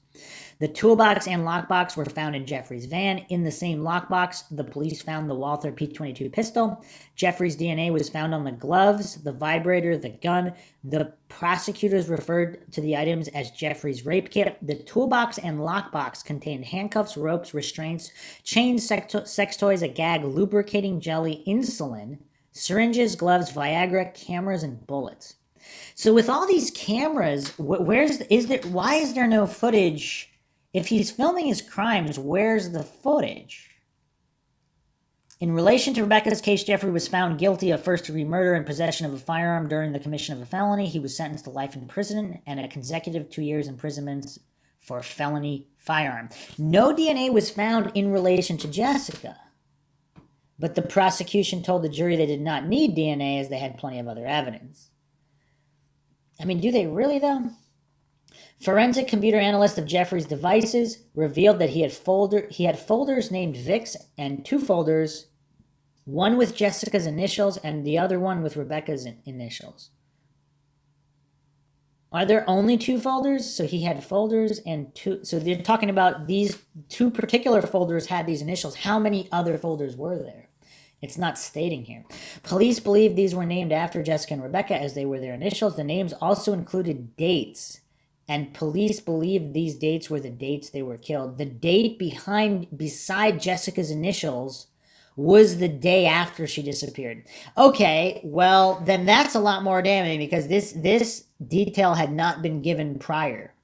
The toolbox and lockbox were found in Jeffrey's van. In the same lockbox, the police found the Walther P22 pistol. Jeffrey's DNA was found on the gloves, the vibrator, the gun. The prosecutors referred to the items as Jeffrey's rape kit. The toolbox and lockbox contained handcuffs, ropes, restraints, chains, sex toys, a gag, lubricating jelly, insulin, syringes, gloves, Viagra, cameras, and bullets. So with all these cameras, why is there no footage? If he's filming his crimes, where's the footage? In relation to Rebecca's case, Jeffrey was found guilty of first-degree murder and possession of a firearm during the commission of a felony. He was sentenced to life in prison and a consecutive 2 years imprisonment for felony firearm. No DNA was found in relation to Jessica, but the prosecution told the jury they did not need DNA as they had plenty of other evidence. I mean, do they really, though? Forensic computer analyst of Jeffrey's devices revealed that he had folders named Vicks and 2 folders, one with Jessica's initials and the other one with Rebecca's initials. Are there only 2 folders? So he had folders and 2. So they're talking about these 2 particular folders had these initials. How many other folders were there? It's not stating here. Police believe these were named after Jessica and Rebecca as they were their initials. The names also included dates, and police believe these dates were the dates they were killed. The date beside Jessica's initials was the day after she disappeared. Okay, well, then that's a lot more damning because this detail had not been given prior.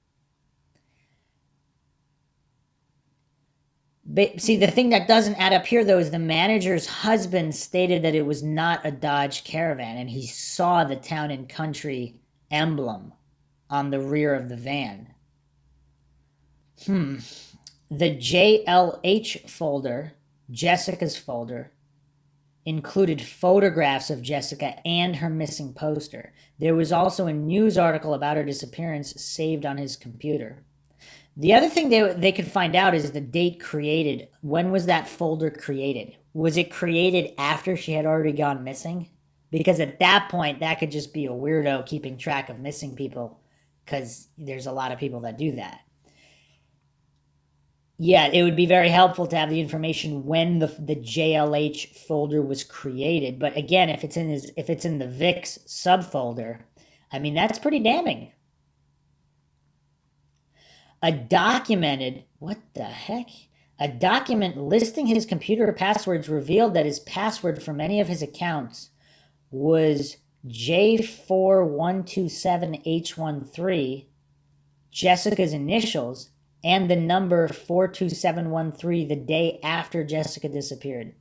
But see, the thing that doesn't add up here, though, is the manager's husband stated that it was not a Dodge Caravan, and he saw the Town and Country emblem on the rear of the van. The JLH folder, Jessica's folder, included photographs of Jessica and her missing poster. There was also a news article about her disappearance saved on his computer. The other thing they could find out is the date created. When was that folder created? Was it created after she had already gone missing? Because at that point, that could just be a weirdo keeping track of missing people, because there's a lot of people that do that. Yeah, it would be very helpful to have the information when the JLH folder was created. But again, if it's in the VIX subfolder, I mean, that's pretty damning. A document listing his computer passwords revealed that his password for many of his accounts was J4127H13, Jessica's initials, and the number 42713 the day after Jessica disappeared.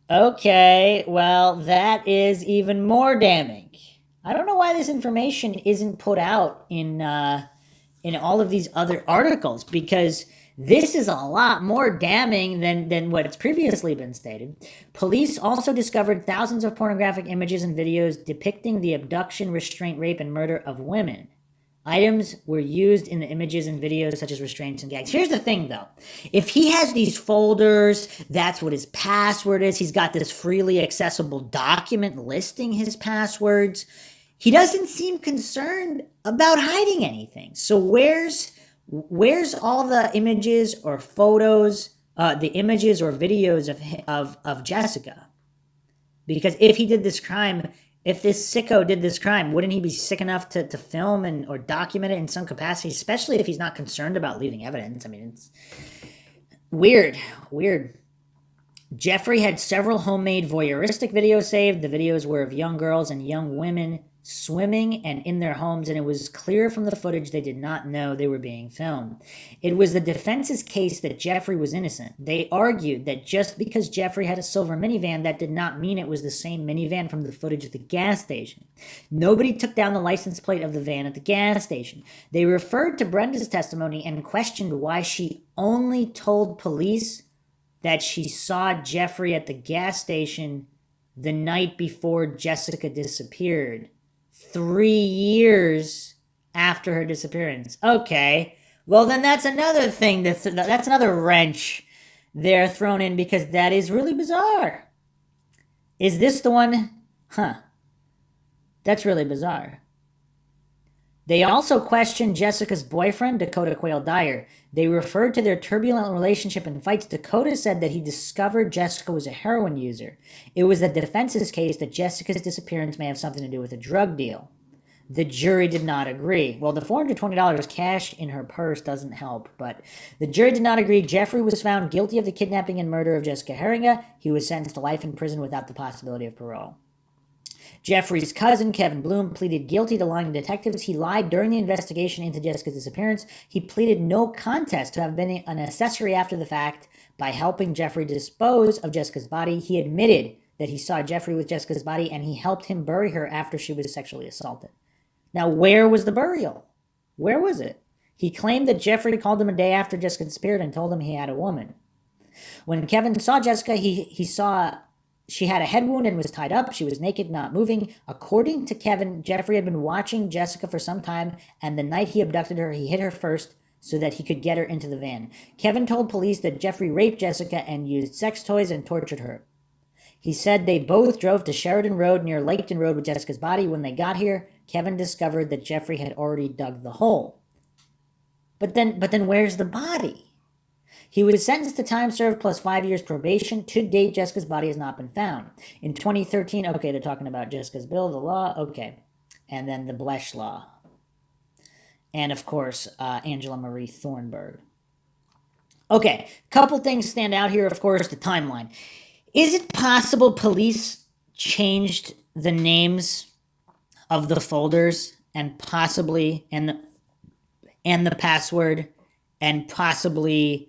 Okay, well, that is even more damning. I don't know why this information isn't put out in all of these other articles, because this is a lot more damning than what's previously been stated. Police also discovered thousands of pornographic images and videos depicting the abduction, restraint, rape, and murder of women. Items were used in the images and videos such as restraints and gags. Here's the thing, though. If he has these folders, that's what his password is. He's got this freely accessible document listing his passwords. He doesn't seem concerned about hiding anything. So where's all the images or photos, the images or videos of Jessica? Because if he did this crime, if this sicko did this crime, wouldn't he be sick enough to film or document it in some capacity, especially if he's not concerned about leaving evidence? I mean, it's weird. Jeffrey had several homemade voyeuristic videos saved. The videos were of young girls and young women swimming and in their homes, and it was clear from the footage they did not know they were being filmed. It was the defense's case that Jeffrey was innocent. They argued that just because Jeffrey had a silver minivan, that did not mean it was the same minivan from the footage at the gas station. Nobody took down the license plate of the van at the gas station. They referred to Brenda's testimony and questioned why she only told police that she saw Jeffrey at the gas station the night before Jessica disappeared. 3 years after her disappearance. Okay, well then that's another thing, that's another wrench they're thrown in, because that is really bizarre. Is this the one? That's really bizarre. They also questioned Jessica's boyfriend, Dakota Quayle Dyer. They referred to their turbulent relationship and fights. Dakota said that he discovered Jessica was a heroin user. It was the defense's case that Jessica's disappearance may have something to do with a drug deal. The jury did not agree. Well, the $420 cash in her purse doesn't help, but the jury did not agree. Jeffrey was found guilty of the kidnapping and murder of Jessica Heeringa. He was sentenced to life in prison without the possibility of parole. Jeffrey's cousin, Kevin Bloom, pleaded guilty to lying to detectives. He lied during the investigation into Jessica's disappearance. He pleaded no contest to have been an accessory after the fact by helping Jeffrey dispose of Jessica's body. He admitted that he saw Jeffrey with Jessica's body, and he helped him bury her after she was sexually assaulted. Now, where was the burial? Where was it? He claimed that Jeffrey called him a day after Jessica disappeared and told him he had a woman. When Kevin saw Jessica, he saw she had a head wound and was tied up. She was naked, not moving. According to Kevin, Jeffrey had been watching Jessica for some time, and the night he abducted her, he hit her first so that he could get her into the van. Kevin told police that Jeffrey raped Jessica and used sex toys and tortured her. He said they both drove to Sheridan Road near Laketon Road with Jessica's body. When they got here, Kevin discovered that Jeffrey had already dug the hole. But then where's the body? He was sentenced to time served plus 5 years probation. To date, Jessica's body has not been found. In 2013, okay, they're talking about Jessica's bill, the law, okay. And then the Blesh law. And, of course, Angela Marie Thornburg. Okay, couple things stand out here, of course, the timeline. Is it possible police changed the names of the folders and possibly, and the password, and possibly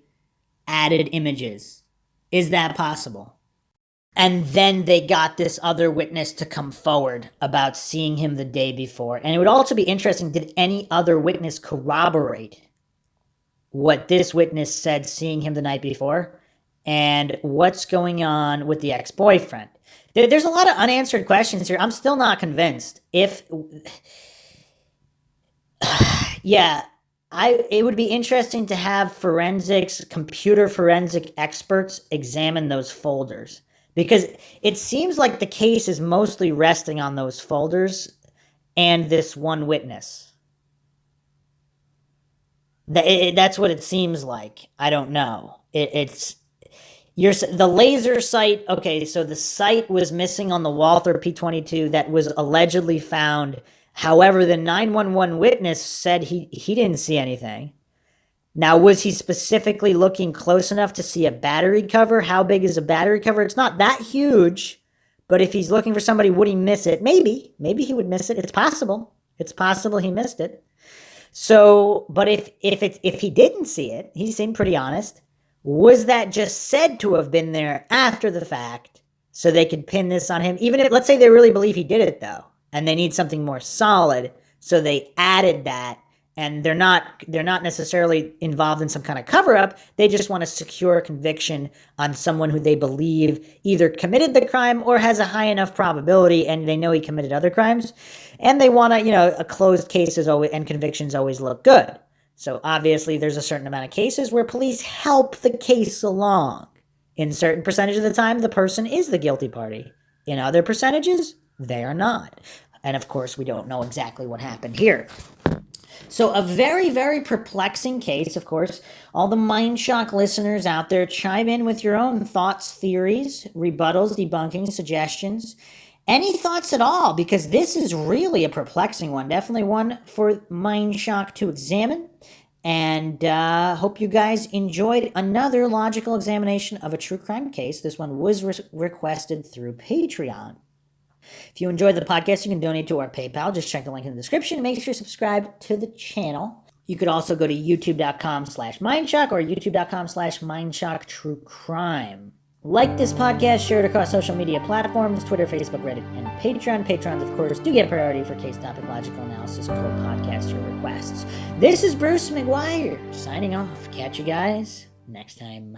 added images? Is that possible? And then they got this other witness to come forward about seeing him the day before. And it would also be interesting, did any other witness corroborate what this witness said seeing him the night before? And what's going on with the ex-boyfriend? There's a lot of unanswered questions here. I'm still not convinced. It would be interesting to have computer forensic experts examine those folders, because it seems like the case is mostly resting on those folders and this one witness. That's what it seems like. I don't know. The laser sight. Okay, so the sight was missing on the Walther P22 that was allegedly found. However, the 911 witness said he didn't see anything. Now, was he specifically looking close enough to see a battery cover? How big is a battery cover? It's not that huge, but if he's looking for somebody, would he miss it? Maybe he would miss it. It's possible. It's possible he missed it. So, but if he didn't see it, he seemed pretty honest. Was that just said to have been there after the fact so they could pin this on him? Even if, let's say they really believe he did it though, and they need something more solid, so they added that, and they're not necessarily involved in some kind of cover-up. They just want to secure a conviction on someone who they believe either committed the crime or has a high enough probability, and they know he committed other crimes, and they want to, a closed case is always, and convictions always look good. So obviously there's a certain amount of cases where police help the case along. In certain percentage of the time, the person is the guilty party. In other percentages, they are not. And of course, we don't know exactly what happened here. So a very, very perplexing case, of course. All the Mindshock listeners out there, chime in with your own thoughts, theories, rebuttals, debunking, suggestions. Any thoughts at all? Because this is really a perplexing one. Definitely one for Mindshock to examine. And hope you guys enjoyed another logical examination of a true crime case. This one was requested through Patreon. If you enjoyed the podcast, you can donate to our PayPal. Just check the link in the description. Make sure you subscribe to the channel. You could also go to youtube.com/Mindshock or youtube.com/MindshockTrueCrime. Like this podcast, share it across social media platforms, Twitter, Facebook, Reddit, and Patreon. Patrons, of course, do get priority for case topic logical analysis per podcaster requests. This is Bruce McGuire, signing off. Catch you guys next time.